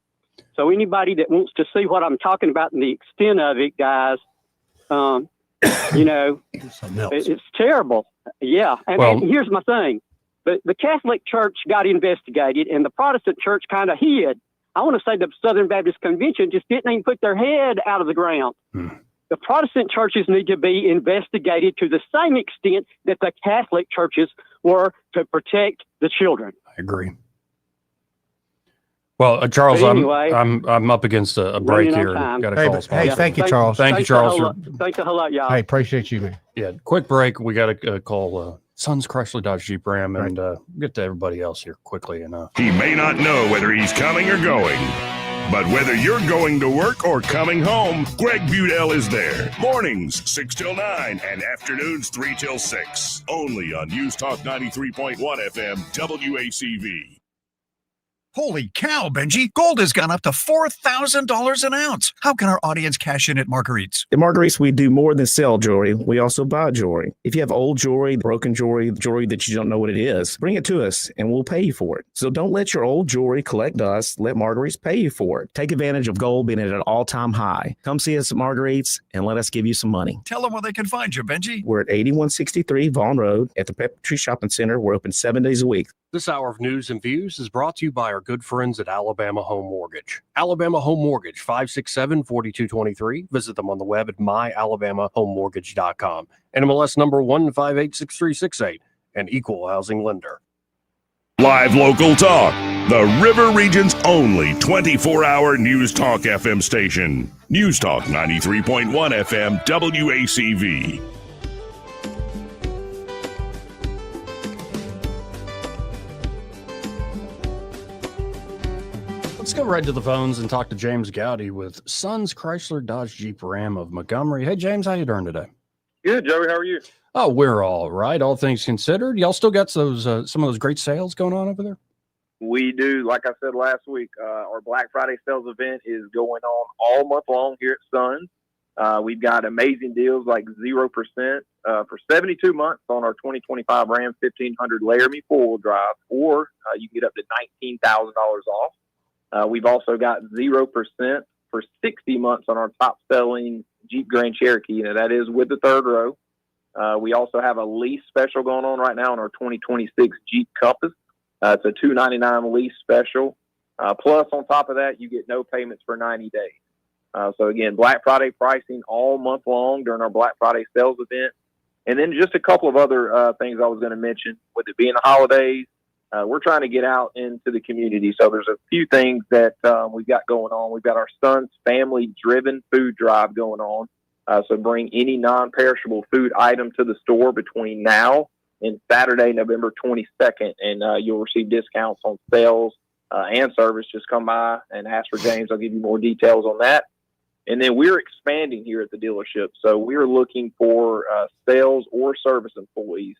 So anybody that wants to see what I'm talking about and the extent of it, guys, you know, it's terrible. Yeah, and here's my thing. The Catholic Church got investigated, and the Protestant Church kind of hid. I want to say the Southern Baptist Convention just didn't even put their head out of the ground. The Protestant churches need to be investigated to the same extent that the Catholic churches were to protect the children. I agree. Well, Charles, But anyway, I'm up against a break running out here. of time. Got a Hey, call. thank you, Charles. Thank you, Charles. Thanks a whole lot, y'all. Hey, appreciate you, man. Yeah, quick break. We got to call Sons Chrysler Dodge Jeep Ram and get to everybody else here quickly. And He may not know whether he's coming or going, but whether you're going to work or coming home, Greg Budell is there. Mornings 6 till 9 and afternoons 3 till 6. Only on News Talk 93.1 FM WACV. Holy cow, Benji. Gold has gone up to $4,000 an ounce. How can our audience cash in at Marguerite's? At Marguerite's, we do more than sell jewelry. We also buy jewelry. If you have old jewelry, broken jewelry that you don't know what it is, bring it to us and we'll pay you for it. So don't let your old jewelry collect dust. Let Marguerite's pay you for it. Take advantage of gold being at an all-time high. Come see us at Marguerite's and let us give you some money. Tell them where they can find you, Benji. We're at 8163 Vaughn Road at the Pepper Tree Shopping Center. We're open 7 days a week. This hour of news and views is brought to you by our good friends at Alabama Home Mortgage. Alabama Home Mortgage, 567-4223. Visit them on the web at myalabamahomemortgage.com. NMLS number 1586368, an equal housing lender. Live local talk. The River Region's only 24-hour News Talk FM station. News Talk 93.1 FM WACV. let's go right to the phones and talk to James Gowdy with Sons Chrysler Dodge Jeep Ram of Montgomery. Hey, James, how you doing today? Good, Joey. How are you? Oh, we're all right, all things considered. Y'all still got those some of those great sales going on over there? We do. Like I said last week, our Black Friday sales event is going on all month long here at Suns. We've got amazing deals like 0% for 72 months on our 2025 Ram 1500 Laramie four-wheel drive, or you can get up to $19,000 off. We've also got 0% for 60 months on our top-selling Jeep Grand Cherokee. You know, that is with the third row. We also have a lease special going on right now on our 2026 Jeep Compass. It's a $299 lease special. Plus, on top of that, you get no payments for 90 days. So, again, Black Friday pricing all month long during our Black Friday sales event. And then just a couple of other things I was going to mention. With it being the holidays, we're trying to get out into the community. So there's a few things that we've got going on. We've got our Sons family-driven food drive going on. So bring any non-perishable food item to the store between now and Saturday, November 22nd, and you'll receive discounts on sales and service. Just come by and ask for James. I'll give you more details on that. And then we're expanding here at the dealership. So we're looking for sales or service employees.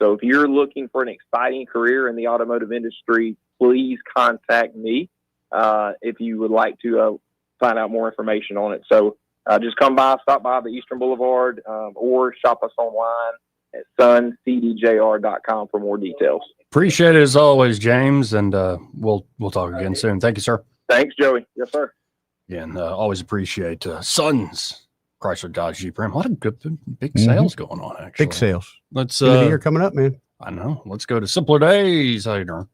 So if you're looking for an exciting career in the automotive industry, please contact me if you would like to find out more information on it. So just come by, stop by the Eastern Boulevard, or shop us online at suncdjr.com for more details. Appreciate it as always, James, and we'll talk again soon. Thank you, sir. Thanks, Joey. Yes, sir. Yeah, and always appreciate Sons Chrysler Dodge Jeep Ram. A lot of good big sales going on, actually. Big sales. Let's End of the year coming up, man. I know. Let's go to Simpler Days. How you doing?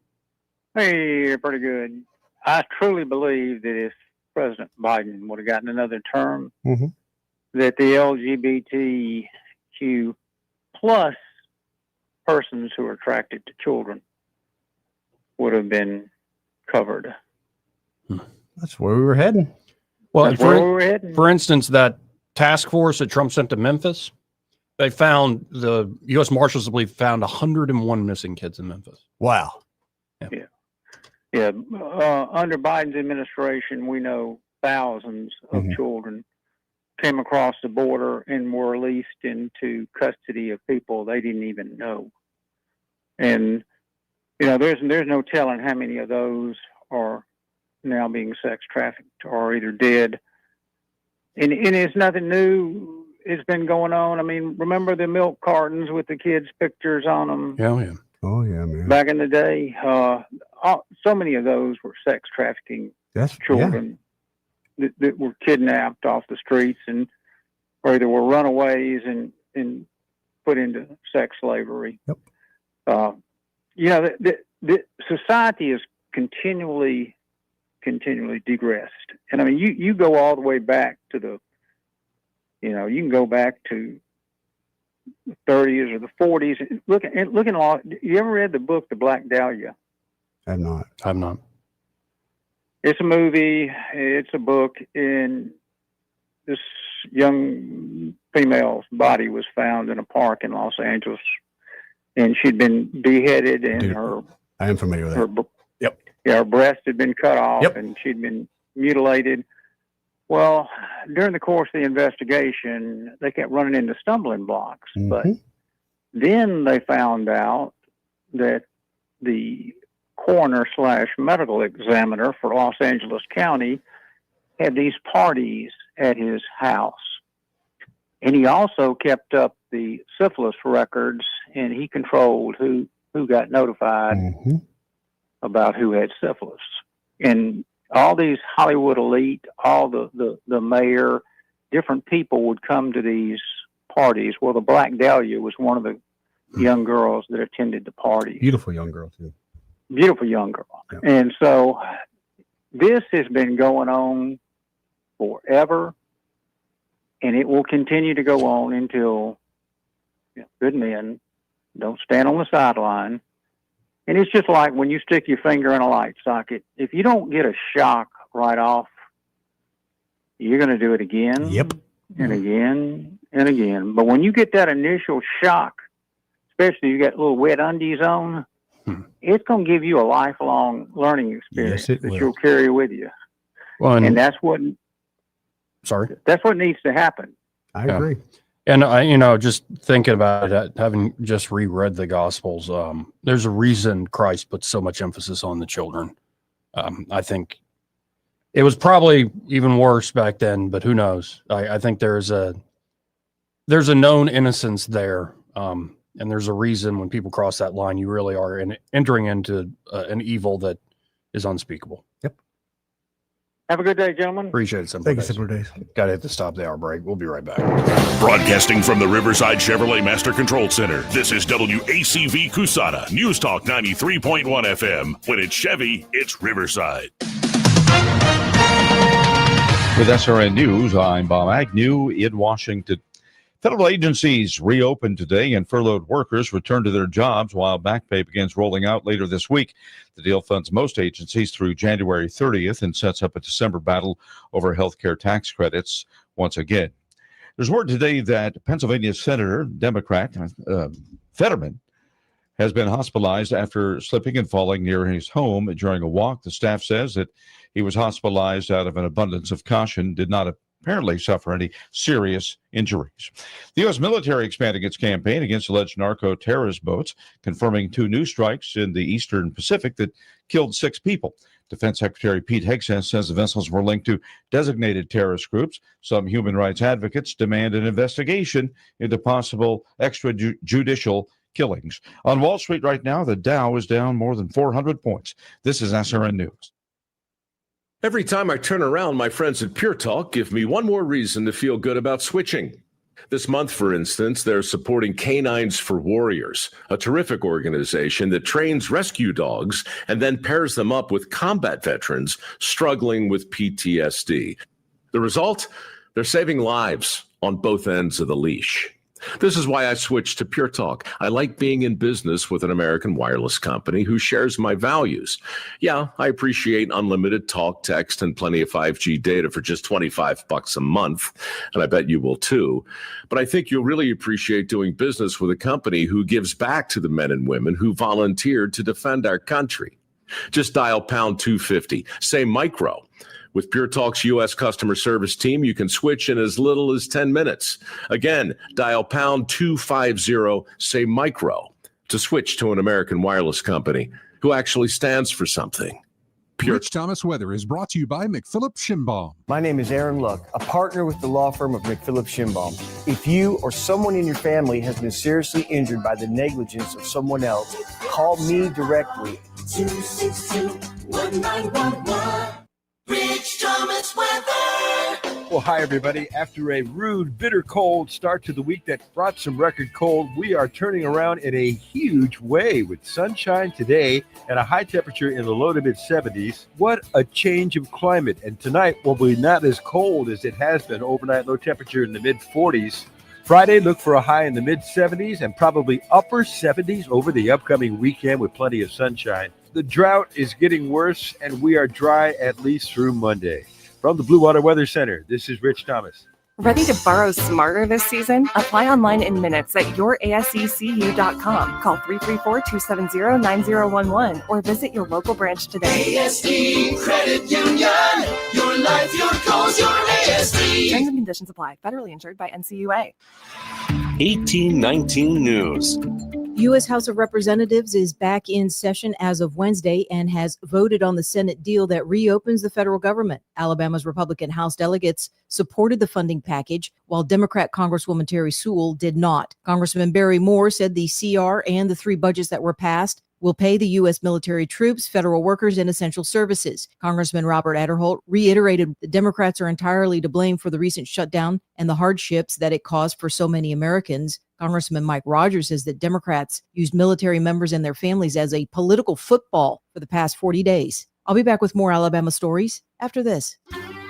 Hey, pretty good. I truly believe that if President Biden would have gotten another term, that the LGBTQ plus persons who are attracted to children would have been covered. That's where we were heading. Well, That's for instance, that task force that Trump sent to Memphis, they found, the U.S. Marshals, I believe, found 101 missing kids in Memphis. Wow. Yeah. Under Biden's administration, we know thousands of children came across the border and were released into custody of people they didn't even know. And, there's no telling how many of those are now being sex trafficked or either dead. And it's nothing new. It's been going on. I mean, remember the milk cartons with the kids' pictures on them? Yeah. Oh, yeah, man. Back in the day, so many of those were sex trafficking children that were kidnapped off the streets or they were runaways and put into sex slavery. Yep. The society is continually digressed. And I mean, you go all the way back to you can go back to the 30s or the 40s. Looking all. You ever read the book, The Black Dahlia? I've not. It's a movie. It's a book. And this young female's body was found in a park in Los Angeles, and she'd been beheaded, and I am familiar with that. Her breast had been cut off, and she'd been mutilated. Well, during the course of the investigation, they kept running into stumbling blocks. Mm-hmm. But then they found out that the coroner/medical examiner for Los Angeles County had these parties at his house. And he also kept up the syphilis records, and he controlled who got notified about who had syphilis. And all these Hollywood elite, all the mayor, different people would come to these parties. Well, the Black Dahlia was one of the young girls that attended the party. Beautiful young girl, too. Beautiful young girl. Yeah. And so this has been going on forever, and it will continue to go on until good men don't stand on the sideline. And it's just like when you stick your finger in a light socket. If you don't get a shock right off, you're going to do it again. Yep. And again and again. But when you get that initial shock, especially you got little wet undies on, it's going to give you a lifelong learning experience that you'll carry with you. Well, and that's what needs to happen. I agree. And I, just thinking about it, having just reread the Gospels, there's a reason Christ puts so much emphasis on the children. I think it was probably even worse back then, but who knows? I think there's a known innocence there, and there's a reason when people cross that line, you really are entering into an evil that is unspeakable. Yep. Have a good day, gentlemen. Appreciate it. Thank you, Simple Days. Got to hit the stop the hour break. We'll be right back. Broadcasting from the Riverside Chevrolet Master Control Center, this is WACV Cusana, News Talk 93.1 FM. When it's Chevy, it's Riverside. With SRN News, I'm Bob Agnew in Washington. Federal agencies reopened today and furloughed workers return to their jobs while back pay begins rolling out later this week. The deal funds most agencies through January 30th and sets up a December battle over health care tax credits once again. There's word today that Pennsylvania Senator, Democrat Fetterman, has been hospitalized after slipping and falling near his home during a walk. The staff says that he was hospitalized out of an abundance of caution, did not apparently suffer any serious injuries. The U.S. military expanding its campaign against alleged narco-terrorist boats, confirming 2 new strikes in the Eastern Pacific that killed 6 people. Defense Secretary Pete Hegseth says the vessels were linked to designated terrorist groups. Some human rights advocates demand an investigation into possible extrajudicial killings. On Wall Street right now, the Dow is down more than 400 points. This is SRN News. Every time I turn around, my friends at Pure Talk give me one more reason to feel good about switching. This month, for instance, they're supporting Canines for Warriors, a terrific organization that trains rescue dogs and then pairs them up with combat veterans struggling with PTSD. The result? They're saving lives on both ends of the leash. This is why I switched to Pure Talk. I like being in business with an American wireless company who shares my values. Yeah, I appreciate unlimited talk, text, and plenty of 5G data for just $25 a month, and I bet you will too. But I think you'll really appreciate doing business with a company who gives back to the men and women who volunteered to defend our country. Just dial pound 250, say micro. With Pure Talk's U.S. customer service team, you can switch in as little as 10 minutes. Again, dial pound 250, say micro, to switch to an American wireless company who actually stands for something. Rich Thomas Weather is brought to you by McPhillips Shinbaum. My name is Aaron Luck, a partner with the law firm of McPhillips Shinbaum. If you or someone in your family has been seriously injured by the negligence of someone else, call me directly. 262-1911. Rich Thomas Weather. Well, hi, everybody. After a rude, bitter cold start to the week that brought some record cold, we are turning around in a huge way with sunshine today and a high temperature in the low to mid 70s. What a change of climate. And tonight will be not as cold as it has been. Overnight low temperature in the mid 40s. Friday, look for a high in the mid 70s and probably upper 70s over the upcoming weekend with plenty of sunshine. The drought is getting worse and we are dry at least through Monday. From the Blue Water Weather Center, this is Rich Thomas. Ready to borrow smarter this season? Apply online in minutes at yourasecu.com. Call 334-270-9011 or visit your local branch today. ASD Credit Union. Your life, your goals, your ASD. Terms and conditions apply. Federally insured by NCUA. 1819 News. U.S. House of Representatives is back in session as of Wednesday and has voted on the Senate deal that reopens the federal government. Alabama's Republican House delegates supported the funding package, while Democrat Congresswoman Terry Sewell did not. Congressman Barry Moore said the CR and the three budgets that were passed will pay the U.S. military troops, federal workers, and essential services. Congressman Robert Adderholt reiterated the Democrats are entirely to blame for the recent shutdown and the hardships that it caused for so many Americans. Congressman Mike Rogers says that Democrats used military members and their families as a political football for the past 40 days. I'll be back with more Alabama stories after this.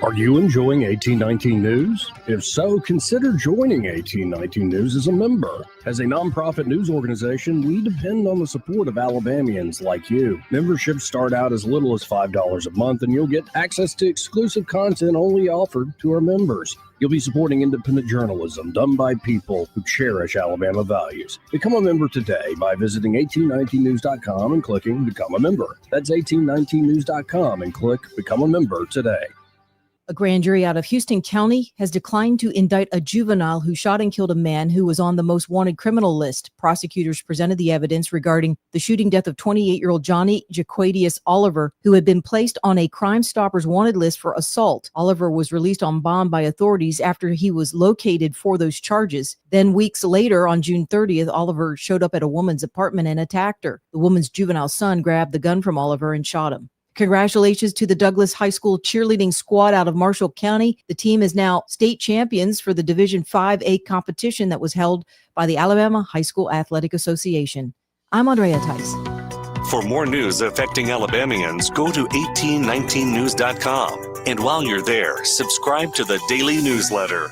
Are you enjoying 1819 News? If so, consider joining 1819 News as a member. As a nonprofit news organization, we depend on the support of Alabamians like you. Memberships start out as little as $5 a month, and you'll get access to exclusive content only offered to our members. You'll be supporting independent journalism done by people who cherish Alabama values. Become a member today by visiting 1819news.com and clicking Become a Member. That's 1819news.com and click Become a Member today. A grand jury out of Houston County has declined to indict a juvenile who shot and killed a man who was on the most wanted criminal list. Prosecutors presented the evidence regarding the shooting death of 28-year-old Johnny Jaquadius Oliver, who had been placed on a Crime Stoppers wanted list for assault. Oliver was released on bond by authorities after he was located for those charges. Then weeks later, on June 30th, Oliver showed up at a woman's apartment and attacked her. The woman's juvenile son grabbed the gun from Oliver and shot him. Congratulations to the Douglas High School cheerleading squad out of Marshall County. The team is now state champions for the Division 5A competition that was held by the Alabama High School Athletic Association. I'm Andrea Tice. For more news affecting Alabamians, go to 1819news.com. And while you're there, subscribe to the daily newsletter.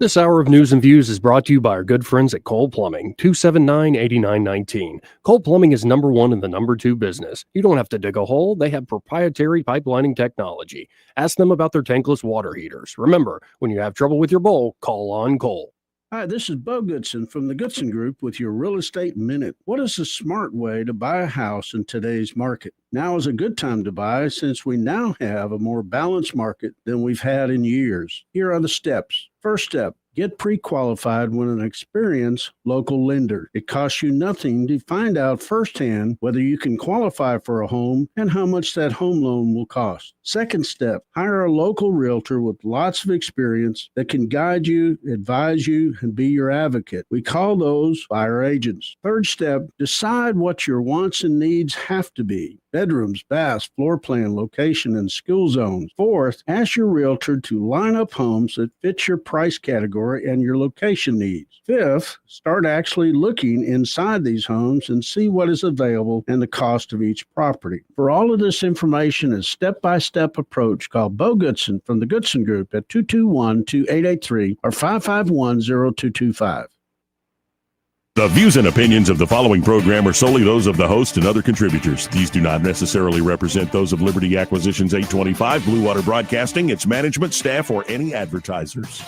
This hour of news and views is brought to you by our good friends at Cole Plumbing, 279-8919. Cole Plumbing is number one in the number two business. You don't have to dig a hole. They have proprietary pipelining technology. Ask them about their tankless water heaters. Remember, when you have trouble with your bowl, call on Cole. Hi, this is Bo Goodson from the Goodson Group with your Real Estate Minute. What is a smart way to buy a house in today's market? Now is a good time to buy since we now have a more balanced market than we've had in years. Here are the steps. First step, get pre-qualified with an experienced local lender. It costs you nothing to find out firsthand whether you can qualify for a home and how much that home loan will cost. Second step, hire a local realtor with lots of experience that can guide you, advise you, and be your advocate. We call those buyer agents. Third step, decide what your wants and needs have to be. Bedrooms, baths, floor plan, location, and school zones. Fourth, ask your realtor to line up homes that fit your price category and your location needs. Fifth, start actually looking inside these homes and see what is available and the cost of each property. For all of this information and step-by-step approach, call Bo Goodson from the Goodson Group at 221-2883 or 551-0225. The views and opinions of the following program are solely those of the host and other contributors. These do not necessarily represent those of Liberty Acquisitions 825, Blue Water Broadcasting, its management, staff, or any advertisers.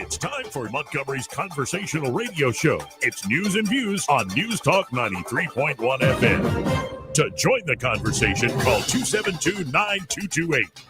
It's time for Montgomery's conversational radio show. It's News and Views on News Talk 93.1 FM. To join the conversation, call 272-9228.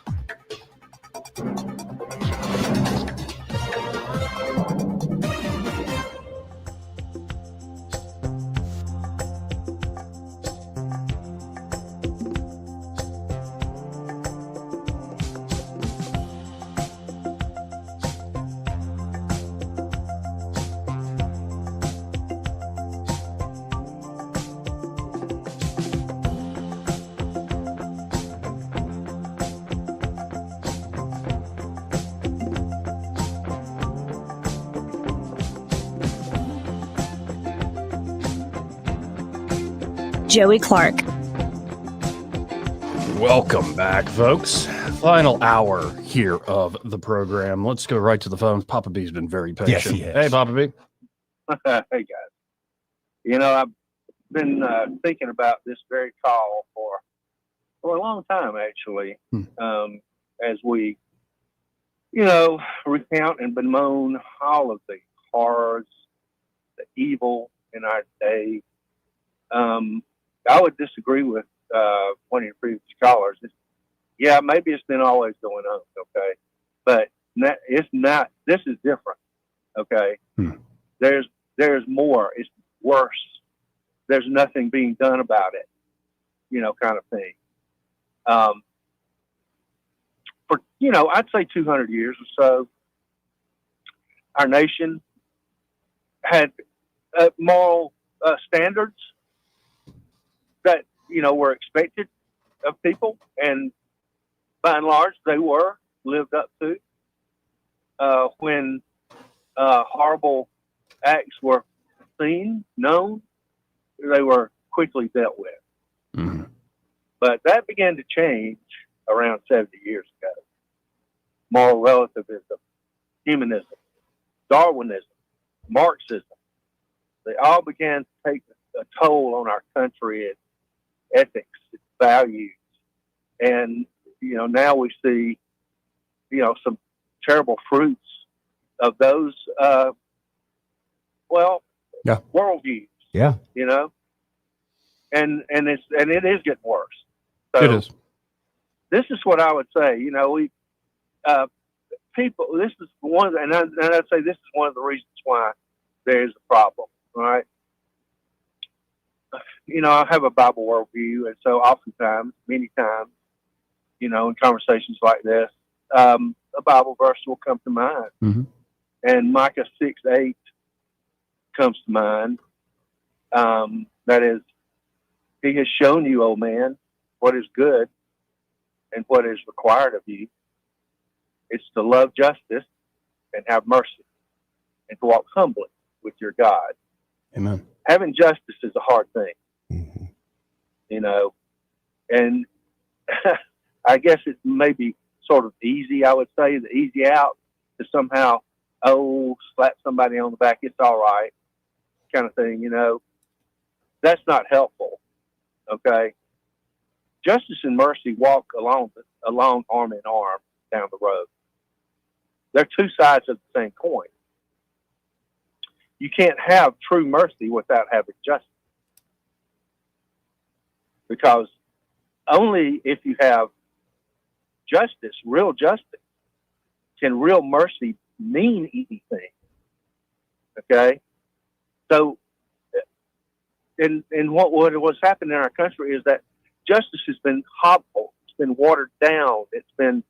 Joey Clark. Welcome back, folks. Final hour here of the program. Let's go right to the phones. Papa B's been very patient. Yes, he has. Hey, Papa B. Hey, guys. You know, I've been thinking about this very call for a long time, actually, as we, recount and bemoan all of the horrors, the evil in our day. I would disagree with one of your previous callers. Maybe it's been always going on, okay? But it's not. This is different, okay? There's more. It's worse. There's nothing being done about it, kind of thing. For I'd say 200 years or so, our nation had moral standards that were expected of people, and by and large they were lived up to. When horrible acts were seen, known, they were quickly dealt with. But that began to change around 70 years ago. Moral relativism, humanism, Darwinism, Marxism, they all began to take a toll on our country, its ethics, its values. And, now we see, some terrible fruits of those, worldviews. Yeah. And it is getting worse. So It is. this is what I would say. People. This is one, and I'd say this is one of the reasons why there is a problem. All right. I have a Bible worldview, and so oftentimes, many times, in conversations like this, a Bible verse will come to mind, and Micah 6:8 comes to mind. That is, He has shown you, O man, what is good and what is required of you. It's to love justice and have mercy, and to walk humbly with your God. Amen. Having justice is a hard thing, and I guess it's maybe sort of easy, I would say, the easy out to somehow, slap somebody on the back, it's all right, kind of thing, That's not helpful, okay? Justice and mercy walk along arm in arm down the road. They're two sides of the same coin. You can't have true mercy without having justice. Because only if you have justice, real justice, can real mercy mean anything. Okay? So, and what's happened in our country is that justice has been hobbled, it's been watered down, it's been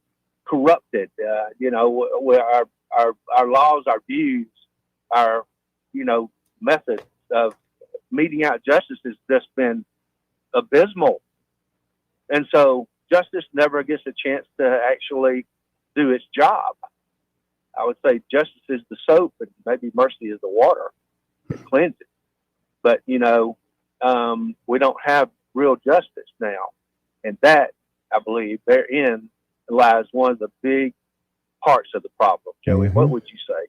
corrupted. Where our laws, our views, our methods of meting out justice has just been abysmal. And so justice never gets a chance to actually do its job. I would say justice is the soap and maybe mercy is the water. It cleanses. But, we don't have real justice now. And that, I believe, therein lies one of the big parts of the problem. Joey, what would you say?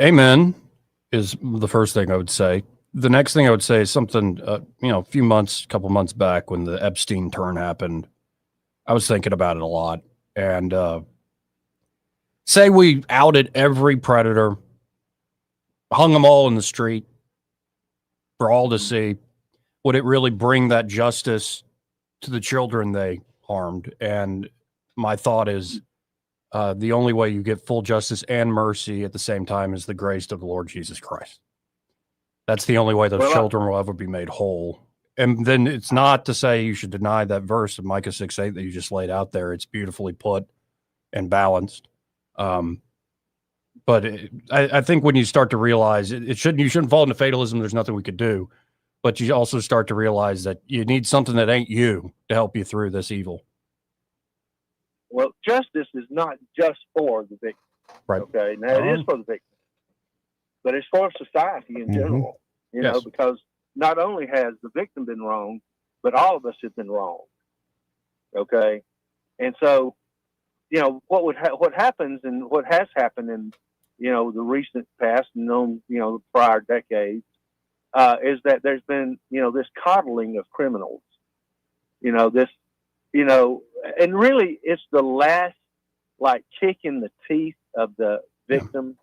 Amen is the first thing I would say. The next thing I would say is something, a couple months back when the Epstein turn happened, I was thinking about it a lot. And say we outed every predator, hung them all in the street for all to see, would it really bring that justice to the children they harmed? And my thought is the only way you get full justice and mercy at the same time is the grace of the Lord Jesus Christ. That's the only way those children will ever be made whole. And then it's not to say you should deny that verse of Micah 6:8 that you just laid out there. It's beautifully put and balanced. But I think when you start to realize you shouldn't fall into fatalism. There's nothing we could do, but you also start to realize that you need something that ain't you to help you through this evil. Well, justice is not just for the victim. Right. Okay. Now it is for the victim, but it's for society in general. You know, because not only has the victim been wrong, but all of us have been wrong. Okay. And so, you know, what happens and what has happened in, you know, the recent past and the prior decades, is that there's been, you know, this coddling of criminals, you know, and really it's the last like kick in the teeth of the victim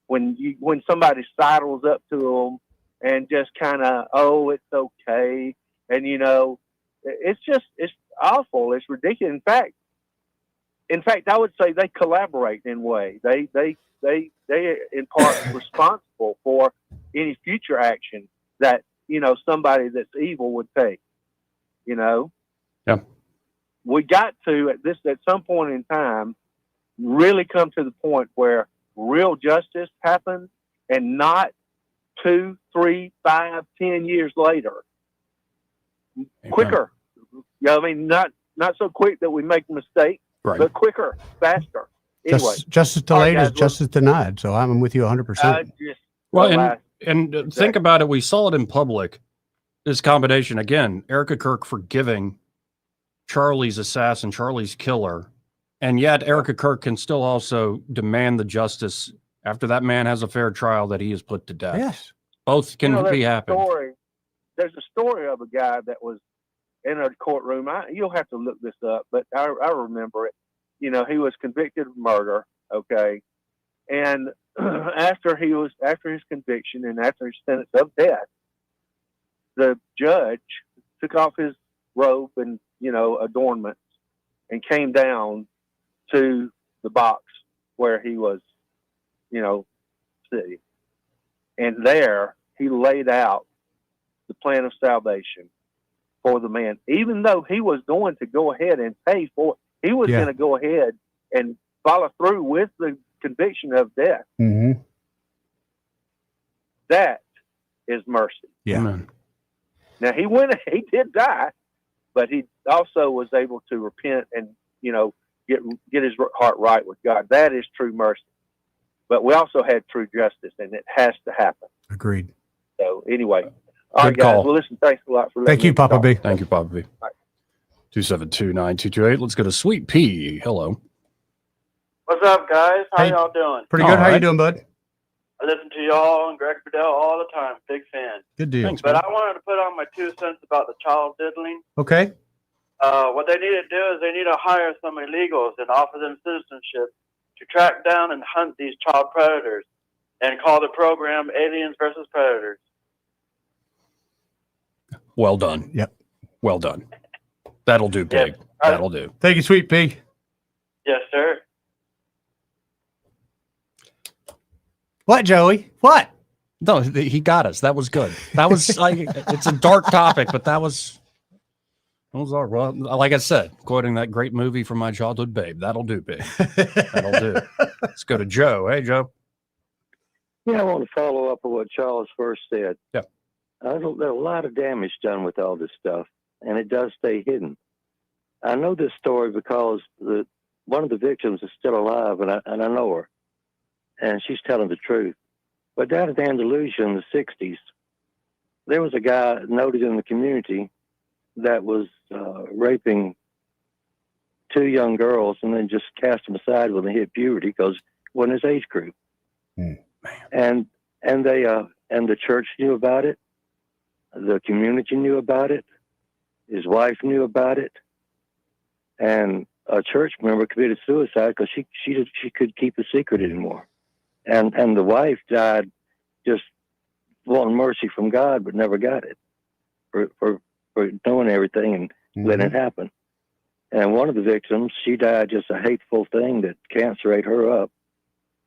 when somebody sidles up to them and just kind of, oh, it's okay. And, you know, it's awful. It's ridiculous. In fact, I would say they collaborate in a way. They in part responsible for any future action that, you know, somebody that's evil would take, you know? Yeah. We got to, at some point in time, really come to the point where real justice happens and not 2, 3, 5, 10 years later. Quicker. You know, I mean, not so quick that we make a mistake, but quicker, faster. Anyway, justice delayed is justice denied. So I'm with you 100%. Well, and think about it. We saw it in public. This combination again, Erica Kirk forgiving Charlie's assassin, Charlie's killer, and yet Erica Kirk can still also demand the justice after that man has a fair trial that he is put to death. Yes, both can be happy. There's a story of a guy that was in a courtroom. You'll have to look this up, but I remember it. You know, he was convicted of murder. Okay, and after his conviction and after his sentence of death, the judge took off his robe and, you know, adornments and came down to the box where he was, you know, sitting. And there he laid out the plan of salvation for the man, even though he was going to go ahead and pay for it. He was going to go ahead and follow through with the conviction of death. Mm-hmm. That is mercy. Yeah. Amen. Now he did die, but he also was able to repent and, you know, get his heart right with God. That is true mercy. But we also had true justice, and it has to happen. Agreed. So anyway, all right, Good guys. call. Well, listen, thanks a lot for that. Thank you, Papa B. Thank you, Papa B. All right. 272-9228. Let's go to Sweet Pea. Hello. What's up, guys? How y'all doing? Pretty good. How you doing, bud? I listen to y'all and Greg Bedell all the time. Big fan. Good deal. But I wanted to put on my 2 cents about the child diddling. Okay. What they need to do is they need to hire some illegals and offer them citizenship to track down and hunt these child predators and call the program Aliens versus Predators. Well done. Yep. Well done. That'll do, Pig. Yes. That'll do. Thank you, Sweet Pig. Yes, sir. What, Joey? What? No, he got us. That was good. That was like, it's a dark topic, but that was all well. Like I said, quoting that great movie from my childhood, Babe. That'll do, Pig. That'll do. Let's go to Joe. Hey, Joe. Yeah, I want to follow up on what Charles first said. Yeah. There's a lot of damage done with all this stuff, and it does stay hidden. I know this story because one of the victims is still alive, and I know her, and she's telling the truth. But down at Andalusia in the 60s, there was a guy noted in the community that was raping 2 young girls and then just cast them aside when they hit puberty because it wasn't his age group. And the church knew about it. The community knew about it. His wife knew about it. And a church member committed suicide because she could keep a secret anymore, and the wife died just wanting mercy from God, but never got it for knowing everything and letting it happen. And one of the victims, she died just a hateful thing that cancer ate her up,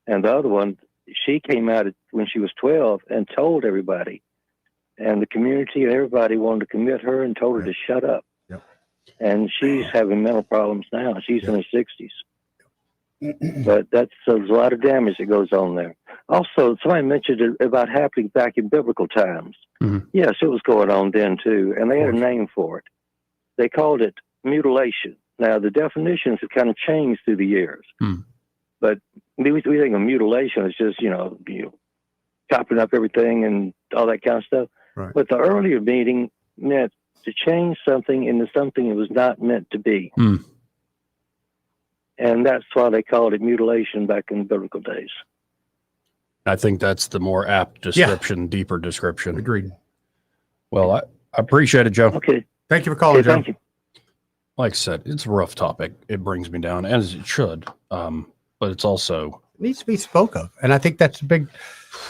and the other one, she came out when she was 12 and told everybody, and the community and everybody wanted to commit her and told her to shut up. And she's having mental problems now. She's in her 60s. But there's a lot of damage that goes on there. Also, somebody mentioned it about happening back in biblical times. Yes, it was going on then too, and they had a name for it. They called it mutilation. Now, the definitions have kind of changed through the years. But we think of mutilation as just, chopping up everything and all that kind of stuff. Right. But the earlier meaning meant to change something into something it was not meant to be. And that's why they called it mutilation back in biblical days. I think that's the more apt description, deeper description. Agreed. Well, I appreciate it, Joe. Okay. Thank you for calling, Joe. Thank you. Like I said, it's a rough topic. It brings me down, as it should. But it's also... It needs to be spoke of. And I think that's a big...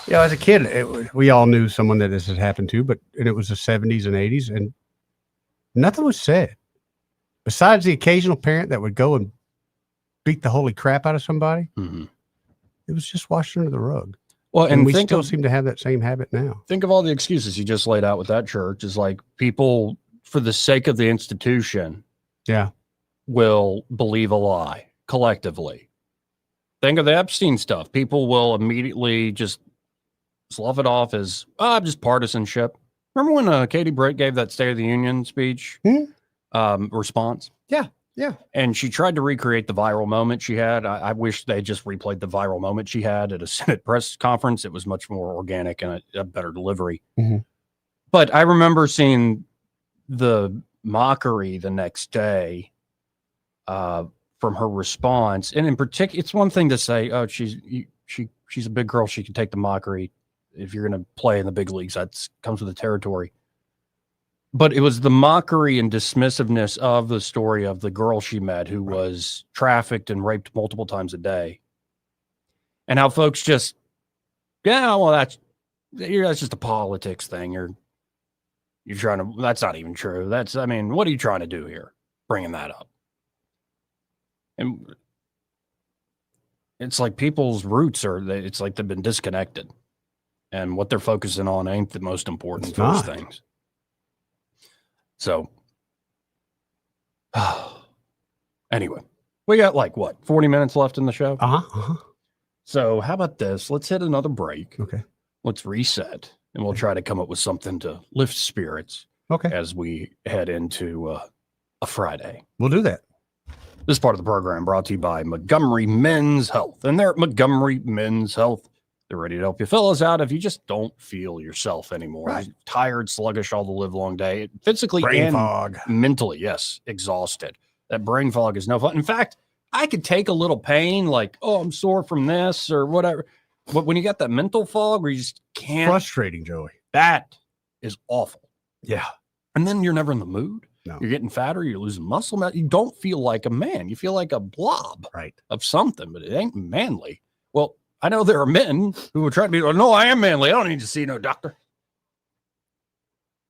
as a kid, we all knew someone that this had happened to, but it was the 70s and 80s, and nothing was said. Besides the occasional parent that would go and beat the holy crap out of somebody, it was just washed under the rug. Well, and we still seem to have that same habit now. Think of all the excuses you just laid out with that church. Is like people, for the sake of the institution, will believe a lie collectively. Think of the Epstein stuff. People will immediately just slough it off as, just partisanship. Remember when Katie Britt gave that State of the Union speech response? Yeah. And she tried to recreate the viral moment she had. I wish they just replayed the viral moment she had at a Senate press conference. It was much more organic and a better delivery. But I remember seeing the mockery the next day from her response. And in particular, it's one thing to say, oh, she's a big girl. She can take the mockery. If you're going to play in the big leagues, that comes with the territory. But it was the mockery and dismissiveness of the story of the girl she met who was trafficked and raped multiple times a day. And how folks just, that's just a politics thing. You're trying to, that's not even true. What are you trying to do here? Bringing that up. And it's like people's roots it's like they've been disconnected. And what they're focusing on ain't the most important first things. So, anyway, we got 40 minutes left in the show? So how about this? Let's hit another break. Okay. Let's reset, and we'll try to come up with something to lift spirits as we head into a Friday. We'll do that. This part of the program brought to you by Montgomery Men's Health. And they're at Montgomery Men's Health. They're ready to help you fill us out if you just don't feel yourself anymore. You're tired, sluggish all the live long day, physically brain fog, mentally, yes, exhausted. That brain fog is no fun. In fact, I could take a little pain, like, I'm sore from this or whatever. But when you got that mental fog where you just can't. Frustrating, Joey. That is awful. Yeah. And then you're never in the mood. No. You're getting fatter. You're losing muscle. You don't feel like a man. You feel like a blob of something, but it ain't manly. Well, I know there are men who are trying to be, no, I am manly. I don't need to see no doctor.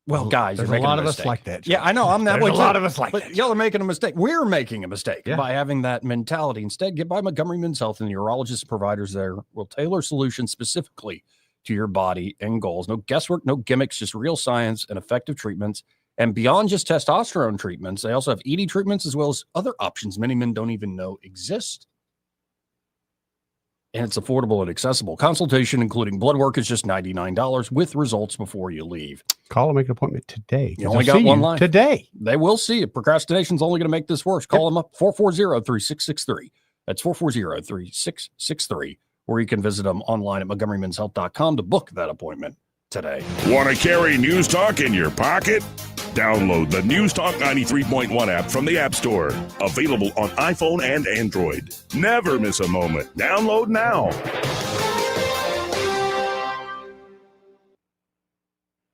Well, guys, there's you're making a lot a of mistake. us like that. Yeah, I know. I'm that There's way. a lot of us like but that. Y'all are making a mistake. We're making a mistake by having that mentality. Instead, get by Montgomery Men's Health, and the urologists and providers there will tailor solutions specifically to your body and goals. No guesswork, no gimmicks, just real science and effective treatments. And beyond just testosterone treatments, they also have ED treatments as well as other options many men don't even know exist. And it's affordable and accessible. Consultation, including blood work, is just $99 with results before you leave. Call and make an appointment today. You only got one line. Today. They will see it. Procrastination's only going to make this worse. Call them up, 440-3663. That's 440-3663. Or you can visit them online at MontgomeryMen'sHealth.com to book that appointment today. Want to carry News Talk in your pocket? Download the News Talk 93.1 app from the App Store. Available on iPhone and Android. Never miss a moment. Download now.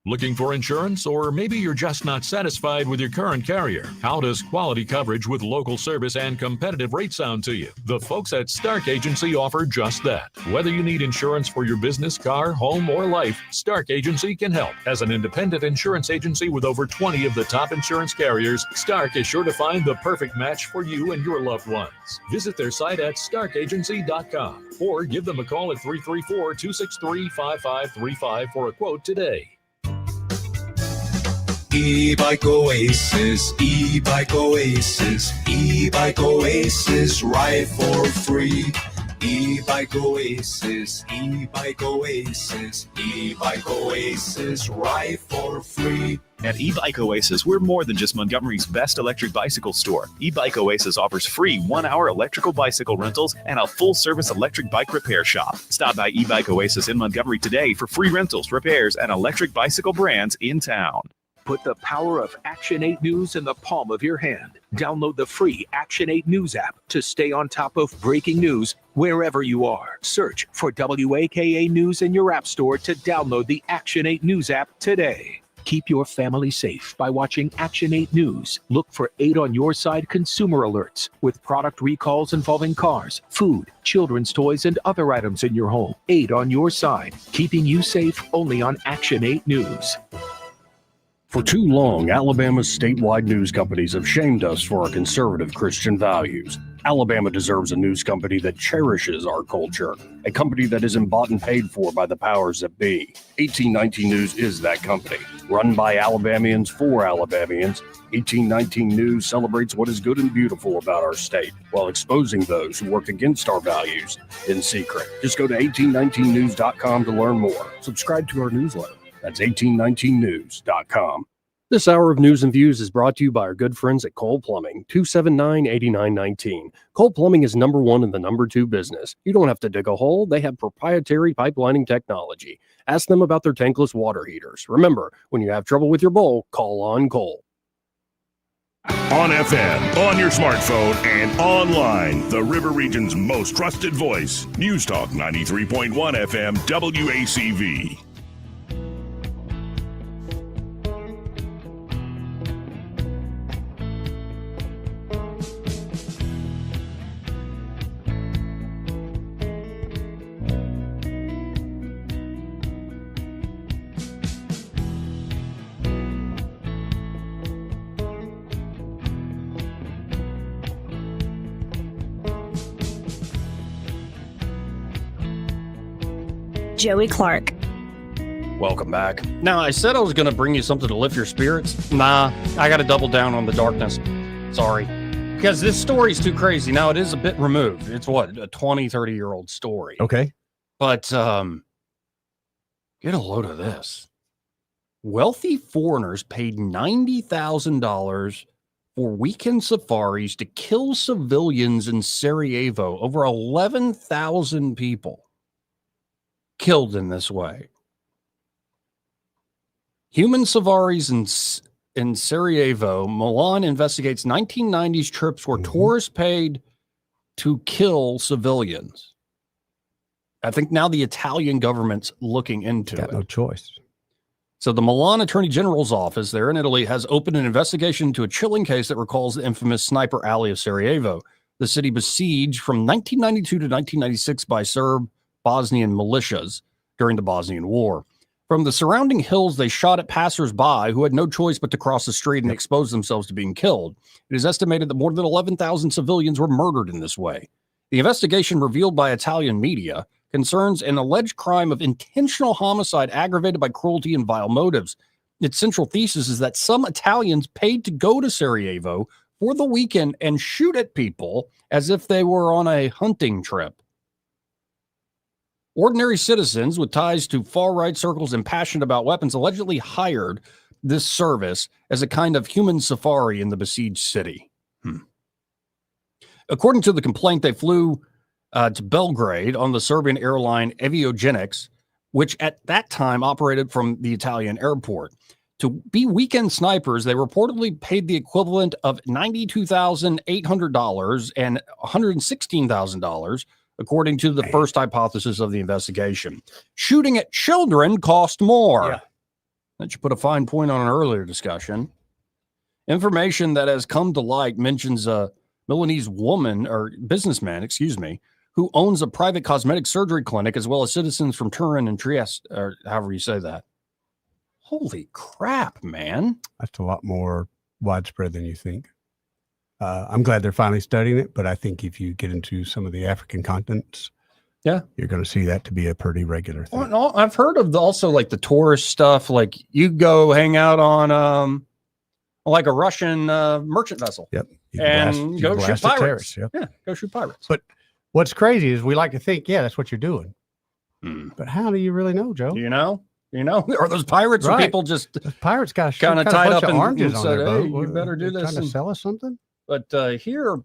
Looking for insurance, or maybe you're just not satisfied with your current carrier? How does quality coverage with local service and competitive rates sound to you? The folks at Stark Agency offer just that. Whether you need insurance for your business, car, home, or life, Stark Agency can help. As an independent insurance agency with over 20 of the top insurance carriers, Stark is sure to find the perfect match for you and your loved ones. Visit their site at starkagency.com or give them a call at 334-263-5535 for a quote today. E-Bike Oasis, E-Bike Oasis, E-Bike Oasis, ride for free. E-Bike Oasis, E-Bike Oasis, E-Bike Oasis, ride for free. At E-Bike Oasis, we're more than just Montgomery's best electric bicycle store. E-Bike Oasis offers free 1-hour electrical bicycle rentals and a full-service electric bike repair shop. Stop by E-Bike Oasis in Montgomery today for free rentals, repairs, and electric bicycle brands in town. Put the power of Action 8 News in the palm of your hand. Download the free Action 8 News app to stay on top of breaking news wherever you are. Search for WAKA News in your app store to download the Action 8 News app today. Keep your family safe by watching Action 8 News. Look for 8 on Your Side consumer alerts with product recalls involving cars, food, children's toys, and other items in your home. 8 on Your Side, keeping you safe only on Action 8 News. For too long, Alabama's statewide news companies have shamed us for our conservative Christian values. Alabama deserves a news company that cherishes our culture, a company that isn't bought and paid for by the powers that be. 1819 News is that company. Run by Alabamians for Alabamians, 1819 News celebrates what is good and beautiful about our state, while exposing those who work against our values in secret. Just go to 1819news.com to learn more. Subscribe to our newsletter. That's 1819news.com. This hour of news and views is brought to you by our good friends at Cole Plumbing, 279-8919. Cole Plumbing is number 1 in the number 2 business. You don't have to dig a hole. They have proprietary pipelining technology. Ask them about their tankless water heaters. Remember, when you have trouble with your bowl, call on Cole. On FM, on your smartphone, and online, the River Region's most trusted voice. News Talk 93.1 FM WACV. Joey Clark. Welcome back. Now, I said I was going to bring you something to lift your spirits. Nah, I got to double down on the darkness. Sorry. Because this story's too crazy. Now, it is a bit removed. It's what, a 20, 30-year-old story. Okay. But get a load of this. Wealthy foreigners paid $90,000 for weekend safaris to kill civilians in Sarajevo. Over 11,000 people killed in this way. Human safaris in Sarajevo. Milan investigates 1990s trips where tourists paid to kill civilians. I think now the Italian government's looking into it. No choice. So the Milan Attorney General's office there in Italy has opened an investigation into a chilling case that recalls the infamous sniper alley of Sarajevo, the city besieged from 1992 to 1996 by Serb Bosnian militias during the Bosnian War. From the surrounding hills, they shot at passersby who had no choice but to cross the street and expose themselves to being killed. It is estimated that more than 11,000 civilians were murdered in this way. The investigation revealed by Italian media concerns an alleged crime of intentional homicide aggravated by cruelty and vile motives. Its central thesis is that some Italians paid to go to Sarajevo for the weekend and shoot at people as if they were on a hunting trip. Ordinary citizens with ties to far-right circles and passionate about weapons allegedly hired this service as a kind of human safari in the besieged city. According to the complaint, they flew to Belgrade on the Serbian airline Aviogenics, which at that time operated from the Italian airport. To be weekend snipers, they reportedly paid the equivalent of $92,800 and $116,000, according to the first hypothesis of the investigation. Shooting at children cost more. That should put a fine point on an earlier discussion. Information that has come to light mentions a Milanese woman or businessman, who owns a private cosmetic surgery clinic, as well as citizens from Turin and Trieste, or however you say that. Holy crap, man. That's a lot more widespread than you think. I'm glad they're finally studying it, but I think if you get into some of the African continents, yeah, you're going to see that to be a pretty regular thing. Well, I've heard of also like the tourist stuff. Like you go hang out on like a Russian merchant vessel. Yep. And go shoot pirates. Yep. Yeah, go shoot pirates. But what's crazy is we like to think, yeah, that's what you're doing. But how do you really know, Joe? You know, are those pirates or people just those pirates got kind of tied up in oranges and on said, their hey, boat? you better do this. Trying to sell us something? But here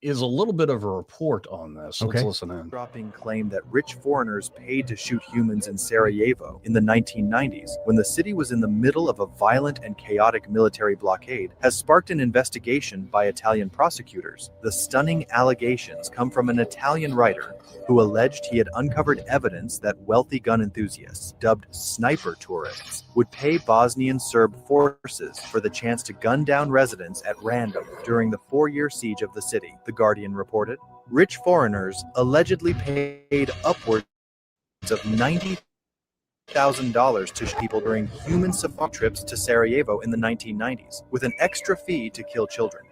is a little bit of a report on this. Let's listen in. Dropping claim that rich foreigners paid to shoot humans in Sarajevo in the 1990s, when the city was in the middle of a violent and chaotic military blockade, has sparked an investigation by Italian prosecutors. The stunning allegations come from an Italian writer who alleged he had uncovered evidence that wealthy gun enthusiasts, dubbed sniper tourists, would pay Bosnian Serb forces for the chance to gun down residents at random during the 4-year siege of the city, The Guardian reported. Rich foreigners allegedly paid upwards of $90,000 to people during human safari trips to Sarajevo in the 1990s, with an extra fee to kill children.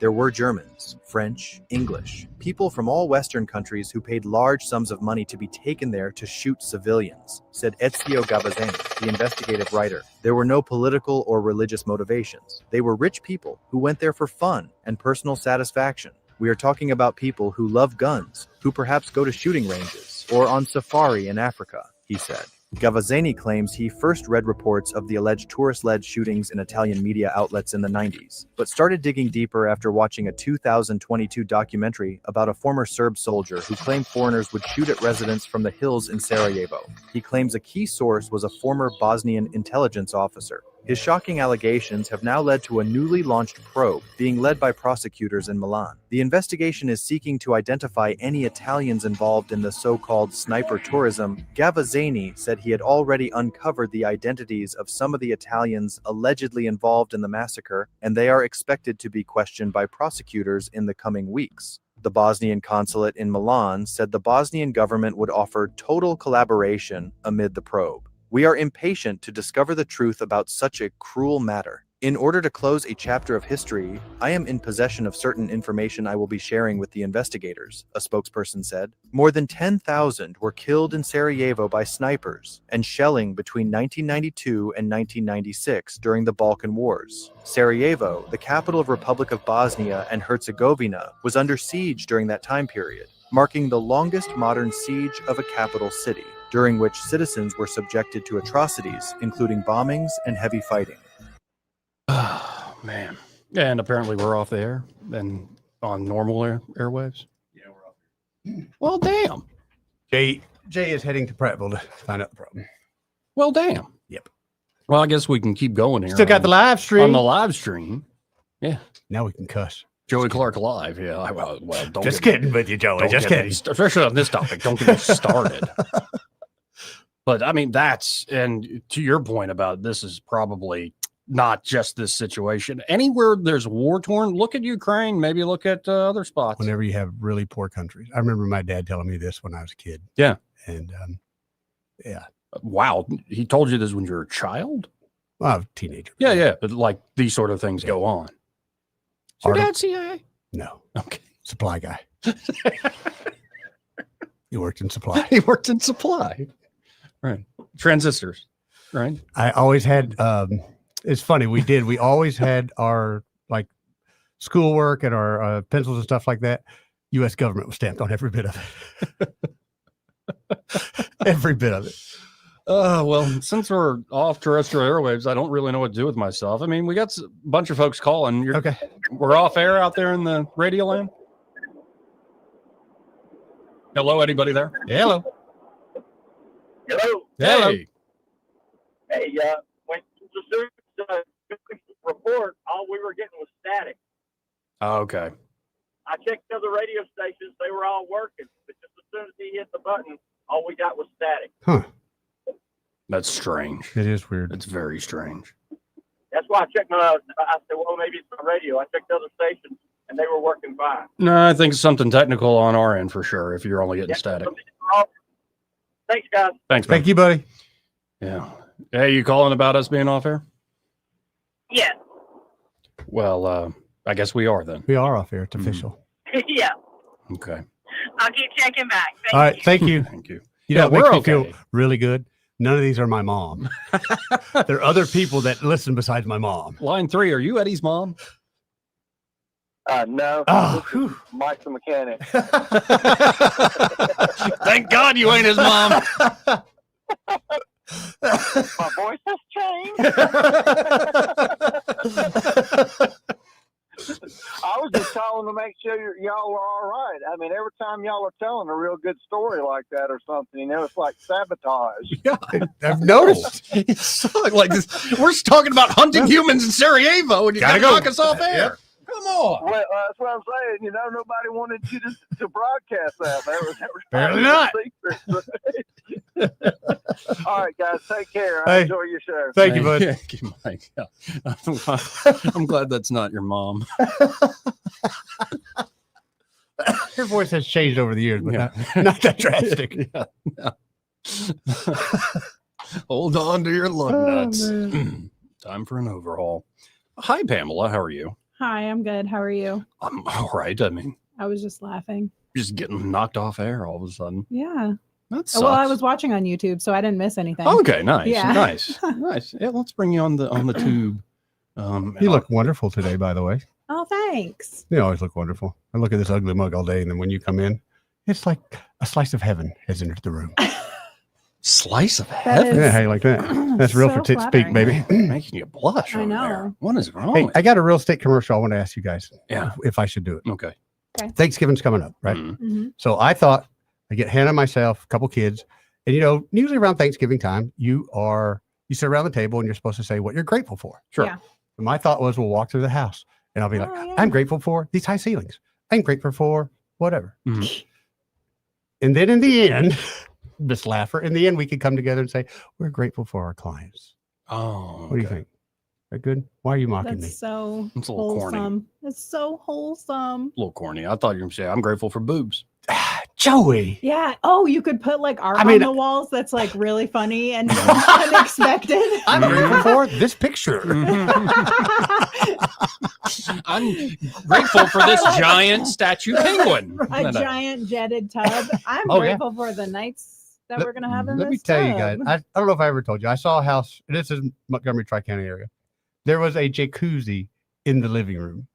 There were Germans, French, English, people from all Western countries who paid large sums of money to be taken there to shoot civilians, said Ezio Gavazzani, the investigative writer. There were no political or religious motivations. They were rich people who went there for fun and personal satisfaction. We are talking about people who love guns, who perhaps go to shooting ranges or on safari in Africa, he said. Gavazzani claims he first read reports of the alleged tourist-led shootings in Italian media outlets in the 90s, but started digging deeper after watching a 2022 documentary about a former Serb soldier who claimed foreigners would shoot at residents from the hills in Sarajevo. He claims a key source was a former Bosnian intelligence officer. His shocking allegations have now led to a newly launched probe being led by prosecutors in Milan. The investigation is seeking to identify any Italians involved in the so-called sniper tourism. Gavazzani said he had already uncovered the identities of some of the Italians allegedly involved in the massacre, and they are expected to be questioned by prosecutors in the coming weeks. The Bosnian consulate in Milan said the Bosnian government would offer total collaboration amid the probe. We are impatient to discover the truth about such a cruel matter. In order to close a chapter of history, I am in possession of certain information I will be sharing with the investigators, a spokesperson said. More than 10,000 were killed in Sarajevo by snipers and shelling between 1992 and 1996 during the Balkan Wars. Sarajevo, the capital of Republic of Bosnia and Herzegovina, was under siege during that time period, marking the longest modern siege of a capital city, during which citizens were subjected to atrocities, including bombings and heavy fighting. Oh, man. And apparently we're off the air and on normal airwaves. Yeah, we're off. Well, damn. Jay is heading to Prattville to find out the problem. Well, damn. Yep. Well, I guess we can keep going here. Still got the live stream. On the live stream. Yeah. Now we can cuss. Joey Clark live. Yeah. Well, don't just kidding with you, Joey. Just kidding. Especially on this topic. Don't get me started. But I mean, and to your point about this is probably not just this situation. Anywhere there's war torn, look at Ukraine, maybe look at other spots. Whenever you have really poor countries. I remember my dad telling me this when I was a kid. Yeah. And yeah. Wow. He told you this when you were a child? Well, I was a teenager. Yeah. But like these sort of things go on. Is your dad CIA? No. Okay. Supply guy. He worked in supply. He worked in supply. Right. Transistors. Right. I always had, it's funny. We always had our like schoolwork and our pencils and stuff like that. U.S. government was stamped on every bit of it. Every bit of it. Well, since we're off terrestrial airwaves, I don't really know what to do with myself. I mean, we got a bunch of folks calling. Okay. We're off air out there in the radio land. Hello, anybody there? Hello. Hello. Hey. Hey, when the report, all we were getting was static. Okay. I checked the other radio stations; they were all working, but just as soon as he hit the button, all we got was static. Huh. That's strange. It is weird. It's very strange. That's why I checked I said, well, maybe it's the radio. I checked other stations, and they were working fine. No, I think it's something technical on our end for sure. If you're only getting static. Thanks, guys. Thanks, man. Thank you, buddy. Yeah. Hey, you calling about us being off air? Yeah. Well, I guess we are then. We are off air. It's official. Yeah. Okay. I'll keep checking back. All right. Thank you. Thank you. You know, Yeah, it makes we're me feel okay. really good. None of these are my mom. There are other people that listen besides my mom. Line 3, are you Eddie's mom? No. Oh, this is Mike the mechanic. Thank God you ain't his mom. My voice has changed. I was just calling to make sure y'all are all right. I mean, every time y'all are telling a real good story like that or something, you know, it's like sabotage. Yeah, I've noticed. It's like this. We're talking about hunting humans in Sarajevo, and you gotta knock us off air. Yep. Come on. Well, that's what I'm saying. You know, nobody wanted you to broadcast that. That was Apparently not. secret. All right, guys, take care. Hey, Enjoy your show. Thank you, bud. Thank you, Mike. Yeah. I'm glad that's not your mom. Her voice has changed over the years, but Yeah. not that drastic. Yeah, no. Hold on to your lug nuts. Time for an overhaul. Hi, Pamela. How are you? Hi, I'm good. How are you? I'm all right. I mean, I was just laughing. just getting knocked off air all of a sudden. Yeah. That sucks. Well, I was watching on YouTube, so I didn't miss anything. Okay, nice. Yeah. Nice. Nice. Yeah, let's bring you on the tube. You look wonderful today, by the way. Oh, thanks. You always look wonderful. I look at this ugly mug all day, and then when you come in, it's like a slice of heaven has entered the room. Slice of That heaven. is Yeah, how you like that? That's real so for tit speak, flattering. baby. Making you blush. I over know. there. What is wrong? Hey, with I got a real estate commercial I want to ask you guys. Yeah. If I should do it. you? Okay. Thanksgiving's coming up, right? Mhm. Mm-hmm. So I thought I get Hannah, myself, a couple kids, and you know, usually around Thanksgiving time, you sit around the table and you're supposed to say what you're grateful for. Sure. Yeah. And my thought was, we'll walk through the house, and I'll be like, Oh, yeah. I'm grateful for these high ceilings. I'm grateful for whatever. Mhm. And then in the end, Miss Laffer, in the end, we could come together and say, we're grateful for our clients. Oh, What do you think? Is that good? Why are you mocking That's me? so It's a little corny. wholesome. It's so wholesome. A little corny. I thought you were going to say, I'm grateful for boobs. Joey. Yeah. Oh, you could put like art I mean- on the walls that's like really funny and unexpected. I'm grateful for this picture. I'm grateful for this giant statue penguin. A giant jetted tub. I'm Oh, yeah. grateful for the nights that we're gonna have in Let me this tell you guys, tub. I don't know if I ever told you, I saw a house, this is Montgomery Tri-County area. There was a jacuzzi in the living room.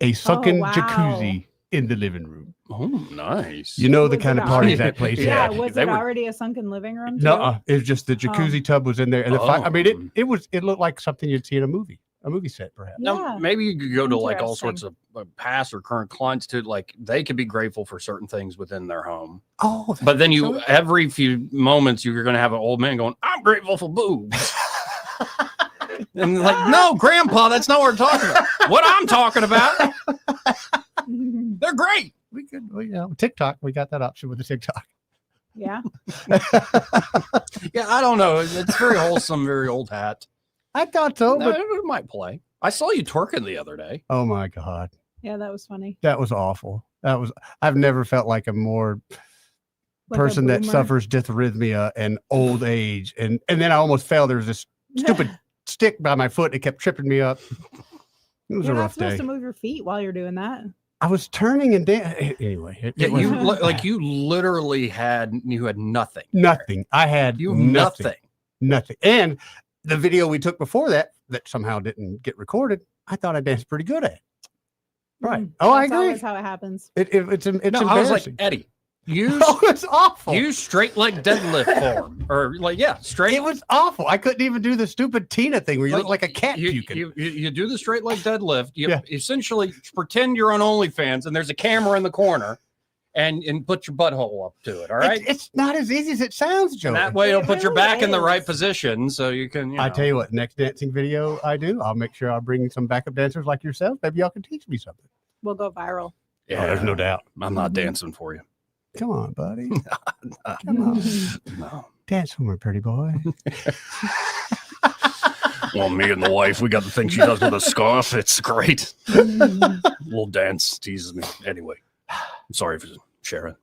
A sunken wow. jacuzzi in the living room. Oh, nice. You know the Was kind it of parties already- that place Yeah, had. was they it were- already a sunken living room? too? No, it was just the jacuzzi tub was in there. And I mean, Oh. it looked like something you'd see in a movie set, perhaps. Now, Yeah. maybe you could go to like all Interesting. sorts of past or current clients to like they could be grateful for certain things within their home. Oh, But then you every few moments you're going to have an old man going, "I'm grateful for boobs," and like, no, Grandpa, that's not what we're talking about. What I'm talking about, they're great. We could, you know, TikTok, we got that option with the TikTok. Yeah. Yeah, I don't know. It's very wholesome, very old hat. I thought so, No, but it might play. I saw you twerking the other day. oh my God, Yeah, that was funny. that was awful. I've never felt like a more Like a person that boomer. suffers dysrhythmia and old age. And then I almost fell. There was this stupid stick by my foot. It kept tripping me up. It was You're a not rough supposed day. to move your feet while you're doing that. I was turning and anyway. Yeah, It was you literally had nothing. nothing. I had You nothing. Nothing. And the video we took before that somehow didn't get recorded, I thought I danced pretty good at. Right. Oh, I That's agree. always how it happens. It's No, embarrassing. I was like, Eddie, use Oh, it's awful. use straight leg deadlift form, or like straight. It was awful. I couldn't even do the stupid Tina thing where you look like a cat puking. You do the straight leg deadlift. You Yeah. essentially pretend you're on OnlyFans and there's a camera in the corner, and put your butthole up to it. All right. It's not as easy as it sounds, Joe. And that way, it'll put your really back in the is. right position, so you can. I tell you what, next dancing video I do, I'll make sure I'll bring some backup dancers like yourself. Maybe y'all can teach me something. We'll go viral. Yeah, there's no doubt. I'm not dancing for you. Come on, buddy. No. dance for me, pretty boy. Well, me and the wife, we got the thing she does with a scarf. It's great. Little dance teases me. Anyway, I'm sorry for sharing.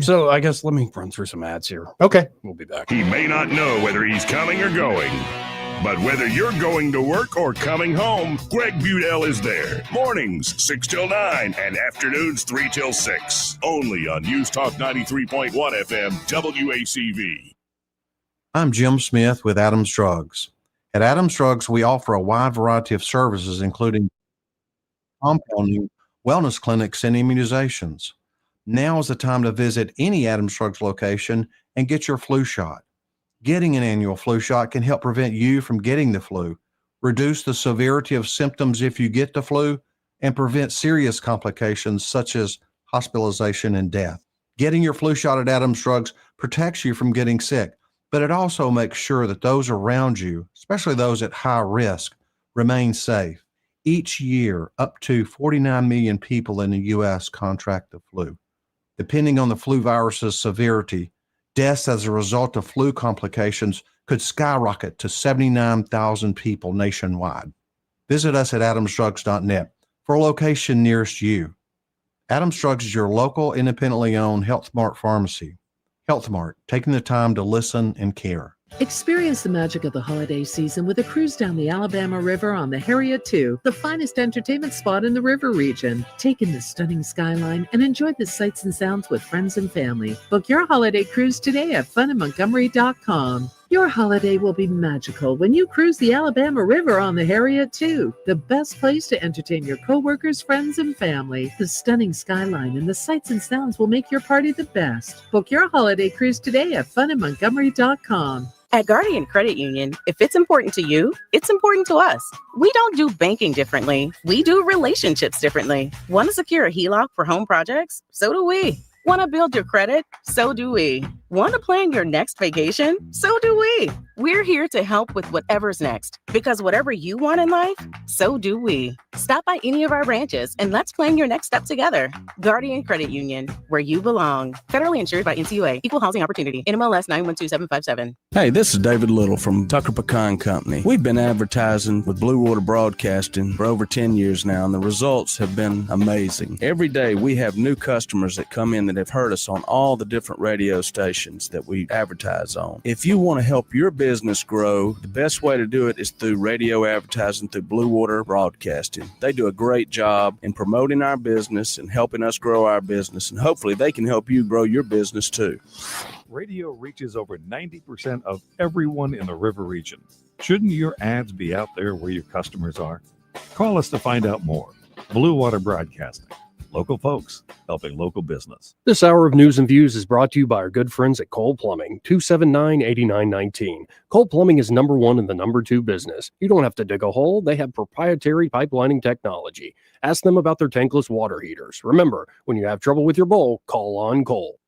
So I guess let me run through some ads here. Okay. We'll be back. He may not know whether he's coming or going, but whether you're going to work or coming home, Greg Budell is there. Mornings, 6 till 9, and afternoons, 3 till 6. Only on News Talk 93.1 FM, WACV. I'm Jim Smith with Adams Drugs. At Adams Drugs, we offer a wide variety of services, including compounding, wellness clinics, and immunizations. Now is the time to visit any Adams Drugs location and get your flu shot. Getting an annual flu shot can help prevent you from getting the flu, reduce the severity of symptoms if you get the flu, and prevent serious complications such as hospitalization and death. Getting your flu shot at Adams Drugs protects you from getting sick, but it also makes sure that those around you, especially those at high risk, remain safe. Each year, up to 49 million people in the U.S. contract the flu. Depending on the flu virus's severity, deaths as a result of flu complications could skyrocket to 79,000 people nationwide. Visit us at adamsdrugs.net for a location nearest you. Adams Drugs is your local, independently owned Health Mart pharmacy. Health Mart, taking the time to listen and care. Experience the magic of the holiday season with a cruise down the Alabama River on the Harriet II, the finest entertainment spot in the river region. Take in the stunning skyline and enjoy the sights and sounds with friends and family. Book your holiday cruise today at funinmontgomery.com. Your holiday will be magical when you cruise the Alabama River on the Harriet II, the best place to entertain your coworkers, friends, and family. The stunning skyline and the sights and sounds will make your party the best. Book your holiday cruise today at funinmontgomery.com. At Guardian Credit Union, if it's important to you, it's important to us. We don't do banking differently. We do relationships differently. Want to secure a HELOC for home projects? So do we. Want to build your credit? So do we. Want to plan your next vacation? So do we. We're here to help with whatever's next, because whatever you want in life, so do we. Stop by any of our branches and let's plan your next step together. Guardian Credit Union, where you belong. Federally insured by NCUA. Equal housing opportunity. NMLS 912757. Hey, this is David Little from Tucker Pecan Company. We've been advertising with Blue Water Broadcasting for over 10 years now, and the results have been amazing. Every day we have new customers that come in that have heard us on all the different radio stations that we advertise on. If you want to help your business grow, the best way to do it is through radio advertising through Blue Water Broadcasting. They do a great job in promoting our business and helping us grow our business, and hopefully they can help you grow your business too. Radio reaches over 90% of everyone in the river region. Shouldn't your ads be out there where your customers are? Call us to find out more. Blue Water Broadcasting. Local folks helping local business. This hour of news and views is brought to you by our good friends at Cole Plumbing, 279-8919. Cole Plumbing is number one in the number two business. You don't have to dig a hole. They have proprietary pipelining technology. Ask them about their tankless water heaters. Remember, when you have trouble with your bowl, call on Cole.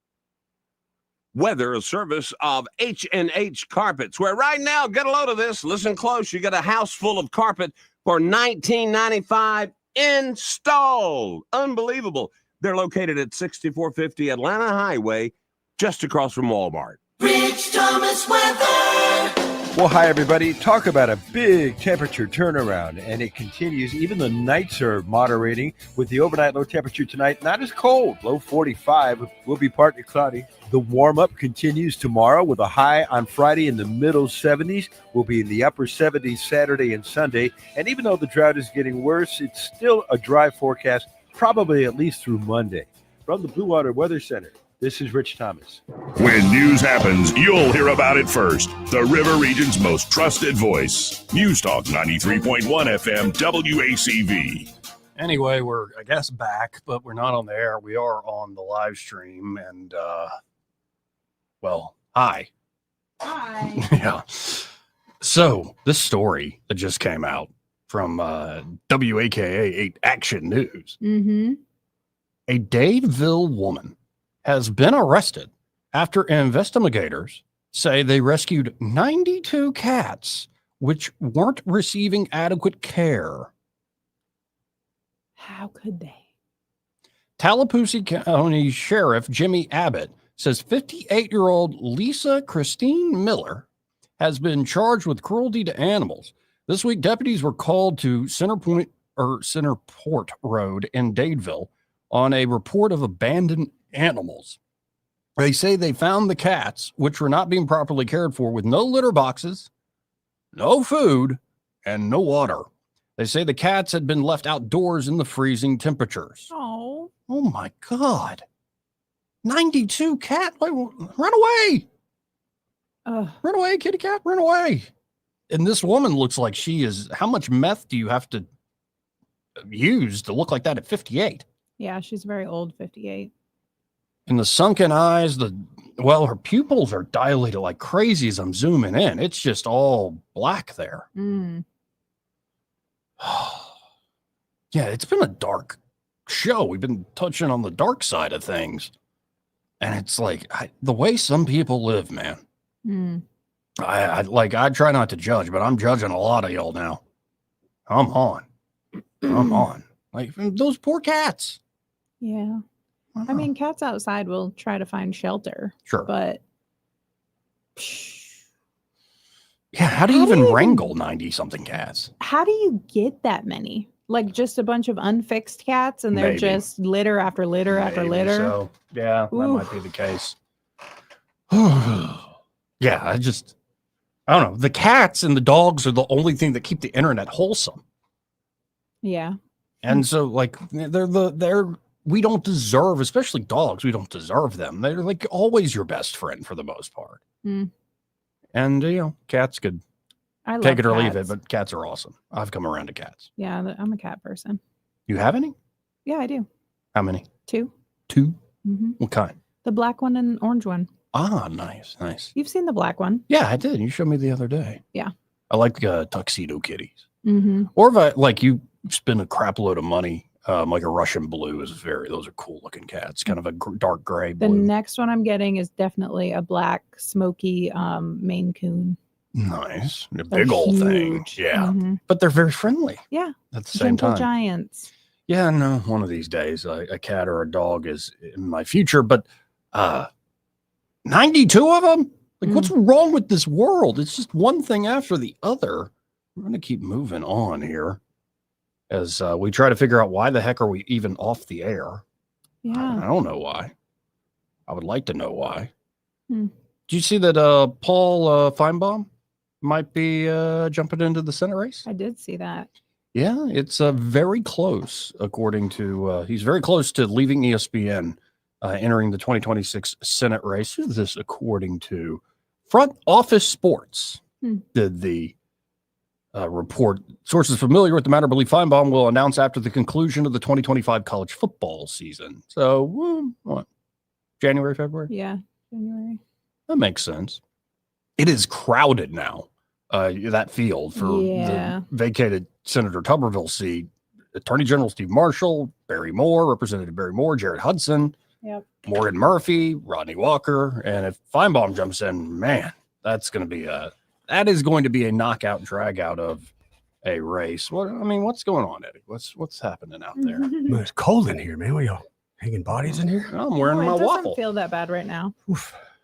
Weather, a service of H&H Carpets, where right now, get a load of this. Listen close. You got a house full of carpet for $19.95 installed. Unbelievable. They're located at 6450 Atlanta Highway, just across from Walmart. Rich Thomas weather. Well, hi, everybody. Talk about a big temperature turnaround, and it continues. Even the nights are moderating with the overnight low temperature tonight. Not as cold, low 45. Will be partly cloudy. The warm-up continues tomorrow with a high on Friday in the middle 70s. We'll be in the upper 70s Saturday and Sunday. And even though the drought is getting worse, it's still a dry forecast, probably at least through Monday. From the Blue Water Weather Center, this is Rich Thomas. When news happens, you'll hear about it first. The River Region's most trusted voice. News Talk 93.1 FM WACV. Anyway, we're, I guess, back, but we're not on the air. We are on the live stream. And, well, hi. Hi. Yeah. So this story that just came out from WAKA 8 Action News. Mm-hmm. A Dadeville woman has been arrested after investigators say they rescued 92 cats which weren't receiving adequate care. How could they? Tallahassee County Sheriff Jimmy Abbott says 58-year-old Lisa Christine Miller has been charged with cruelty to animals. This week, deputies were called to Centerport Road in Dadeville on a report of abandoned animals. They say they found the cats, which were not being properly cared for, with no litter boxes, no food, and no water. They say the cats had been left outdoors in the freezing temperatures. Oh. Oh my God. 92 cat. Run away. Run away, kitty cat. Run away. And this woman looks like she is. How much meth do you have to use to look like that at 58? Yeah, she's very old, 58. And the sunken eyes, her pupils are dilated like crazy as I'm zooming in. It's just all black there. Mm. Yeah, it's been a dark show. We've been touching on the dark side of things. And it's like the way some people live, man. Mm. I try not to judge, but I'm judging a lot of y'all now. I'm on. Like those poor cats. Yeah. I mean, cats outside will try to find shelter. Sure. But yeah, how do you even wrangle 90-something cats? how do you get that many? Like just a bunch of unfixed cats and they're Maybe. just litter after litter after Maybe litter? So, yeah, that Oof. might be the case. Yeah, I don't know. The cats and the dogs are the only thing that keep the internet wholesome. Yeah. And so, like, we don't deserve, especially dogs, we don't deserve them. They're like always your best friend for the most part. Mm. And, cats could I love take it or leave it, cats. but cats are awesome. I've come around to cats. Yeah, I'm a cat person. You have any? Yeah, I do. How many? 2. 2? Mm-hmm. What kind? The black one and orange one. Ah, nice. You've seen the black one. Yeah, I did. You showed me the other day. Yeah. I like tuxedo kitties. Mm-hmm. Or if you spend a crap load of money, like a Russian blue those are cool looking cats. Kind of a dark gray The blue. next one I'm getting is definitely a black, smoky Maine Coon. Nice. A They're big old thing. huge. Yeah. Mhm. But they're very friendly Yeah. at the same Gentle time. giants. Yeah, no, one of these days a cat or a dog is in my future, but 92 of them? Like, what's wrong with this world? It's just one thing after the other. We're going to keep moving on here as we try to figure out why the heck are we even off the air? Yeah. I don't know why. I would like to know why. Hmm. Do you see that Paul Finebaum might be jumping into the Senate race? I did see that. Yeah, it's very close, according to he's very close to leaving ESPN, entering the 2026 Senate race. This, according to Front Office Sports, did the report. Sources familiar with the matter believe Finebaum will announce after the conclusion of the 2025 college football season. So, what? January, February? Yeah, January. That makes sense. It is crowded now, that field for Yeah. the vacated Senator Tuberville seat. Attorney General Steve Marshall, Barry Moore, Representative Barry Moore, Jared Hudson, Yep. Morgan Murphy, Rodney Walker. And if Finebaum jumps in, man, that is going to be a knockout drag out of a race. What's going on, Eddie? What's happening out there? Man, it's cold in here, man. What y'all hanging bodies in here? I'm wearing Oh, my it doesn't waffle. feel that bad right now.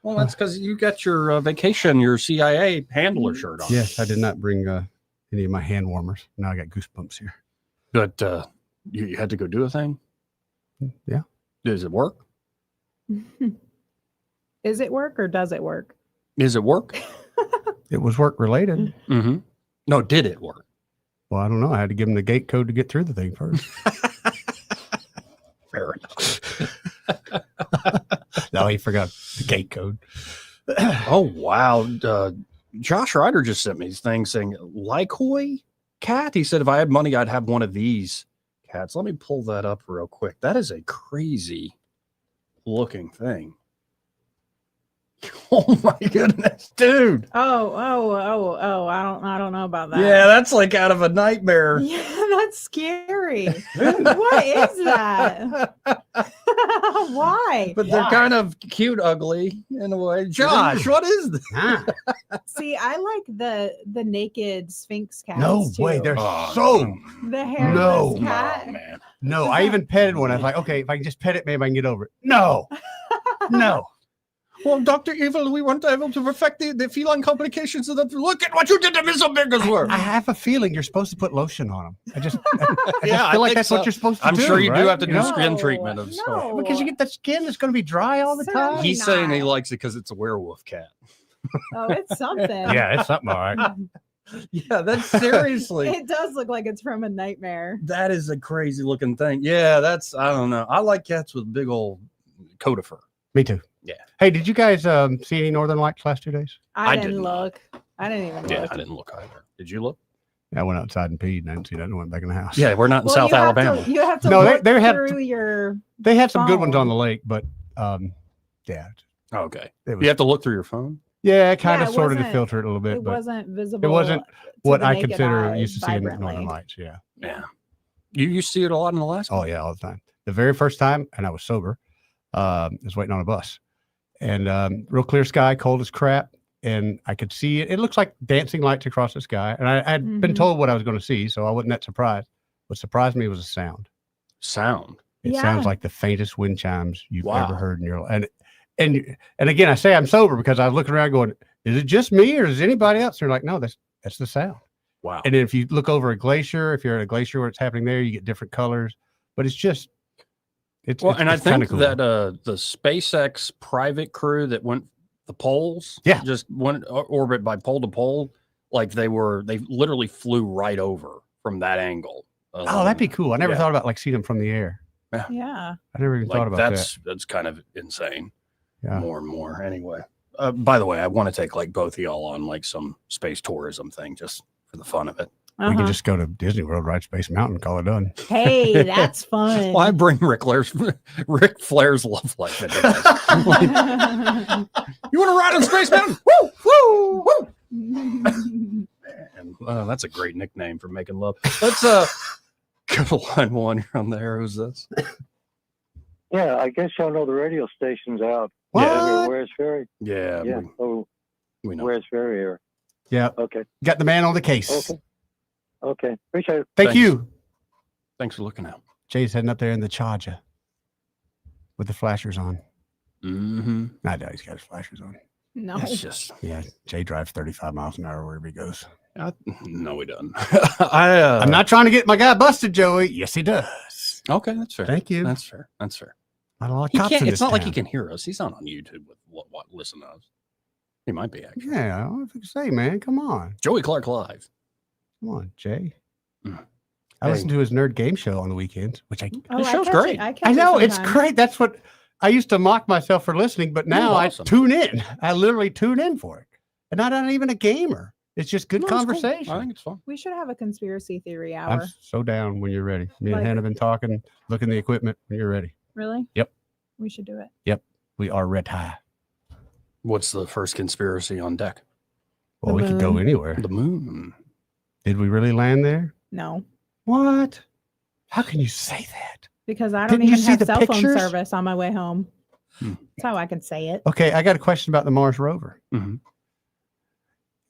Well, that's because you got your vacation, your CIA handler shirt on. Yes, I did not bring any of my hand warmers. Now I got goosebumps here. But you had to go do a thing? Yeah. Does it work? Is it work or does it work? Is it work? It was work related. Mm-hmm. No, did it work? Well, I don't know. I had to give him the gate code to get through the thing first. Fair enough. No, he forgot the gate code. Oh, wow. Josh Ryder just sent me this thing saying, Lycoy cat. He said, if I had money, I'd have one of these cats. Let me pull that up real quick. That is a crazy looking thing. Oh my goodness, dude. Oh, I don't know about that. Yeah, that's like out of a nightmare. Yeah, that's scary. What is that? Why? But they're kind of cute, ugly in a way. Josh, what is this? See, I like the naked Sphinx cats. No too. way. They're Oh, so. The hairless cat. Oh, man. No, I even petted one. I was like, okay, if I can just pet it, maybe I can get over it. No. No. Well, Dr. Evil, we weren't able to perfect the feline complications of the. Look at what you did to Miss Bigglesworth. I have a feeling you're supposed to put lotion on them. I just I feel like think that's so. what you're supposed to I'm do. sure you right? do have to do know? skin treatment of stuff. Because you get that skin that's going to be dry all the time. He's saying he likes it because it's a werewolf cat. Oh, it's something. Yeah, it's something, all right. Yeah, that's seriously. It does look like it's from a nightmare. That is a crazy looking thing. Yeah, that's, I don't know. I like cats with big old coat of fur. Me too. Yeah. Hey, did you guys see any Northern Lights last 2 days? I did didn't not. look. I didn't even Yeah, look. I didn't look either. Did you look? Yeah, I went outside and peed and I didn't see that and went back in the house. Yeah, we're not in Well, South you have Alabama. You have to No, look they had- through your. They had some good ones on phone. the lake, but yeah. Okay. It was- You have to look through your phone? Yeah, kind Yeah, of it sort of to wasn't- filter it a little bit. It but wasn't visible. It wasn't to what the I naked consider eye used to see in vibrantly. Northern Lights. Yeah. Yeah. You used to see it a lot in Alaska? Oh, yeah, all the time. The very first time, and I was sober, I was waiting on a bus. And real clear sky, cold as crap. And I could see it. It looks like dancing lights across the sky. And I had been told what I was going to see, so I wasn't that surprised. What surprised me was the sound. Sound? It Yeah. sounds like the faintest wind chimes you've Wow. ever heard in your life. And again, I say I'm sober because I was looking around going, is it just me or is anybody else? They're like, no, that's the sound. Wow. And then if you look over a glacier, if you're at a glacier where it's happening there, you get different colors. But it's just, it's Well, and I it's kinda think cool. that the SpaceX private crew that went the poles, just went orbit by pole to pole, like they literally flew right over from that angle. Oh, that'd be cool. I never thought about like seeing them from the air. Yeah. I never even thought about that. That's kind of insane. Yeah. More and more. Anyway, by the way, I want to take like both of y'all on like some space tourism thing just for the fun of it. We can just go to Disney World, ride Space Mountain, call it done. Hey, that's fun. Well, I bring Ric Flair's love life into this. You want to ride on Space Mountain? Woo, woo, woo. And that's a great nickname for making love. Let's go to line one. You're on there. Who's this? Yeah, I guess y'all know the radio station's out. Yeah. Where's Ferry? Yeah. Yeah. We know. Where's Ferry here? Yeah. Okay. Got the man on the case. Okay. Appreciate it. Thank you. Thanks for looking out. Jay's heading up there in the Charger with the flashers on. Mm-hmm. I doubt he's got his flashers on. No. It's just Yeah, Jay drives 35 miles an hour wherever he goes. no, he doesn't. I'm not trying to get my guy busted, Joey. Yes, he does. Okay, that's fair. Thank you. That's fair. That's fair. Not a lot of He cops can't, in it's this not like he town. can hear us. He's not on YouTube with what listen to us. He might be actually. Yeah, I don't know if you can say, man. Come on. Joey Clark Live. Come on, Jay. Mm. I listen to his nerd game show on the weekends, which His show's great. I know it's great. That's what I used to mock myself for listening, but now I awesome. tune in. I literally tune in for it. And I'm not even a gamer. It's just good No, it's cool. conversation. I think it's fun. We should have a conspiracy theory I'm hour. so down when you're ready. Me and Like- Hannah have been talking, looking at the equipment when you're ready. Really? Yep. We should do it. Yep. We are red high. What's the first conspiracy on deck? Well, The we could go moon. anywhere. The moon. Did we really land there? No, What? How can you say that? because I don't Didn't you even see have the cell phone pictures? service on my way home. Hmm. That's how I can say it. Okay, I got a question about the Mars rover. Mhm.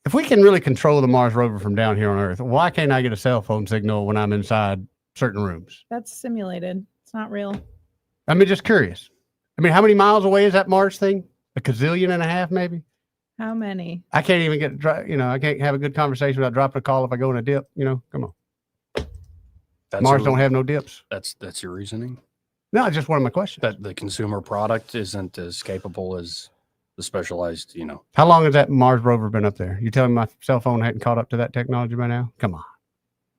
If we can really control the Mars rover from down here on Earth, why can't I get a cell phone signal when I'm inside certain rooms? That's simulated. It's not real. I mean, just curious. I mean, how many miles away is that Mars thing? A gazillion and a half, maybe? How many? I can't even I can't have a good conversation without dropping a call if I go in a dip. Come on. That's Mars your- don't have no dips. That's your reasoning? No, it's just one of my questions. That the consumer product isn't as capable as the specialized, How long has that Mars rover been up there? You telling me my cell phone hadn't caught up to that technology by now? Come on.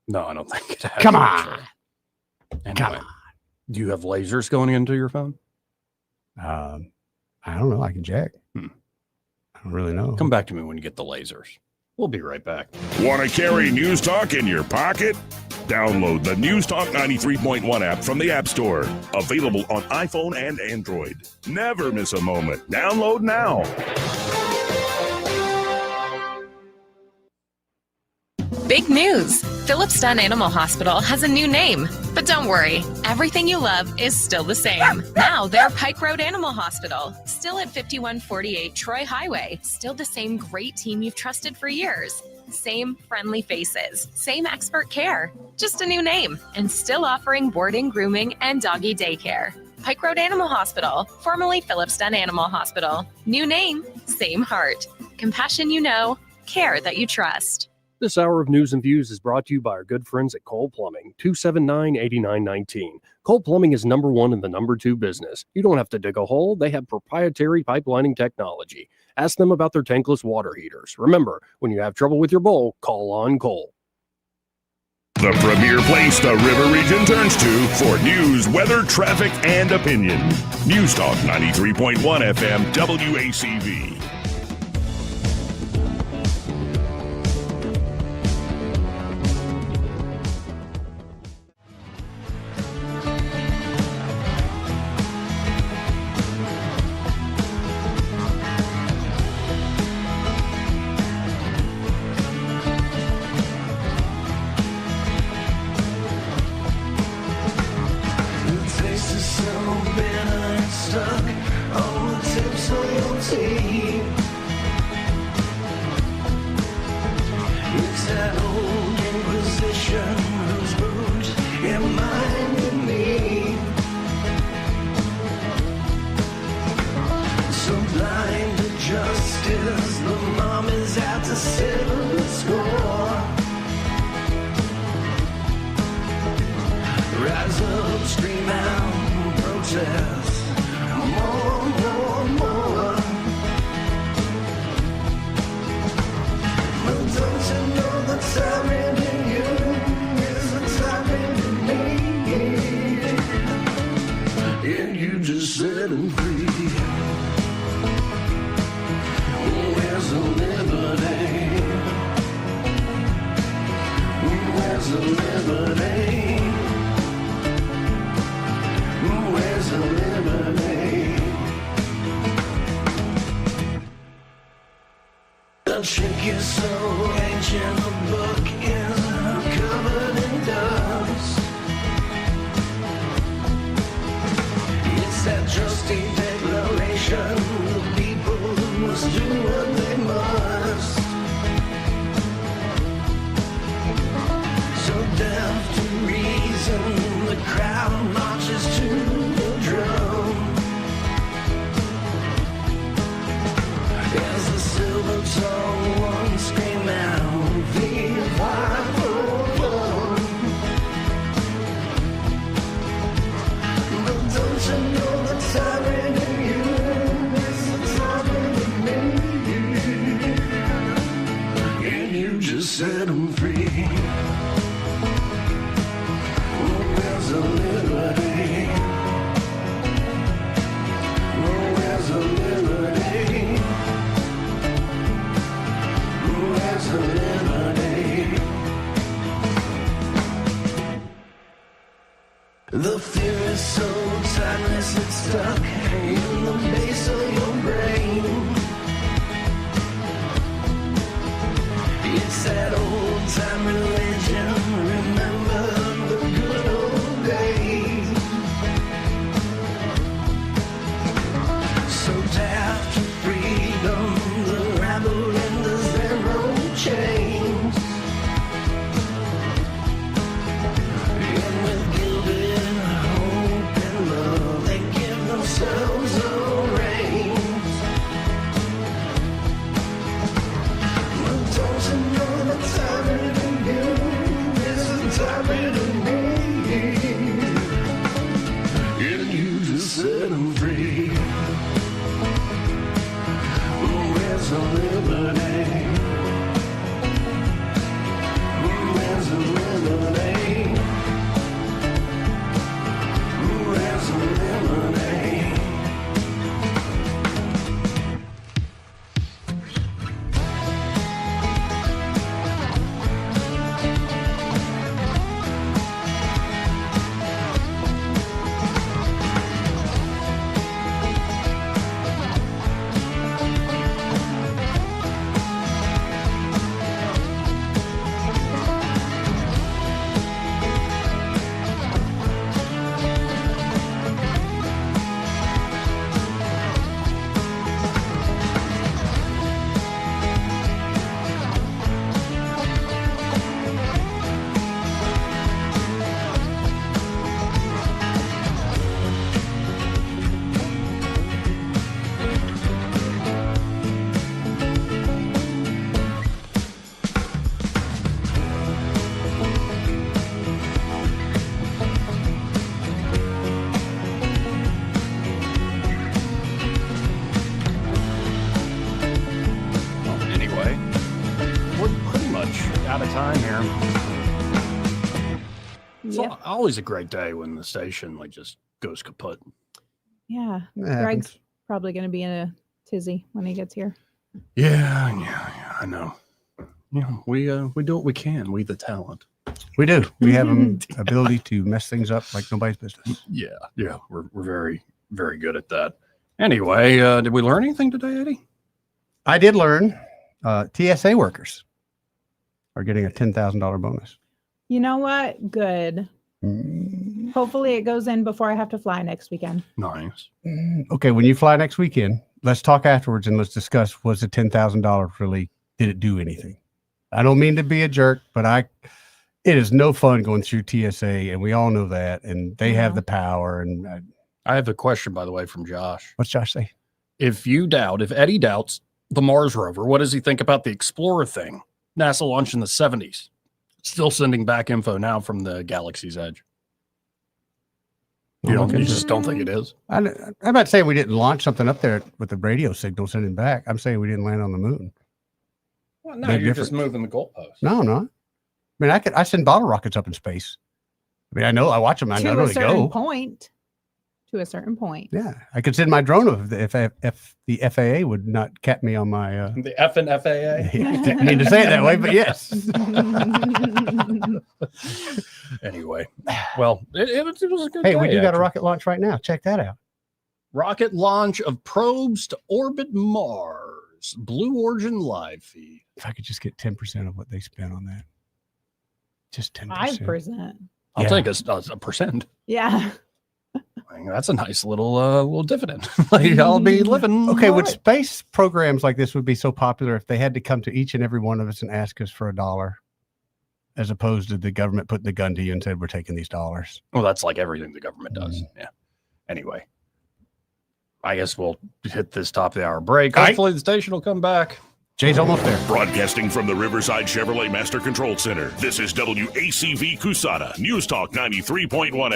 No, I don't think it has. Come on. actually. Anyway, do you have lasers going into your phone? I don't know. I can check. Hmm. I don't really know. Come back to me when you get the lasers. We'll be right back. Want to carry News Talk in your pocket? Download the News Talk 93.1 app from the App Store. Available on iPhone and Android. Never miss a moment. Download now. Big news! Phillips Stunt Animal Hospital has a new name. But don't worry, everything you love is still the same. Now they're Pike Road Animal Hospital, still at 5148 Troy Highway, still the same great team you've trusted for years. Same friendly faces, same expert care, just a new name, and still offering boarding, grooming, and doggy daycare. Pike Road Animal Hospital, formerly Phillips Dunn Animal Hospital. New name, same heart. Compassion you know, care that you trust. This hour of news and views is brought to you by our good friends at Cole Plumbing, 279-8919. Cole Plumbing is number one in the number two business. You don't have to dig a hole. They have proprietary pipelining technology. Ask them about their tankless water heaters. Remember, when you have trouble with your bowl, call on Cole. The premier place the River Region turns to for news, weather, traffic, and opinion. News Talk 93.1 FM WACV. The fear is so timeless, it's stuck in the base of your brain. It's that old time religion, remember the good old days. So daft to freedom, the rabble in the zero chains. And with gilded hope and love, they give themselves a reins. But don't you know the tyrant in you is a tyrant in me? And you just set them free. Where's the liberty? Where's the liberty? Where's the liberty? time here. It's Yep. always a great day when the station like just goes kaput. Yeah. That Greg's happens. probably going to be in a tizzy when he gets here. Yeah, I know. Yeah, we do what we can. We the talent. We do. We have an ability to mess things up like nobody's business. Yeah, we're very, very good at that. Anyway, did we learn anything today, Eddie? I did learn TSA workers are getting a $10,000 bonus. You know what? Good. Hopefully it goes in before I have to fly next weekend. Nice. Okay, when you fly next weekend, let's talk afterwards and let's discuss, was the $10,000 really, did it do anything? I don't mean to be a jerk, but it is no fun going through TSA, and we all know that, and they have the power. And I have a question, by the way, from Josh. What's Josh say? If Eddie doubts the Mars rover, what does he think about the Explorer thing? NASA launched in the 70s. Still sending back info now from the galaxy's edge. You just don't think it is? I'm not saying we didn't launch something up there with the radio signal sending back. I'm saying we didn't land on the moon. Well, no, you're just moving the goalpost. No, I'm not. I mean, I send bottle rockets up in space. I mean, I watch them. I know where they go. To a certain point. Yeah, I could send my drone if the FAA would not cap me on my the effing FAA. Yeah, I didn't mean to say it that way, but yes. Anyway, well, it was a good Hey, day, we do got a actually. rocket launch right now. Check that out. Rocket launch of probes to orbit Mars. Blue Origin live feed. If I could just get 10% of what they spent on that. Just 10%. 5%. I'll take a percent. Yeah. That's a nice little dividend. Like, I'll be living. Okay, all would right. space programs like this would be so popular if they had to come to each and every one of us and ask us for $1, as opposed to the government putting the gun to you and said, we're taking these dollars. Well, that's like everything the government does. Yeah. Anyway, I guess we'll hit this top of the hour break. Hopefully the station will come back. Jay's almost there. Broadcasting from the Riverside Chevrolet Master Control Center. This is WACV Cusana, News Talk 93.1